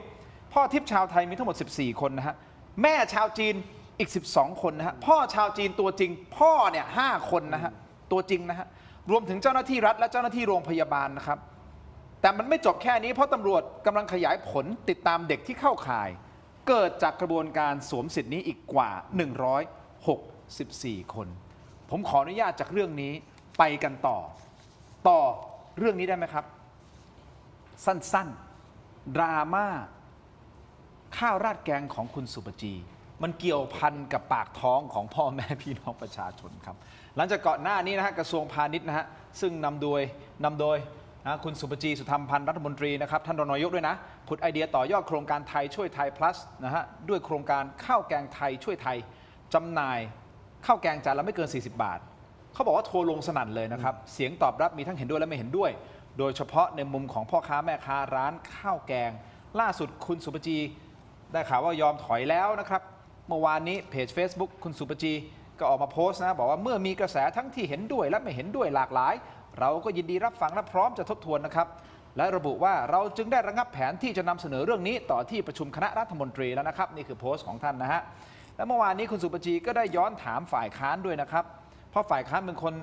S1: พย์ชาวไทยมีทั้งหมด 14 คนนะฮะแม่ชาวจีนอีก 12 คนนะฮะพ่อชาวจีนตัวจริง พ่อเนี่ย5 คนนะฮะตัวจริงนะฮะรวมถึงเจ้าหน้าที่รัฐและเจ้าหน้าที่โรงพยาบาลนะครับแต่มันไม่จบแค่นี้เพราะตำรวจกำลังขยายผลติดตามเด็กที่เข้าข่าย เกิดจากกระบวนการสวมสิทธินี้อีกกว่า 164 คน ผมขออนุญาตจากเรื่องนี้ไปกันต่อเรื่องนี้ได้ไหมครับ สั้นๆดราม่าข้าวราดแกงของคุณสุปจี มันเกี่ยวพันกับปากท้องของพ่อแม่พี่น้องประชาชนครับ หลังจากก่อนหน้านี้นะฮะกระทรวงพาณิชย์นะฮะซึ่งนำโดยนะคุณสุปจีสุธรรมพันธ์รัฐมนตรีนะครับท่านรองนายกด้วยนะผุดไอเดียต่อยอดโครงการไทยช่วยไทย plus นะฮะด้วยโครงการข้าวแกงไทยช่วยไทยจำหน่ายข้าวแกงจานละไม่เกิน 40 บาท เขาบอกว่าทัวร์ลงสนั่นเลยนะครับเสียงตอบรับมีทั้งเห็นด้วยและไม่เห็นด้วย โดยเฉพาะในมุมของพ่อค้าแม่ค้าร้านข้าวแกง ล่าสุดคุณสุปจีได้ข่าวว่ายอมถอยแล้วนะครับเมื่อวานนี้เพจ Facebook คุณสุปจีก็ออกมาโพสต์นะบอกว่าเมื่อมีกระแสทั้งที่เห็นด้วยและไม่เห็นด้วยหลากหลาย เราก็ยินดีรับฟังและพร้อมจะทบทวนนะครับและระบุว่าเราจึงได้ระงับแผนที่จะนำเสนอเรื่องนี้ต่อที่ประชุมคณะรัฐมนตรีแล้วนะครับนี่คือโพสต์ของท่านนะฮะและเมื่อวานนี้คุณสุปจีก็ได้ย้อนถามฝ่ายค้านด้วยนะครับเพราะฝ่ายค้านเป็นคน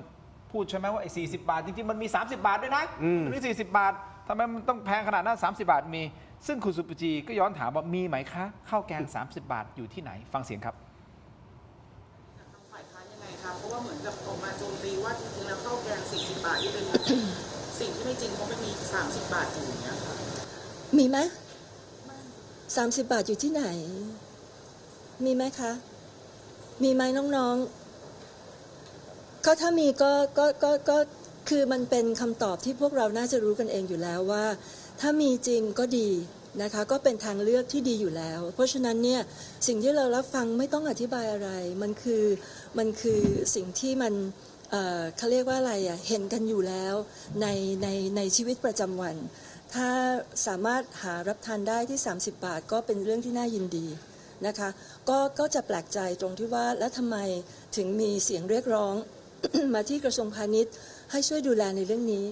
S1: พูดใช่ไหมว่าไอ้40 บาทจริงๆมันมี 30 บาทด้วยนะมันมี40 บาททำไมมันต้องแพงขนาดนั้น30 บาทมีซึ่งคุณสุปจีก็ย้อนถามว่ามีไหมคะข้าวแกง 30 บาทอยู่ที่ไหนฟังเสียงครับ
S9: ฝ่ายค้านยังไงคะเพราะว่าเหมือนกับออกมาโจมตีว่าจริงๆแล้วข้าวแกง40 บาทนี่เป็น สิ่งที่ไม่จริงเพราะมันมี30 บาทอยู่อย่างเงี้ยค่ะ
S10: มีไหม30 บาทอยู่ที่ไหน มีไหมคะ มีไหมน้องๆก็ถ้ามีก็คือมันเป็นคำตอบที่พวกเราน่าจะรู้กันเองอยู่แล้วว่า ถ้ามีจริงก็ดีนะคะก็เป็นทางเลือกที่ดีอยู่แล้ว เพราะฉะนั้นเนี่ยสิ่งที่เรารับฟังไม่ต้องอธิบายอะไรมันคือสิ่งที่มันเขาเรียกว่าอะไรอ่ะเห็นกันอยู่แล้วในชีวิตประจำวัน ถ้าสามารถหารับทานได้ที่30 บาทก็เป็นเรื่องที่น่ายินดีนะคะก็จะแปลกใจตรงที่ว่าแล้วทำไมถึงมีเสียงเรียกร้อง มาที่กระทรวงพาณิชย์ให้ช่วยดูแลในเรื่องนี้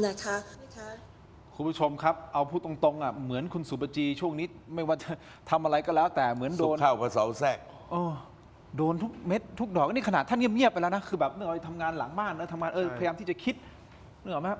S10: นะคะ
S1: คุณผู้ชมครับเอาพูดตรงๆอ่ะเหมือนคุณสุปจีช่วงนี้ไม่ว่าจะทำอะไรก็แล้วแต่เหมือนโด
S3: สุก
S1: น
S3: ข้าวผสมแทรก
S1: โดนทุกเม็ดทุกดอกนี่ขนาดท่านเงียบๆไปแล้วนะคือแบบเนื่องจากทำงานหลังบ้านนะทำงานพยายามที่จะคิดเนื่องจากว่า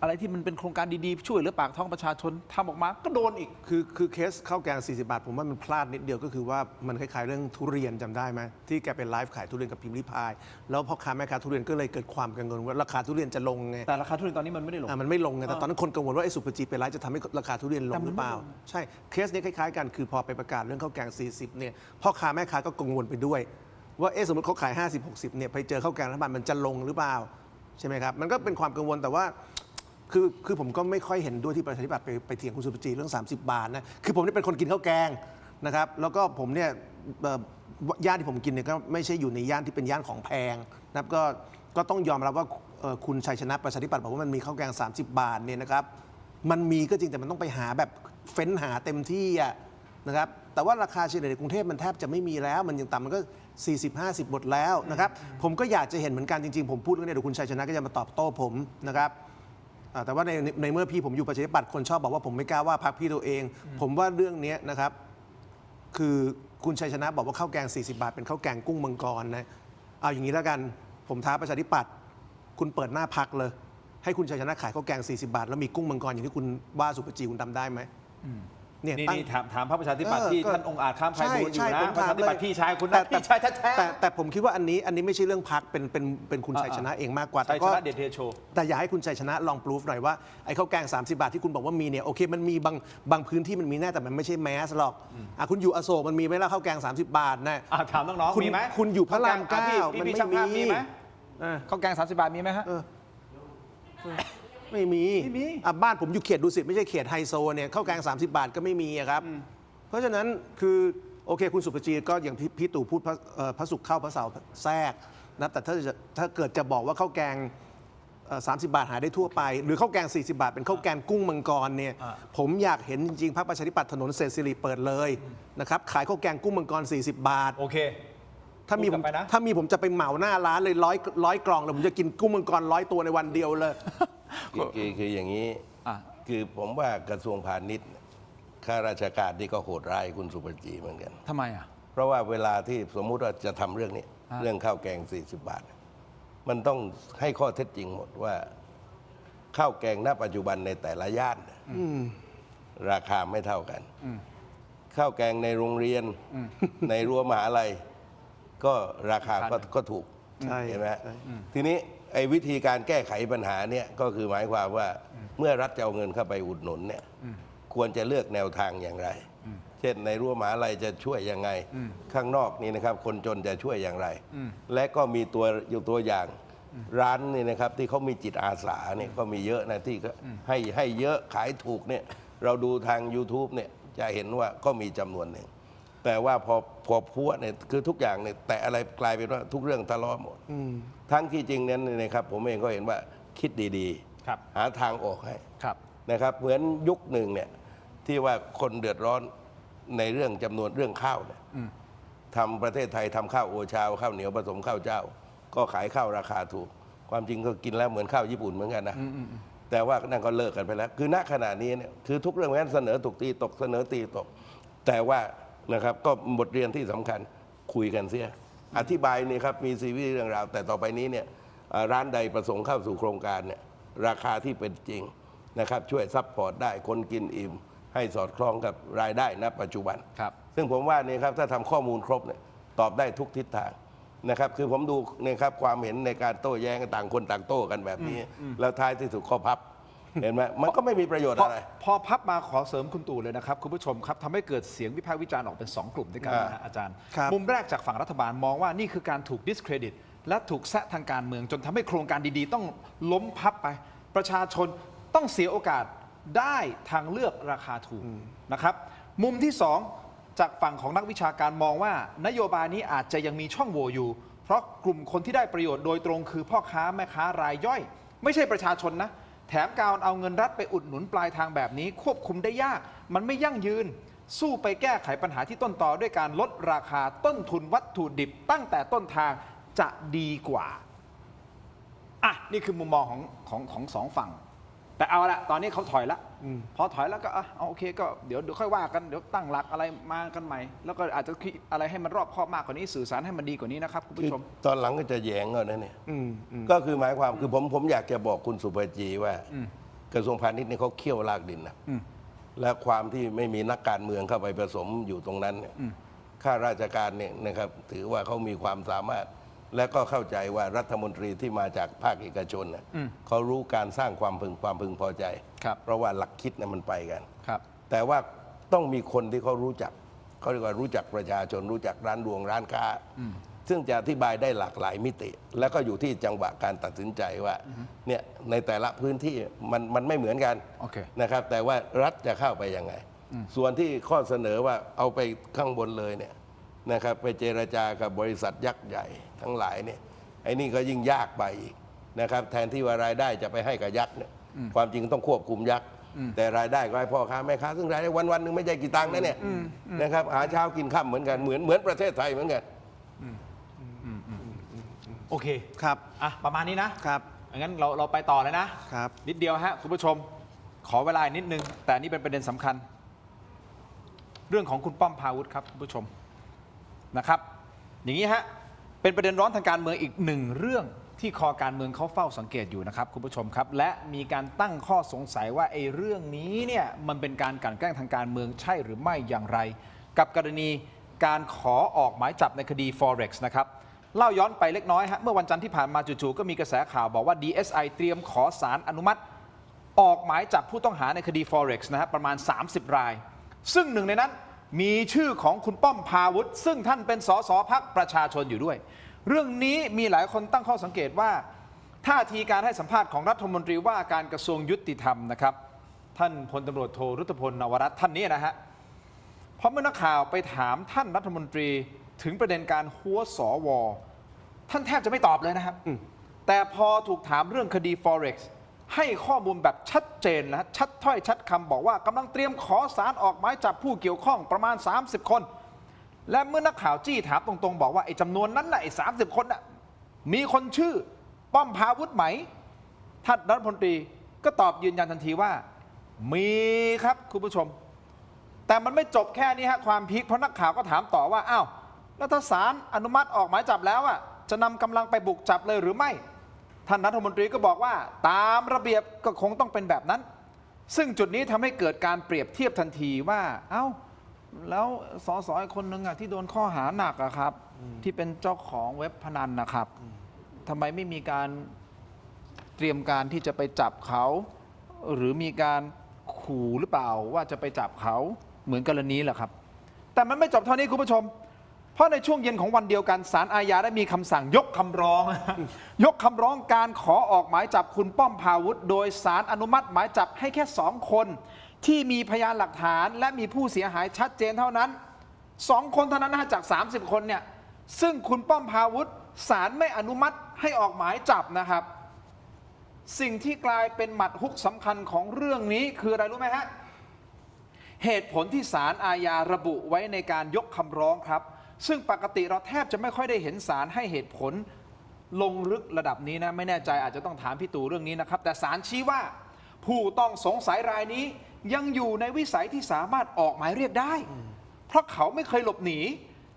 S1: อะไรที่มันเป็นโครงการดีๆช่วยเหลือปากท้องประชาชนทำออกมาก็โดนอีก
S2: คือเคสข้าวแกง40 บาทผมว่ามันพลาดนิดเดียวก็คือว่ามันคล้ายๆเรื่องทุเรียนจำได้ไหมที่แกเป็นไลฟ์ขายทุเรียนกับพิมพ์ริพายแล้วพ่อค้าแม่ค้าทุเรียนก็เลยเกิดความกังวลว่าราคาทุเรียนจะลงไง
S1: แต่ราคาทุเรียนตอนนี้มันไม่ได้ลง
S2: มันไม่ลงไงแต่ตอนนั้นคนกังวลว่าไอ้สุปจีเป็นไลฟ์จะทำให้ราคาทุเรียนลงหรือเปล่าใช่เคสนี้คล้ายๆกันคือพอไปประกาศเรื่องข้าวแกง40เนี่ยพ่อค้าแม่ค้าก็กังวลไปด้วยว่าสมมติเขาขาย50-60เนี่ยไปเจอข้าวแกงรัฐบาลมันจะลงหรือเปล่าใช่ไหมครับมันก็เป็นความกังวลแต่ว่าคือผมก็ไม่ค่อยเห็นด้วยที่ประชาธิปัตย์ไปเถียงคุณสุปจีเรื่อง30 บาทนะคือผมนี่เป็นคนกินข้าวแกงนะครับแล้วก็ผมเนี่ยย่านที่ผมกินเนี่ยก็ไม่ใช่อยู่ในย่านที่เป็นย่านของแพงนะครับก็ต้องยอมรับว่าคุณชัยชนะประชาธิปัตย์บอกว่ามันมีข้าวแกง30 บาทเนี่ยนะครับมันมีก็จริงแต่มันต้องไปหาแบบเฟ้นหาเต็มที่นะครับแต่ว่าราคาเฉลี่ยในกรุงเทพมันแทบจะไม่มีแล้วมันยังต่ำมันก็40-50หมดแล้วนะครับผมก็อยากจะเห็นเหมือนกันจริงๆผมพูดเรื่องนี้เดี๋ยวคุณชัยชนะก็จะมาตอบโต้ผมนะครับแต่ว่าในเมื่อพี่ผมอยู่ประชาธิปัตย์คนชอบบอกว่าผมไม่กล้าว่าพรรคพี่ตัวเองผมว่าเรื่องนี้นะครับคือคุณชัยชนะบอกว่าข้าวแกง40 บาทเป็นข้าวแกงกุ้งมังกรนะเอาอย่างนี้แล้วกันผมท้าประชาธิปัตย์คุณเปิดหน้าพรรคเลยให้คุณชัยชนะขายข้าวแกง40 บาทแล้วมีกุ้งมังกรอย่างที่คุณว่าสุปจีคุณทำได้ไหม
S1: นี่ถามพรรคประชาธิปัตย์ที่ท่านองค์อาจข้ามไพบูลย์อยู่นะประชาธิปัตย์พี่ชายคุณนะพี่ชายแท้ๆ
S2: แต่ผมคิดว่าอันนี้ไม่ใช่เรื่องพรรคเป็นคุณชัยชนะเองมากกว่า
S1: ชัยชนะเดชเทโช
S2: แต่อยากให้คุณชัยชนะลองพิสูจหน่อยว่าไอ้ข้าวแกง30 บาทที่คุณบอกว่ามีเนี่ยโอเคมันมีบางพื้นที่มันมีแน่แต่มันไม่ใช่แมสหรอกคุณอยู่อโศกมันมีไหมล่ะข้าวแกง30 บาทนะ
S1: ถามน้องๆมีไหม
S2: คุณอยู่พระราม9มันไม่มี
S1: ไหมข้าวแกง30 บาทมีไหมฮะ
S2: ไม่มีบ้านผมอยู่เขตดุสิตไม่ใช่เขตไฮโซเนี่ยข้าวแกง30 บาทก็ไม่มีครับเพราะฉะนั้นคือโอเคคุณสุปจีก็อย่างพี่ตู่พูดพระศุกร์เข้าพระเสาร์แทรกนะแต่ถ้าเกิดจะบอกว่าข้าวแกง30 บาทหาได้ทั่วไปหรือข้าวแกง40 บาทเป็นข้าวแกงกุ้งมังกรเนี่ยผมอยากเห็นจริงๆพรรคประชาธิปัตย์ถนนเศรษฐศิริเปิดเลยนะครับขายข้าวแกงกุ้งมังกร40 บาท
S1: โอเค
S2: ถ้ามีผมจะไปเหมาหน้าร้านเลยร้อยกล่องเลยผมจะกินกุ้งมังกร100 ตัวในวันเดียวเลย
S3: คืออย่างนี้คือผมว่ากระทรวงพาณิชย์ข้าราชการที่ก็โหดร้ายคุณสุปจีเหมือนกัน
S1: ทำไม
S3: เพราะว่าเวลาที่สมมุติว่าจะทำเรื่องนี้เรื่องข้าวแกง40 บาทมันต้องให้ข้อเท็จจริงหมดว่าข้าวแกงณปัจจุบันในแต่ละย่านราคาไม่เท่ากันข้าวแกงในโรงเรียนในรั้วมหาลัยก็ราคาก็ถูกเห็นไหมทีนี้ไอ้วิธีการแก้ไขปัญหาเนี่ยก็คือหมายความว่าเมื่อรัฐจะเอาเงินเข้าไปอุดหนุนเนี่ยควรจะเลือกแนวทางอย่างไรเช่นในรั้วมหาลัยจะช่วยยังไงข้างนอกนี่นะครับคนจนจะช่วยอย่างไรและก็มีตัวอย่างร้านนี่นะครับที่เขามีจิตอาสาเนี่ยก็มีเยอะนะที่ให้เยอะขายถูกเนี่ยเราดูทาง YouTube เนี่ยจะเห็นว่าก็มีจำนวนหนึ่งแต่ว่าพอพัวเนี่ยคือทุกอย่างเนี่ยแต่อะไรกลายเป็นว่าทุกเรื่องทะเลาะหมดทั้งที่จริงนั้นนะครับผมเองก็เห็นว่าคิดดีๆหาทางออกให้นะครับเหมือนยุคหนึ่งเนี่ยที่ว่าคนเดือดร้อนในเรื่องจำนวนเรื่องข้าวเนี่ยทำประเทศไทยทำข้าวโอชาข้าวเหนียวผสมข้าวเจ้าก็ขายข้าวราคาถูกความจริงก็กินแล้วเหมือนข้าวญี่ปุ่นเหมือนกันนะแต่ว่านั่นก็เลิกกันไปแล้วคือณขณะนี้เนี่ยคือทุกเรื่องนั้นเสนอถูกตีตกเสนอตีตกแต่ว่านะครับก็บทเรียนที่สำคัญคุยกันเสียอธิบายนี่ครับมีซีรีส์เรื่องราวแต่ต่อไปนี้เนี่ย ร้านใดประสงค์เข้าสู่โครงการเนี่ยราคาที่เป็นจริงนะครับช่วยซัพพอร์ตได้คนกินอิ่มให้สอดคล้องกับรายได้ณปัจจุบัน
S1: ครับ
S3: ซึ่งผมว่านี่ครับถ้าทำข้อมูลครบเนี่ยตอบได้ทุกทิศทางนะครับคือผมดูนะครับความเห็นในการโต้แย้งต่างคนต่างโต้กันแบบนี้ แล้วท้ายที่สุดข้อพับ เห็นไหมมันก็ไม่มีประโยชน์อะไร
S1: พอพับมาขอเสริมคุณตู่เลยนะครับ คุณผู้ชมครับทำให้เกิดเสียงวิพากษ์วิจารณ์ออกเป็น 2 กลุ่มด้วยกันนะฮะอาจารย์
S2: ครับ
S1: มุมแรกจากฝั่งรัฐบาลมองว่านี่คือการถูก discredit และถูกแซะทางการเมืองจนทำให้โครงการดีๆ ต้องล้มพับไป ประชาชนต้องเสียโอกาสได้ทางเลือกราคาถูกนะครับ มุมที่ 2 จากฝั่งของนักวิชาการมองว่านโยบายนี้อาจจะยังมีช่องโหว่อยู่ เพราะกลุ่มคนที่ได้ประโยชน์โดยตรงคือพ่อค้าแม่ค้ารายย่อย ไม่ใช่ประชาชนนะ แถมการเอาเงินรัฐไปอุดหนุนปลายทางแบบนี้ควบคุมได้ยาก มันไม่ยั่งยืน สู้ไปแก้ไขปัญหาที่ต้นตอด้วยการลดราคาต้นทุนวัตถุดิบตั้งแต่ต้นทางจะดีกว่าอ่ะนี่คือมุมมองของสองฝั่ง แต่เอาละตอนนี้เขาถอยละพอถอยแล้วก็เอาโอเคก็เดี๋ยวค่อยว่ากันเดี๋ยวตั้งหลักอะไรมากันใหม่ แล้วก็อาจจะคิดอะไรให้มันรอบคอบมากกว่านี้สื่อสารให้มันดีกว่านี้นะครับคุณผู้ชม
S3: ตอนหลังก็จะแย้งเอานะเนี่ยก็คือหมายความคือผมอยากจะบอกคุณสุภจีว่ากระทรวงพาณิชย์นี่เขาเคี่ยวลากดินนะและความที่ไม่มีนักการเมืองเข้าไปผสมอยู่ตรงนั้นเนี่ยข้าราชการเนี่ยนะครับถือว่าเขามีความสามารถ และก็เข้าใจว่ารัฐมนตรีที่มาจากภาคเอกชนเนี่ยเขารู้การสร้างความพึงพอใจ เพราะว่าหลักคิดเนี่ยมันไปกัน แต่ว่าต้องมีคนที่เขารู้จักเขาเรียกว่ารู้จักประชาชนรู้จักร้านรวงร้านค้าซึ่งจะอธิบายได้หลากหลายมิติ แล้วก็อยู่ที่จังหวะการตัดสินใจว่าเนี่ยในแต่ละพื้นที่มันไม่เหมือนกันนะครับแต่ว่ารัฐจะเข้าไปยังไงส่วนที่ข้อเสนอว่าเอาไปข้างบนเลยเนี่ยนะครับไปเจรจากับบริษัทยักษ์ใหญ่ทั้งหลายเนี่ยไอ้นี่ก็ยิ่งยากไปอีกนะครับแทนที่ว่ารายได้จะไปให้กับยักษ์เนี่ยความจริงต้องควบคุมยักษ์แต่รายได้ก็ให้พ่อค้าแม่ค้าซึ่งรายได้วันๆหนึ่งไม่ใช่กี่ตังค์นะเนี่ยนะครับหาเช้ากินค่ำเหมือนกันเหมือนประเทศไทยเหมือนกัน
S1: โอเค
S2: ครับ
S1: อ่ะประมาณนี้นะครับงั้นเราไปต่อเลยนะครับ นิดเดียวฮะคุณผู้ชมขอเวลานิดนึงแต่นี่เป็นประเด็นสำคัญ เรื่องของคุณป้อมพาวุฒิครับคุณผู้ชมนะครับอย่างนี้ฮะเป็นประเด็นร้อนทางการเมืองอีกหนึ่งเรื่องที่คอการเมืองเขาเฝ้าสังเกตอยู่นะครับคุณผู้ชมครับและมีการตั้งข้อสงสัยว่าไอ้เรื่องนี้เนี่ยมันเป็นการกลั่นแกล้งทางการเมืองใช่หรือไม่อย่างไรกับกรณีการขอออกหมายจับในคดี Forex นะครับเล่าย้อนไปเล็กน้อยฮะเมื่อวันจันทร์ที่ผ่านมาจู่ๆก็มีกระแสข่าวบอกว่า DSI เตรียมขอศาลอนุมัติออกหมายจับผู้ต้องหาในคดี Forex นะฮะประมาณ30รายซึ่งหนึ่งในนั้นมีชื่อของคุณป้อมพาวุฒิซึ่งท่านเป็นสสพรรคประชาชนอยู่ด้วยเรื่องนี้มีหลายคนตั้งข้อสังเกตว่าท่าทีการให้สัมภาษณ์ของรัฐมนตรีว่าการกระทรวงยุติธรรมนะครับท่านพลตำรวจโทรุตพลนวรัตน์ท่านนี้นะฮะเพราะเมื่อนักข่าวไปถามท่านรัฐมนตรีถึงประเด็นการหัวสวท่านแทบจะไม่ตอบเลยนะครับแต่พอถูกถามเรื่องคดี Forex ให้ข้อมูลแบบชัดเจนนะชัดถ้อยชัดคำบอกว่ากำลังเตรียมขอศาลออกหมายจับผู้เกี่ยวข้องประมาณ30คนและเมื่อนักข่าวจี้ถามตรงๆบอกว่าไอ้จำนวนนั้นน่ะไอ้30คนน่ะมีคนชื่อป้อมพาวุฒิไหมท่านรัฐมนตรีก็ตอบยืนยันทันทีว่ามีครับคุณผู้ชมแต่มันไม่จบแค่นี้ฮะความพีคเพราะนักข่าวก็ถามต่อว่าอ้าวแล้วถ้าศาลอนุมัติออกหมายจับแล้วอ่ะจะนำกำลังไปบุกจับเลยหรือไม่ท่านรัฐมนตรีก็บอกว่าตามระเบียบก็คงต้องเป็นแบบนั้นซึ่งจุดนี้ทำให้เกิดการเปรียบเทียบทันทีว่าเอ้าแล้วสสอีกคนนึงอ่ะที่โดนข้อหาหนักอะครับที่เป็นเจ้าของเว็บพนันนะครับทำไมไม่มีการเตรียมการที่จะไปจับเขาหรือมีการขู่หรือเปล่าว่าจะไปจับเขาเหมือนกรณีแหละครับแต่มันไม่จบเท่านี้คุณผู้ชมเพราะในช่วงเย็นของวันเดียวกันศาลอาญาได้มีคำสั่งยกคำร้อง ยกคำร้องการขอออกหมายจับคุณป้อมพาวุฒิโดยศาลอนุมัติหมายจับให้แค่2คนที่มีพยานหลักฐานและมีผู้เสียหายชัดเจนเท่านั้น2คนเท่านั้นนะจาก30คนเนี่ยซึ่งคุณป้อมพาวุฒิศาลไม่อนุมัติให้ออกหมายจับนะครับสิ่งที่กลายเป็นหมัดฮุกสำคัญของเรื่องนี้คืออะไรรู้ไหมฮะเหตุผลที่ศาลอาญาระบุไว้ในการยกคำร้องครับซึ่งปกติเราแทบจะไม่ค่อยได้เห็นศาลให้เหตุผลลงลึกระดับนี้นะไม่แน่ใจอาจจะต้องถามพี่ตู่เรื่องนี้นะครับแต่ศาลชี้ว่าผู้ต้องสงสัยรายนี้ยังอยู่ในวิสัยที่สามารถออกหมายเรียกได้เพราะเขาไม่เคยหลบหนี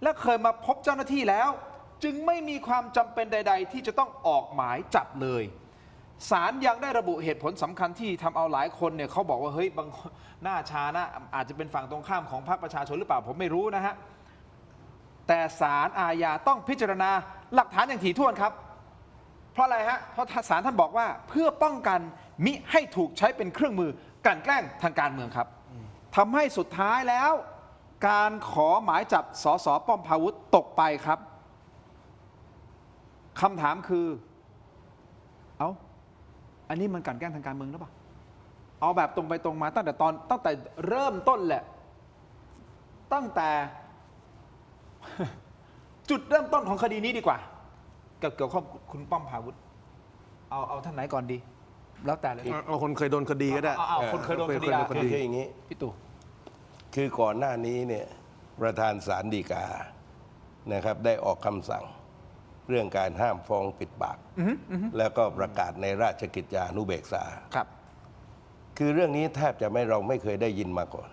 S1: และเคยมาพบเจ้าหน้าที่แล้ว จึงไม่มีความจำเป็นใด ๆ ที่จะต้องออกหมายจับเลยศาลยังได้ระบุเหตุผลสำคัญที่ทำเอาหลายคนเนี่ยเขาบอกว่าเฮ้ยบางหน้าชานะอาจจะเป็นฝั่งตรงข้ามของพรรคประชาชนหรือเปล่าผมไม่รู้นะฮะแต่ศาลอาญาต้องพิจารณาหลักฐานอย่างถี่ถ้วนครับเพราะอะไรฮะเพราะศาลท่านบอกว่าเพื่อป้องกันมิให้ถูกใช้เป็นเครื่องมือกลั่นแกล้งทางการเมืองครับทำให้สุดท้ายแล้วการขอหมายจับสส.ป้อมพาวุธตกไปครับคำถามคืออันนี้มันกลั่นแกล้งทางการเมืองหรือเปล่าเอาแบบตรงไปตรงมาตั้งแต่เริ่มต้นแหละตั้งแต่ จุดเริ่มต้นของคดีนี้ดีกว่าเกี่ยวข้องคุณป้อมพาวุธเอาท่านไหนก่อนดีแล้วแต่เลย
S2: เอาคนเคยโดนคดีก็ได้
S1: เอาคนเคยโดนคดี
S3: คืออย่างนี้
S1: พี่ตู่
S3: คือก่อนหน้านี้เนี่ยประธานศาลฎีกานะครับได้ออกคำสั่งเรื่องการห้ามฟ้องปิดปากแล้วก็ประกาศในราชกิจจานุเบกษา
S1: ครับ
S3: คือเรื่องนี้แทบจะเราไม่เคยได้ยินมาก่อน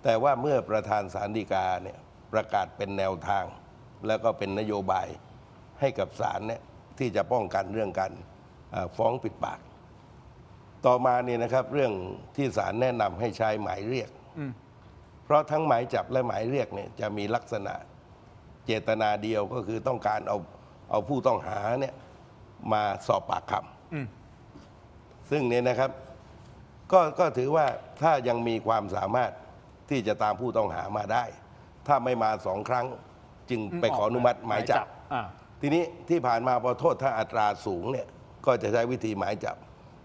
S3: แต่ว่าเมื่อประธานศาลฎีกาเนี่ยประกาศเป็นแนวทาง แล้วก็เป็นนโยบายให้กับศาลเนี่ยที่จะป้องกันเรื่องการฟ้องปิดปาก ต่อมาเนี่ยนะครับเรื่องที่ศาลแนะนำให้ใช้หมายเรียกเพราะทั้งหมายจับและหมายเรียกเนี่ยจะมีลักษณะเจตนาเดียวก็คือต้องการเอาผู้ต้องหาเนี่ยมาสอบปากคำซึ่งเนี่ยนะครับก็ถือว่าถ้ายังมีความสามารถที่จะตามผู้ต้องหามาได้ ถ้าไม่มา2 ครั้งจึงไปขออนุมัติหมายจับทีนี้ที่ผ่านมาพอโทษถ้าอัตราสูงเนี่ยก็จะใช้วิธีหมายจับ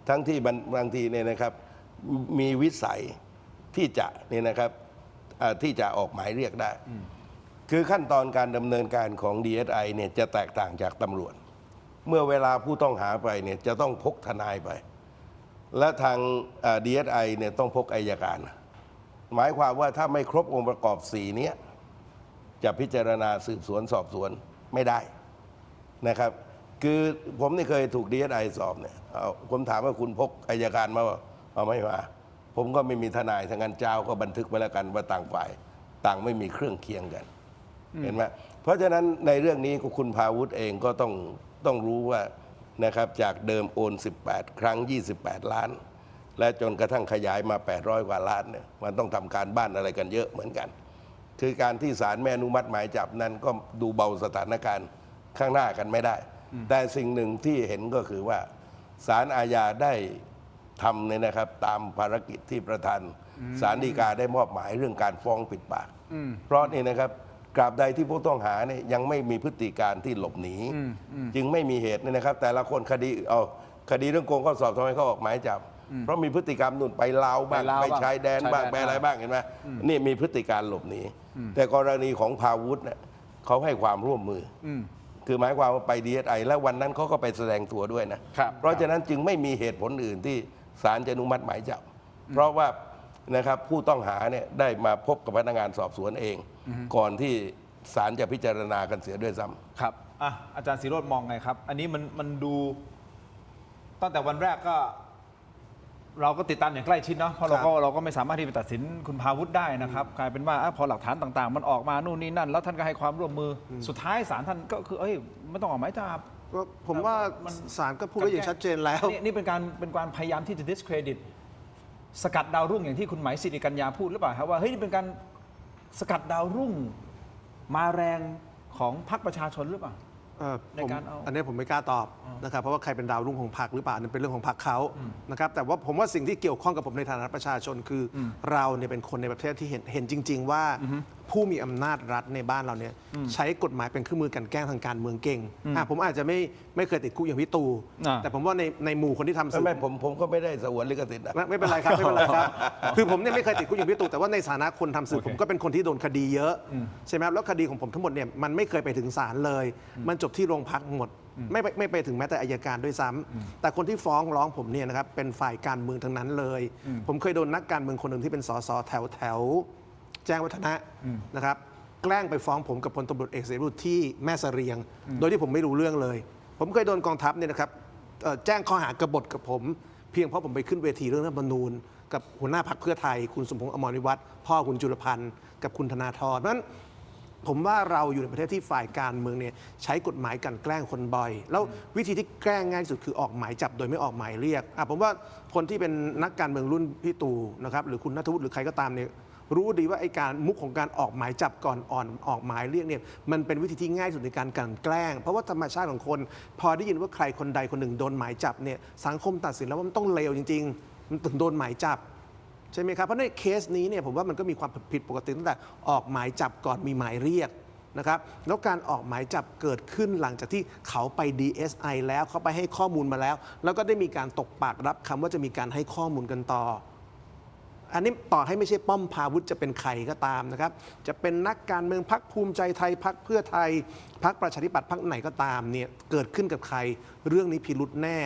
S3: ทั้งที่บางทีเนี่ยนะครับมีวิสัยที่จะเนี่ยนะครับที่จะออกหมายเรียกได้คือขั้นตอนการดำเนินการของ DSI เนี่ยจะแตกต่างจากตำรวจเมื่อเวลาผู้ต้องหาไปเนี่ยจะต้องพกทนายไปและทาง DSI เนี่ยต้องพกอัยการหมายความว่าถ้าไม่ครบองค์ประกอบ4นี้จะพิจารณาสืบสวนสอบสวนไม่ได้นะครับคือผมนี่เคยถูก DSI สอบเนี่ยผมถามว่าคุณพกอัยการมาเอาไม่มาผมก็ไม่มีทนายทางการเจ้าก็บันทึกไว้แล้วกันว่าต่างฝ่ายต่างไม่มีเครื่องเคียงกันเห็นไหมเพราะฉะนั้นในเรื่องนี้คุณพาวุธเองก็ต้องรู้ว่านะครับจากเดิมโอน18 ครั้ง28 ล้านและจนกระทั่งขยายมา800 กว่าล้านเนี่ยมันต้องทำการบ้านอะไรกันเยอะเหมือนกันคือการที่ศาลแม่อนุมัติหมายจับนั้นก็ดูเบาสถานการณ์ข้างหน้ากันไม่ได้แต่สิ่งหนึ่งที่เห็นก็คือว่าศาลอาญาได้ทำเนี่ยนะครับตามภารกิจที่ประธานศาลฎีกาได้มอบหมายเรื่องการฟ้องปิดปากเพราะนี่นะครับกราบใดที่ผู้ต้องหาเนี่ยยังไม่มีพฤติการที่หลบหนีจึงไม่มีเหตุเนี่ยนะครับแต่ละคนคดีเรื่องโกงข้อสอบทำไมเขาออกหมายจับเพราะมีพฤติกรรมนู่นไปลาวบ้างไปชายแดนบ้างไปอะไรบ้างเห็นไหมนี่มีพฤติการหลบหนีแต่กรณีของพาวุธเนี่ยเขาให้ความร่วมมือคือหมายความว่าไป DSI แล้ววันนั้นเขาก็ไปแสดงตัวด้วยนะเพราะฉะนั้นจึงไม่มีเหตุผลอื่นที่ศาลจะอนุมัติหมายจับเพราะว่านะครับผู้ต้องหาเนี่ยได้มาพบกับพนักงานสอบสวนเองก่อนที่ศาลจะพิจารณากันเสียด้วยซ้ำ
S1: ครับอาจารย์ศิโรจน์มองไงครับอันนี้มันดูตั้งแต่วันแรกก็เราก็ติดตามอย่างใกล้ชิดเนาะเพราะเราก็ไม่สามารถที่จะตัดสินคุณพาวุธได้นะครับกลายเป็นว่าพอหลักฐานต่างๆมันออกมานู่นนี่นั่นแล้วท่านก็ให้ความร่วมมือสุดท้ายศาลท่านก็คือไม่ต้องออกหมายจับ
S2: ก็ผมว่าศาลก็พูดไว้อย่างชัดเจนแล้ว
S1: นี่เป็นการพยายามที่จะ discredit สกัดดาวรุ่งอย่างที่คุณหมายสิริกัญญาพูดหรือเปล่าครับว่าเฮ้ยนี่เป็นการสกัดดาวรุ่งมาแรงของพรรคประชาชนหรือเปล่าในการ
S2: อันนี้ผมไม่กล้าตอบนะครับเพราะว่าใครเป็นดาวรุ่งของพรรคหรือเปล่าอันนั้นเป็นเรื่องของพรรคเขานะครับแต่ว่าผมว่าสิ่งที่เกี่ยวข้องกับผมในฐานะประชาชนคือเราเนี่ยเป็นคนในประเทศที่เห็นจริงๆว่าผู้มีอำนาจรัฐในบ้านเราเนี่ยใช้กฎหมายเป็นเครื่องมือกันแกล้งทางการเมืองเก่งผมอาจจะไม่เคยติดคุกอย่างพี่ตูแต่ผมว่าในหมู่คนที่ทำสื่อ
S3: ผมก็ไม่ได้สงวนลิขสิทธิ์
S2: ไม่เป็นไรครับไม่เป็นไรครับคือผมเนี่ยไม่เคยติดคุกอย่างพี่ตูแต่ว่าในฐานะคนทำสื่อผมก็เป็นคนที่โดนคดีเยอะใช่ไหมครับแล้วคดีของผมทั้งหมดเนี่ยมันไม่เคยไปถึงศาลเลยมันจบที่โรงพักหมดไม่ไปถึงแม้แต่อัยการด้วยซ้ำแต่คนที่ฟ้องร้องผมเนี่ยนะครับเป็นฝ่ายการเมืองทั้งนั้นเลยผมเคยโดนนักการเมืองคนหนึ่งที่เป็นสสแถวแจ้งวัฒนะนะครับแกล้งไปฟ้องผมกับพลตำรวจเอกเสรีพิสุทธิ์ที่แม่เสรียงโดยที่ผมไม่รู้เรื่องเลยผมเคยโดนกองทัพเนี่ยนะครับแจ้งข้อหากบฏกับผมเพียงเพราะผมไปขึ้นเวทีเรื่องรัฐธรรมนูญกับหัวหน้าพรรคเพื่อไทยคุณสมพงษ์อมรวิวัฒน์พ่อคุณจุลพันธ์กับคุณธนาธรเพราะฉะนั้น ผมว่าเราอยู่ในประเทศที่ฝ่ายการเมืองเนี่ยใช้กฎหมายกลั่นแกล้งคนบ่อย แล้ววิธีที่แกล้งง่ายที่สุดคือออกหมายจับโดยไม่ออกหมายเรียกผมว่าคนที่เป็นนักการเมืองรุ่นพี่ตู่นะครับหรือคุณณัฐวุฒิหรือใครก็ตามเนี่ยรู้ดีว่าไอ้การมุกของการออกหมายจับก่อนออกหมายเรียกเนี่ยมันเป็นวิธีที่ง่ายสุดในการกลั่นแกล้งเพราะว่าธรรมชาติของคนพอได้ยินว่าใครคนใดคนหนึ่งโดนหมายจับเนี่ยสังคมตัดสินแล้วว่ามันต้องเลวจริงๆมันถึงโดนหมายจับใช่ไหมครับเพราะในเคสนี้เนี่ยผมว่ามันก็มีความผิดปกติตั้งแต่ออกหมายจับก่อนมีหมายเรียกนะครับแล้วการออกหมายจับเกิดขึ้นหลังจากที่เขาไป DSI แล้วเขาไปให้ข้อมูลมาแล้วแล้วก็ได้มีการตกปากรับคำว่าจะมีการให้ข้อมูลกันต่ออันนี้ต่อให้ไม่ใช่ป้อมพาวุฒิจะเป็นใครก็ตามนะครับจะเป็นนักการเมืองพรรคภูมิใจไทยพรรคเพื่อไทยพรรคประชาธิปัตย์พรรคไหนก็ตามเนี่ยเกิดขึ้นกับใครเรื่องนี้พิรุธแน่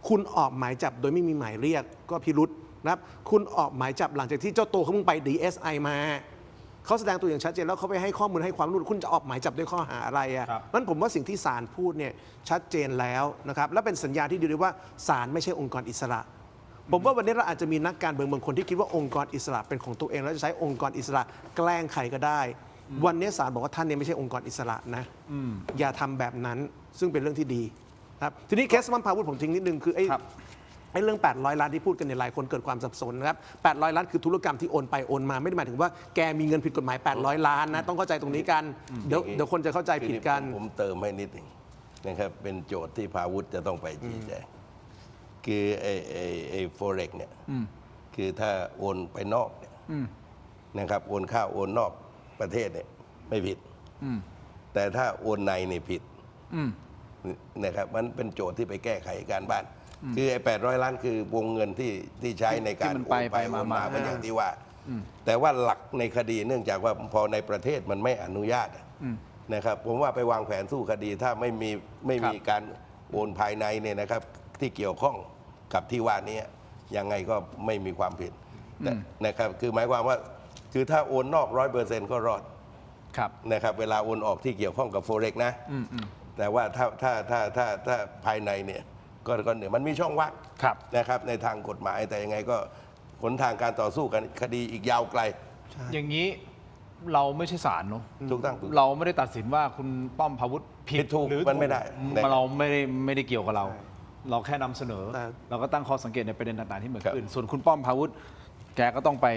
S2: คุณออกหมายจับโดยไม่มีหมายเรียกก็พิรุธนะครับคุณออกหมายจับหลังจากที่เจ้าตัวเขาเพิ่งไป DSI มาเขาแสดงตัวอย่างชัดเจนแล้วเขาไปให้ข้อมูลให้ความรู้คุณจะออกหมายจับด้วยข้อหาอะไรนั้นผมว่าสิ่งที่ศาลพูดเนี่ยชัดเจนแล้วนะครับและเป็นสัญญาณที่ดีเลยว่าศาลไม่ใช่องค์กรอิสระผมว่าวันนี้เราอาจจะมีนักการเมืองบางคนที่คิดว่าองค์กรอิสระเป็นของตัวเองแล้วจะใช้องค์กรอิสระแกล้งใครก็ได้วันนี้ศาลบอกว่าท่านเนี่ยไม่ใช่องค์กรอิสระนะอย่าทำแบบนั้นซึ่งเป็นเรื่องที่ดีครับทีนี้เคสมันพาวุฒิผมทิ้งนิดนึงคือไอ้เรื่อง800 ล้านที่พูดกันในหลายคนเกิดความสับสนนะครับ800 ล้านคือธุรกรรมที่โอนไปโอนมาไม่ได้หมายถึงว่าแกมีเงินผิดกฎหมาย800 ล้านนะต้องเข้าใจตรงนี้กันเดี๋ยวคนจะเข้าใจผิดกัน
S3: ผมเติมให้นิดหนึ่งนะครับเป็นโจทย์ที่พาวุฒิจะต้องไปชี้แจงคือไอ้ forex เนี่ยคือถ้าโอนไปนอกเนี่ยนะครับโอนเข้าโอนนอกประเทศเนี่ยไม่ผิดแต่ถ้าโอนในเนี่ยผิดนะครับมันเป็นโจทย์ที่ไปแก้ไขการบ้านคือไอ้800 ล้านคือวงเงินที่ใช้ในการโอนไปโอนมาเป็นอย่างที่ว่าแต่ว่าหลักในคดีเนื่องจากว่าพอในประเทศมันไม่อนุญาตนะครับผมว่าไปวางแผนสู้คดีถ้าไม่มีการโอนภายในเนี่ยนะครับที่เกี่ยวข้องกับที่ว่านี้ยังไงก็ไม่มีความผิดนะครับคือหมายความว่าคือถ้าโอนนอก 100% ก็รอดนะครับเวลาโอนออกที่เกี่ยวข้องกับโฟเร็กนะแต่ว่าถ้าภายในเนี่ยก็เนี่ยมันมีช่องว่างนะครับในทางกฎหมายแต่ยังไงก็หนทางการต่อสู้กันคดีอีกยาวไกล
S1: อย่างนี้เราไม่ใช่ศาลเนาะ
S3: ถูกต้อง
S1: เราไม่ได้ตัดสินว่าคุณป้อมพาวุฒิผิด
S3: ถูกหรือมันไม่ได้
S1: เราไม่ได้เกี่ยวกับเราแค่นำเสนอเราก็ตั้งข้อสังเกตในประเด็นต่างๆที่เหมือนขึ้นส่วนคุณป้อมพาวุฒิแกก็ต้องไป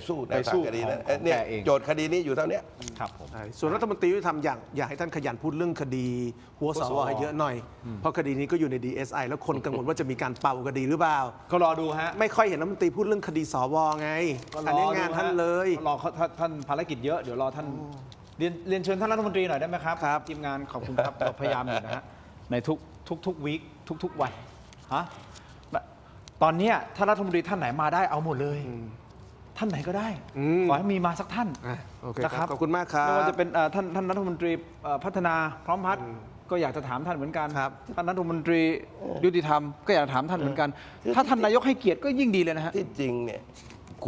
S3: สู้ในคดีนั้นเนี่ยโจทย์คดีนี้อยู่เท่านี้
S1: ครับผม
S2: ส่วนรัฐมนตรียุติธรรมอยากให้ท่านขยันพูดเรื่องคดีหัวสวให้เยอะหน่อยเพราะคดีนี้ก็อยู่ใน DSI แล้วคนกังวลว่าจะมีการเป่าคดีหรือเปล่า
S1: ก็รอดูฮะ
S2: ไม่ค่อยเห็นรัฐมนตรีพูดเรื่องคดีสวไงอันนี้งานท่านเลย
S1: รอท่านภารกิจเยอะเดี๋ยวรอท่านเรียนเชิญท่านรัฐมนตรีหน่อยได้ไหมครับทีมงานขอบคุณครับเราพยายามอยู่นะฮะในทุกวีคทุกวันฮะตอนนี้ถ้ารัฐมนตรีท่านไหนมาได้เอาหมดเลยท่านไหนก็ได้ขอให้มีมาสักท่าน
S2: นะครับขอบคุณมากครับ
S1: ไม่ว่าจะเป็นท่านรัฐมนตรีพัฒนาพร้อมพัฒน์ก็อยากจะถามท่านเหมือนกันท่านรัฐมนตรียุติธรรมก็อยากถามท่านเหมือนกันถ้าท่านนายกให้เกียรติก็ยิ่งดีเลยนะฮะ
S3: ที่จริงเนี่ย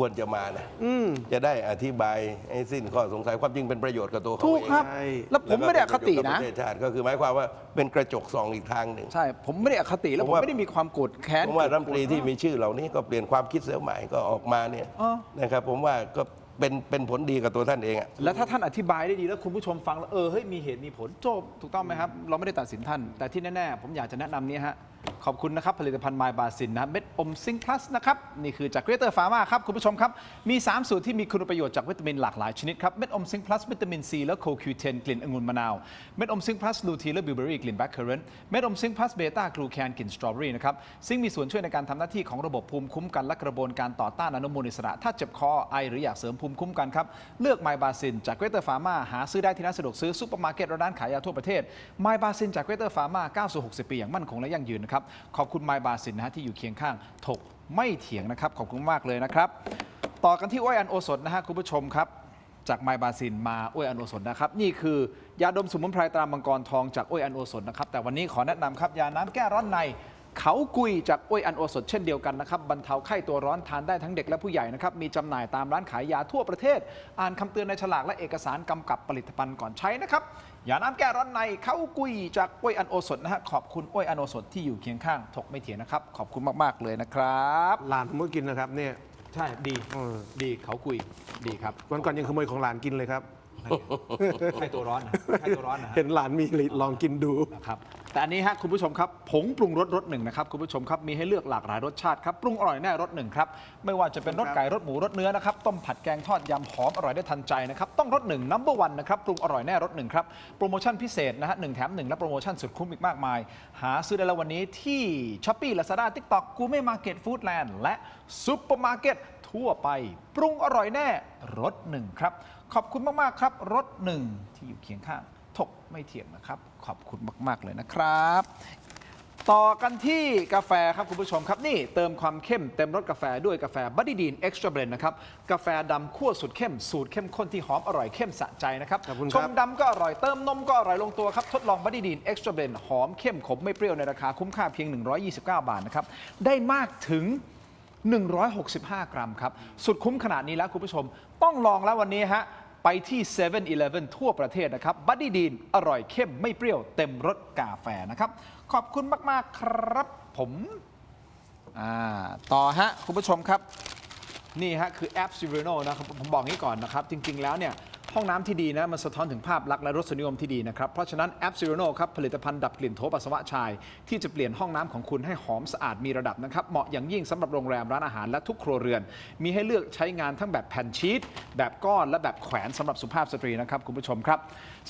S3: ควรจะมานะจะได้อธิบายให้สิ้นข้อสงสัยความจริงเป็นประโยชน์กับตัวเขาเอง
S1: ถูกครับแล้วผมไม่ได้อคตินะ
S3: ประเทศชาติก็คือหมายความว่าเป็นกระจกส่องอีกทางหนึ่ง
S1: ใช่ผมไม่ได้อคติแล้วผมไม่ได้มีความโกรธแค้น
S3: ผมว่ารัฐมนตรีที่มีชื่อเหล่านี้ก็เปลี่ยนความคิดเสียใหม่ก็ออกมาเนี่ยนะครับผมว่าก็เป็นผลดีกับตัวท่านเองอ่ะ
S1: แล้วถ้าท่านอธิบายได้ดีแล้วคุณผู้ชมฟังแล้วเฮ้ยมีเหตุมีผลจบถูกต้องไหมครับเราไม่ได้ตัดสินท่านแต่ที่แน่ๆผมอยากจะแนะนำนี้ฮะขอบคุณนะครับผลิตภัณฑ์ไมบาซินนะเม็ดอมซิงค์พลัสนะครับนี่คือจากเกรเตอร์ฟาร์มาครับคุณผู้ชมครับมี3สูตรที่มีคุณประโยชน์จากวิตามินหลากหลายชนิดครับเม็ดอมซิงค์พลัสวิตามินซีและโคคิวเทนกลิ่นองุ่นมะนาวเม็ดอมซิงค์พลัสลูทีและบิวเบอรี่กลิ่นแบล็คเคอร์เรนต์เม็ดอมซิงค์พลัสเบต้ากลูแคนกลิ่นสตรอเบอรี่นะครับซึ่งมีส่วนช่วยในการทำหน้าที่ของระบบภูมิคุ้มกันและกระบวนการต่อต้านอนุมูลอิสระถ้าเจ็บคอไอหรืออยากเสริมภูมิคุ้มกันครับเลือกไมบาซินจากเกรเตอร์ฟาร์มาหาซื้อได้ที่ร้านสะดวกซื้อซุปเปอร์มาร์เก็ตและร้านขายยาทั่วประเทศไมบาซินจากเกรเตอร์ฟาร์มาก้าวสู่60 ปีอย่างมั่นคงและยั่งยืนนะครับขอบคุณไมบาซินนะฮะที่อยู่เคียงข้างถกไม่เถียงนะครับขอบคุณมากเลยนะครับต่อกันที่อ้อยอันโอสถนะฮะคุณผู้ชมครับจากไมบาซินมาอ้อยอันโอสถนะครับนี่คือยาดมสมุนไพรตรามังกรทองจากอ้อยอันโอสถนะครับแต่วันนี้ขอแนะนำครับยาน้ำแก้ร้อนในเขากุยจากอ้อยอันโอสถเช่นเดียวกันนะครับบรรเทาไข้ตัวร้อนทานได้ทั้งเด็กและผู้ใหญ่นะครับมีจำหน่ายตามร้านขายยาทั่วประเทศอ่านคำเตือนในฉลากและเอกสารกำกับผลิตภัณฑ์ก่อนใช้นะครับยาน้ำแก้ร้อนในเขากุยจากอ้อยอันโอสถนะฮะขอบคุณอ้อยอันโอสถที่อยู่เคียงข้างถกไม่เถียงนะครับขอบคุณมากๆเลยนะครับ
S2: หลานผมก็กินนะครับเนี่ย
S1: ใช่ดีเขากุยดีครับ
S2: วันก่อนยังขโมยของหลานกินเลยครับ
S1: ใช่ตัวร้อนนะใช่ตัวร้อนนะ
S2: เห็นหลานมีลองกินดู
S1: นะครับแต่อันนี้ฮะคุณผู้ชมครับผงปรุงรสรสหนึ่งนะครับคุณผู้ชมครับมีให้เลือกหลากหลายรสชาติครับปรุงอร่อยแน่รสหนึ่งครับไม่ว่าจะเป็นรสไก่รสหมูรสเนื้อนะครับต้มผัดแกงทอดยำหอมอร่อยได้ทันใจนะครับต้องรสหนึ่งนัมเบอร์วันนะครับปรุงอร่อยแน่รสหนึ่งครับโปรโมชั่นพิเศษนะฮะ1 แถม 1และโปรโมชั่นสุดคุ้มอีกมากมายหาซื้อได้แล้ววันนี้ที่ Shopee Lazada TikTok Gourmet Market Foodland และซุปเปอร์มาร์เก็ตทั่วไปปรุงอร่อยแน่รสหนึ่งครับขอบคุณมากๆครับรสหนึ่งที่อยู่เคียงข้างถกไม่เถียงนะครับขอบคุณมากๆเลยนะครับต่อกันที่กาแฟครับคุณผู้ชมครับนี่เติมความเข้มเต็มรสกาแฟด้วยกาแฟบัดดี้ดีนเอ็กซ์ตร้าเบลนด์นะครับกาแฟดำคั่วสุดเข้มสูตรเข้มข้นที่หอมอร่อยเข้มสะใจนะครับ
S2: ขอบคุณค
S1: ช
S2: รับ
S1: งดำก็อร่อยเติมนมก็อร่อยลงตัวครับทดลองบัดดี้ดีนเอ็กซ์ตร้าเบลนด์หอมเข้มขมไม่เปรี้ยวในราคาคุ้มค่าเพียง129 บาทนะครับได้มากถึง165 กรัมครับสุดคุ้มขนาดนี้แล้วคุณผู้ชมต้องลองแล้ววันนี้ฮะไปที่ 7-Eleven ทั่วประเทศนะครับบัดดี้ดีนอร่อยเข้มไม่เปรี้ยวเต็มรสกาแฟนะครับขอบคุณมากๆครับผมต่อฮะคุณผู้ชมครับนี่ฮะคือแอป Sereno นะครับผมบอกงี้ก่อนนะครับจริงๆแล้วเนี่ยห้องน้ำที่ดีนะมันสะท้อนถึงภาพลักษณ์และรสนิยมที่ดีนะครับเพราะฉะนั้นแอป Sereno ครับผลิตภัณฑ์ดับกลิ่นโถปัสสาวะชายที่จะเปลี่ยนห้องน้ำของคุณให้หอมสะอาดมีระดับนะครับเหมาะอย่างยิ่งสำหรับโรงแรมร้านอาหารและทุกครัวเรือนมีให้เลือกใช้งานทั้งแบบแผ่นชีทแบบก้อนและแบบแขวนสำหรับสุภาพสตรีนะครับคุณผู้ชมครับ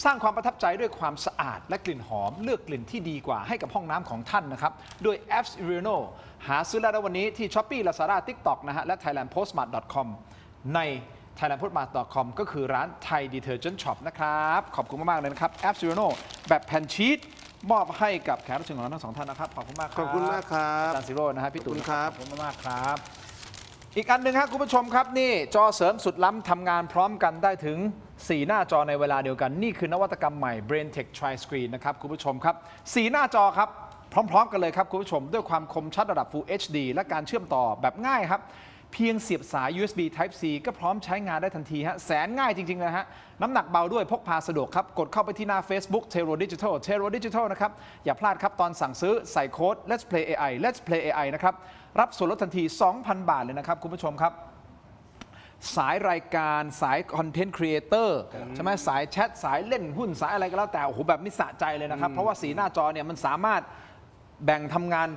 S1: สร้างความประทับใจด้วยความสะอาดและกลิ่นหอมเลือกกลิ่นที่ดีกว่าให้กับห้องน้ำของท่านนะครับด้วยแอป Sereno หาซื้อได้วันนี้ที่ Shopee Lazada TikTok นะฮะและ thailandpostmart.com ใน thailandpostmart.com ก็คือร้าน Thai Detergent Shop นะครับขอบคุณมากๆเลยนะครับแอป Sereno แบบแผ่นชีทมอบให้กับแขกรับเชิญของเราทั้งสองท่านนะครับขอบคุณมากครับ
S2: ขอบคุณมากครับ
S1: อาจารย์ซิโร่นะฮะพี่ตู่
S2: ขอบคุณครับ
S1: ขอบคุณมากๆครับอีกอันหนึ่งครับคุณผู้ชมครับนี่จอเสริมสุดล้ำทำงานพร้อมกันได้ถึง 4 หน้าจอในเวลาเดียวกันนี่คือนวัตกรรมใหม่ BrainTech Tri Screen นะครับคุณผู้ชมครับ4 หน้าจอครับพร้อมๆกันเลยครับคุณผู้ชมด้วยความคมชัดระดับ Full HD และการเชื่อมต่อแบบง่ายครับเพียงเสียบสาย USB Type C ก็พร้อมใช้งานได้ทันทีฮะแสนง่ายจริงๆนะฮะน้ำหนักเบาด้วยพกพาสะดวกครับกดเข้าไปที่หน้า Facebook Tero Digital นะครับอย่าพลาดครับตอนสั่งซื้อใส่โค้ด Let's Play AI Let's Play AI นะครับรับส่วนลดทันที 2,000 บาทเลยนะครับคุณผู้ชมครับสายรายการสายคอนเทนต์ครีเอเตอร์ใช่ไหมสายแชทสายเล่นหุ้นสายอะไรก็แล้วแต่โอ้โหแบบนี้สะใจเลยนะครับเพราะว่าสีหน้าจอเนี่ยมันสามารถแบ่งทำงาน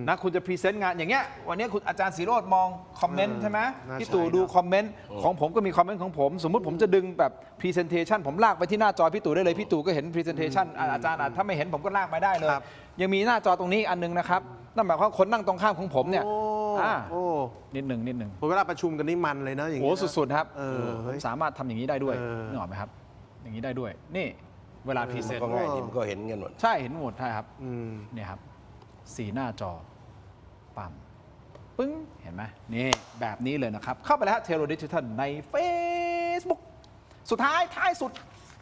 S1: นะคุณจะพรีเซนต์งานอย่างเงี้ยวันนี้คุณอาจารย์ศิโรจน์มองคอมเมนต์ใช่ไหมพี่ตู่ดูคอมเมนต์ของผมก็มีคอมเมนต์ของผมสมมุติผมจะดึงแบบพรีเซนเทชันผมลากไปที่หน้าจอพี่ตู่ได้เลยพี่ตู่ก็เห็นพรีเซนเทชันอาจารย์ถ้าไม่เห็นผมก็ลากไปได้เลยยังมีหน้าจอตรงนี้อันนึงนะครับนั่นหมายความว่าคนนั่งตรงข้ามของผมเนี่ยนิดหนึ่ง
S2: เวลาประชุมกันนี่มันเลยนะอย่าง
S1: โอ้
S2: นี้
S1: สุดๆครับ
S2: ผม
S1: สามารถทำอย่างนี้ได้ด้วยนึกออกไหมครับอย่างนี้ได้ด้วยนี่เวลาพรีเซนต์
S3: ก็ง่ายดีมันก็เห็นกันหมด
S1: ใช่เห็นหมดใช่ครับเนี่ยครับสีหน้าจอปั๊มปึ้งเห็นไหมนี่แบบนี้เลยนะครับเข้าไปแล้วเทโรดิจิทัลใน Facebook สุดท้ายสุด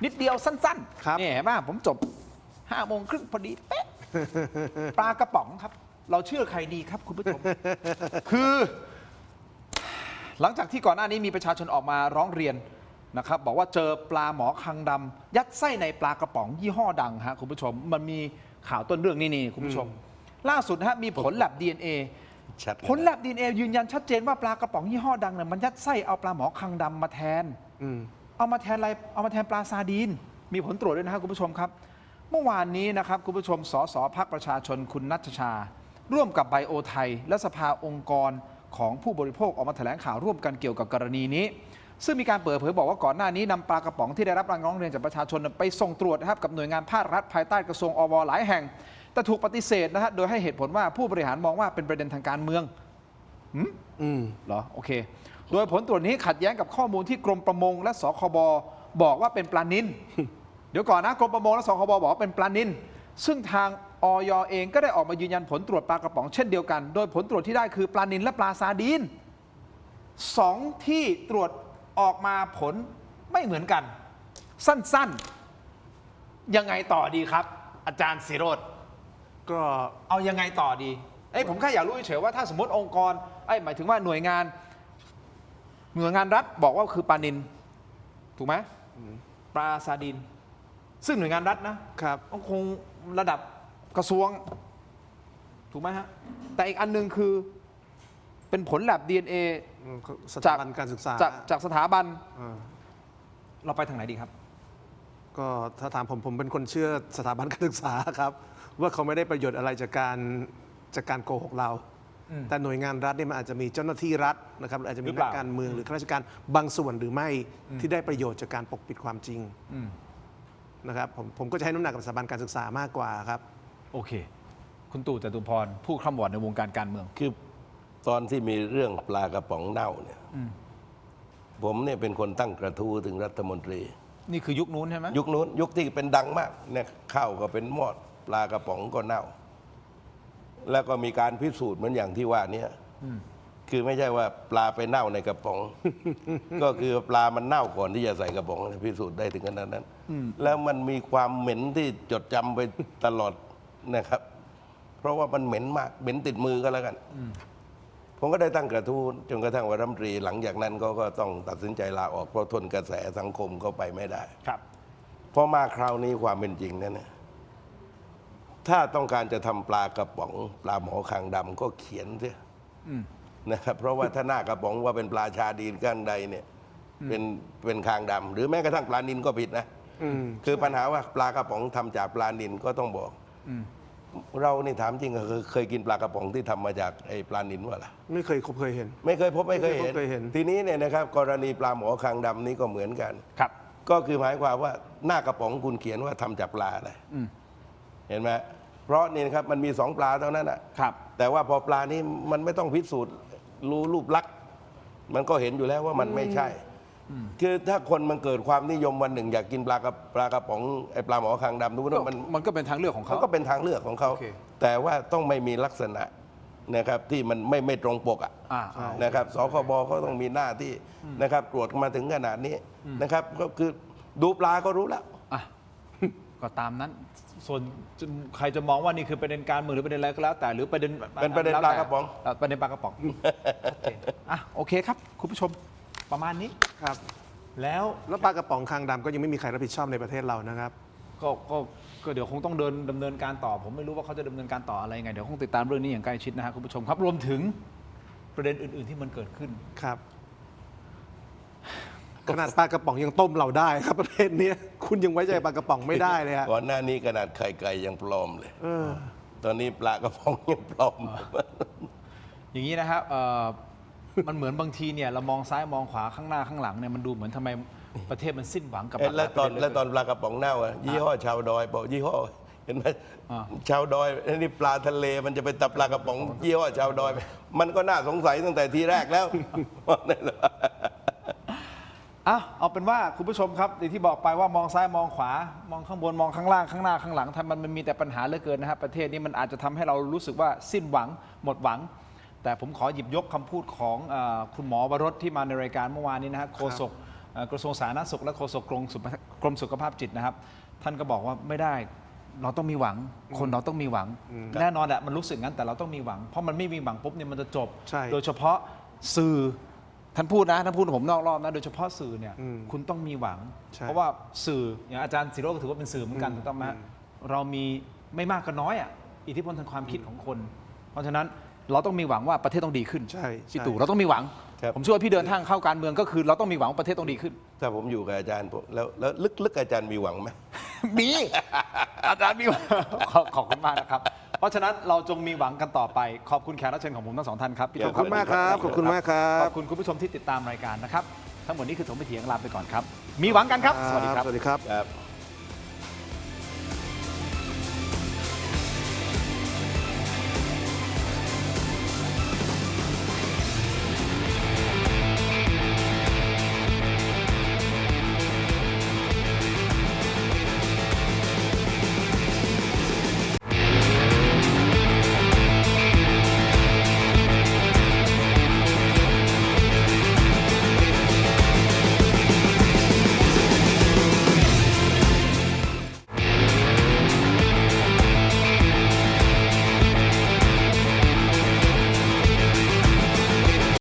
S1: นิดเดียวสั้นๆนี่เห็นไหมผมจบ5 โมงครึ่งพอดีเป๊ะ ปลากระป๋องครับเราเชื่อใครดีครับคุณผู้ชม คือหลังจากที่ก่อนหน้านี้มีประชาชนออกมาร้องเรียนนะครับบอกว่าเจอปลาหมอคังดำยัดไส้ในปลากระป๋องยี่ห้อดังฮะคุณผู้ชมมันมีข่าวต้นเรื่องนี่คุณผู้ชมล่าสุดนะฮะมีผลแลบ DNA ผลแลบ DNA ยืนยันชัดเจนว่าปลากระป๋องยี่ห้อดังเนี่ยมันยัดไส้เอาปลาหมอคังดำมาแทนเอามาแทนอะไรเอามาแทนปลาซาดีนมีผลตรวจด้วยนะครับคุณผู้ชมครับเมื่อวานนี้นะครับคุณผู้ชมสสพรรคประชาชนคุณนัทชาร่วมกับไบโอไทยและสภาองค์กรของผู้บริโภคออกมาแถลงข่าวร่วมกันเกี่ยวกับกรณีนี้ซึ่งมีการเปิดเผยบอกว่าก่อนหน้านี้นำปลากระป๋องที่ได้รับร้องเรียนจากประชาชนไปส่งตรวจนะครับกับหน่วยงานภาครัฐภายใต้กระทรวงอวหลายแห่งแต่ถูกปฏิเสธนะฮะโดยให้เหตุผลว่าผู้บริหารมองว่าเป็นประเด็นทางการเมืองเหรอโอเคโดยผลตรวจนี้ขัดแย้งกับข้อมูลที่กรมประมงและสคบบอกว่าเป็นปลานิล เดี๋ยวก่อนนะกรมประมงและสคบบอกว่าเป็นปลานิลซึ่งทางอย.เองก็ได้ออกมายืนยันผลตรวจปลากระป๋องเช่นเดียวกันโดยผลตรวจที่ได้คือปลานิลและปลาซาดีน2ที่ตรวจออกมาผลไม่เหมือนกันสั้นๆยังไงต่อดีครับอาจารย์ศิโรจน์
S2: ก็
S1: เอายังไงต่อดีผมแค่อยากรู้เฉยๆว่าถ้าสมมติองค์กรหมายถึงว่าหน่วยงานรัฐบอกว่าคือปลานิลถูกไหมปลาซาดีนซึ่งหน่วยงานรัฐนะครับคงระดับกระทรวงถูกไหมฮะแต่อีกอันนึงคือเป็นผลแลบ DNA
S2: สถาบันการศึกษา
S1: จากสถาบัน เราไปทางไหนดีครับ
S2: ก็ถ้าถามผมเป็นคนเชื่อสถาบันการศึกษาครับ ว่าเขาไม่ได้ประโยชน์อะไรจากการโกหกเรา แต่หน่วยงานรัฐเนี่ยมันอาจจะมีเจ้าหน้าที่รัฐนะครับอาจจะมี
S1: หรือเป
S2: นั
S1: ล่า
S2: กการเมืองหรือข้าราชการบางส่วนหรือไม่ที่ได้ประโยชน์จากการปกปิดความจริงนะครับผมก็จะให้น้ำหนักกับสถาบันการศึกษามากกว่าครับ
S1: โอเค คุณตู่จตุพรผู้คร่ำวอดในวงการการเมือง
S3: คือตอนที่มีเรื่องปลากระป๋องเน่าเนี่ยผมเนี่ยเป็นคนตั้งกระทู้ถึงรัฐมนตรี
S1: นี่คือยุคนู้นใช่ไหม
S3: ยุคนู้นยุคที่เป็นดังมากเนี่ยข้าวก็เป็นหม้อปลากระป๋องก็เน่า แล้วก็มีการพิสูจน์เหมือนอย่างที่ว่านี้คือไม่ใช่ว่าปลาไปเน่าในกระป๋อง ก็คือปลามันเน่าก่อนที่จะใส่กระป๋องพิสูจน์ได้ถึงขนาดนั้นแล้วมันมีความเหม็นที่จดจำไปตลอดนะครับ เพราะว่ามันเหม็นมากเหม็นติดมือก็แล้วกันผมก็ได้ตั้งกระทู้จนกระทั่งว่ารัฐมนตรีหลังจากนั้นก็ต้องตัดสินใจลาออกเพราะทนกระแสสังคมก็ไปไม่ได้
S1: ครับ
S3: พอมาคราวนี้ความเป็นจริงนั่นนะถ้าต้องการจะทำปลากระป๋องปลาหมอคางดำก็เขียนสินะครับเพราะว่าถ้าหน้ากระป๋องว่าเป็นปลาชาดีนข้างใดเนี่ยเป็นคางดำหรือแม้กระทั่งปลานิลก็ผิดนะคือปัญหาว่าปลากระป๋องทำจากปลานิลก็ต้องบอกเรานี่ถามจริงเคยกินปลากระป๋องที่ทำมาจากไอ้ปลานิลวะล่ะ
S2: ไม่เคยเห็น
S3: ไม่เคยพบไม่เคย
S2: ไม่เคยเห็น
S3: ทีนี้เนี่ยนะครับกรณีปลาหมอคางดำนี้ก็เหมือนกัน
S1: ครับ
S3: ก็คือหมายความว่าหน้ากระป๋องคุณเขียนว่าทำจากปลาอะไรเห็นไหมเพราะนี่นะครับมันมี2ปลาเท่านั้นนะครับ แต่ว่าพอปลานี้มันไม่ต้องพิสูจน์รู้รูปลักษณ์มันก็เห็นอยู่แล้วว่ามันไม่ใช่คือถ้าคนมันเกิดความนิยมวันหนึ่งอยากกินปลากระป๋องไอ้ปลาหมอคางดำนู้นมัน
S1: มันก็เป็นทางเลือกของเขา
S3: ก็เป็นทางเลือกของเขา
S1: โอเค
S3: แต่ว่าต้องไม่มีลักษณะนะครับที่มันไม่ตรงปกนะครับสคบเขาต้องมีหน้าที่นะครับตรวจมาถึงขนาดนี้นะครับก็คือดูปลาก็รู้แล้ว
S1: อ่ะ ก็ตามนั้น ส่วนใครจะมองว่านี่คือประเด็นการเมืองหรือประเด็นอะไรก็แล้วแต่หรือประเด็น
S3: เป็นประเด็นปลากระป๋อง
S1: ประเด็นปลากระป๋องชัดเจนอ่ะโอเคครับ คุณผู้ชมประมาณนี้
S2: ครับ
S1: แล้ว
S2: แล้วปลากระป๋องคางดำก็ยังไม่มีใครรับผิดชอบในประเทศเรานะครับ
S1: ก็เดี๋ยวคงต้องดำเนินการต่อ ผมไม่รู้ว่าเขาจะดำเนินการต่ออะไรยังไงเดี๋ยวคงติดตามเรื่องนี้อย่างใกล้ชิดนะฮะคุณผู้ชมครับรวมถึงประเด็นอื่น ๆที่มันเกิดขึ้น
S2: ครับ ขนาดปลากระป๋องยังต้มเราได้ครับประเทศนี้คุณยังไว้ใจปลากระป๋องไม่ได้เลยฮะ
S3: ก่อนหน้านี้ขนาดไข่ไก่ยังปลอมเลยตอนนี้ปลากระป๋องยังปลอม
S1: อย่างนี้นะครับมันเหมือนบางทีเนี่ยเรามองซ้ายมองขวาข้างหน้าข้างหลังเนี่ยมันดูเหมือนทำไมประเทศมันสิ้นหวังกับ
S3: แล้วตอนปลากระป๋องเน่าอะยี่ห้อชาวดอยบอกยี่ห้อเห็นไหมชาวดอยนี่ปลาทะเลมันจะเป็นตับปลากระป๋องยี่ห้อชาวดอย มันก็น่าสงสัยตั้งแต่ทีแรกแล้ว
S1: เอาเป็นว่าคุณผู้ชมครับอย่างที่บอกไปว่ามองซ้ายมองขวามองข้างบนมองข้างล่างข้างหน้าข้างหลังทำมันมีแต่ปัญหาเหลือเกินนะครับประเทศนี้มันอาจจะทำให้เรารู้สึกว่าสิ้นหวังหมดหวัง แต่ผมขอหยิบยกคำพูดของคุณหมอวรสที่มาในรายการเมื่อวานนี้นะฮะโฆษกกระทรวงสาธารณสุขและโฆษกกรมสุขภาพจิตนะครับท่านก็บอกว่าไม่ได้เราต้องมีหวังคนเราต้องมีหวังแน่นอนแหละมันรู้สึกงั้นแต่เราต้องมีหวังเพราะมันไม่มีหวังปุ๊บเนี่ยมันจะจบโดยเฉพาะสื่อท่านพูดผมนอกรอบนะโดยเฉพาะสื่อเนี่ยคุณต้องมีหวังเพราะว่าสื่ออย่างอาจารย์ศิโรจน์ก็ถือว่าเป็นสื่อเหมือนกันถูกต้องไหมเรามีไม่มากก็น้อยอิทธิพลทางความคิดของคนเพราะฉะนั้นเราต้องมีหวังว่าประเทศต้องดีขึ้นพี่ตู่เราต้องมีหวังผมเชื่อว่าพี่เดินทางเข้าการเมืองก็คือเราต้องมีหวังว่าประเทศต้องดีขึ้น
S3: ถ้าผมอยู่กับอาจารย์แล้วลึกๆอาจารย์มีหวังไหม
S1: มีอาจารย์มีหวังขอบคุณมากนะครับเพราะฉะนั้นเราจงมีหวังกันต่อไปขอบคุณแขกรับเชิญของผมทั้ง2ท่านครับพี่ตู่
S2: ขอบคุณมากครับขอบคุณมากครับ
S1: ขอบคุณคุณผู้ชมที่ติดตามรายการนะครับทั้งหมดนี้คือถมไปเถียงลาไปก่อนครับมีหวังกันครับสวัสดีครับ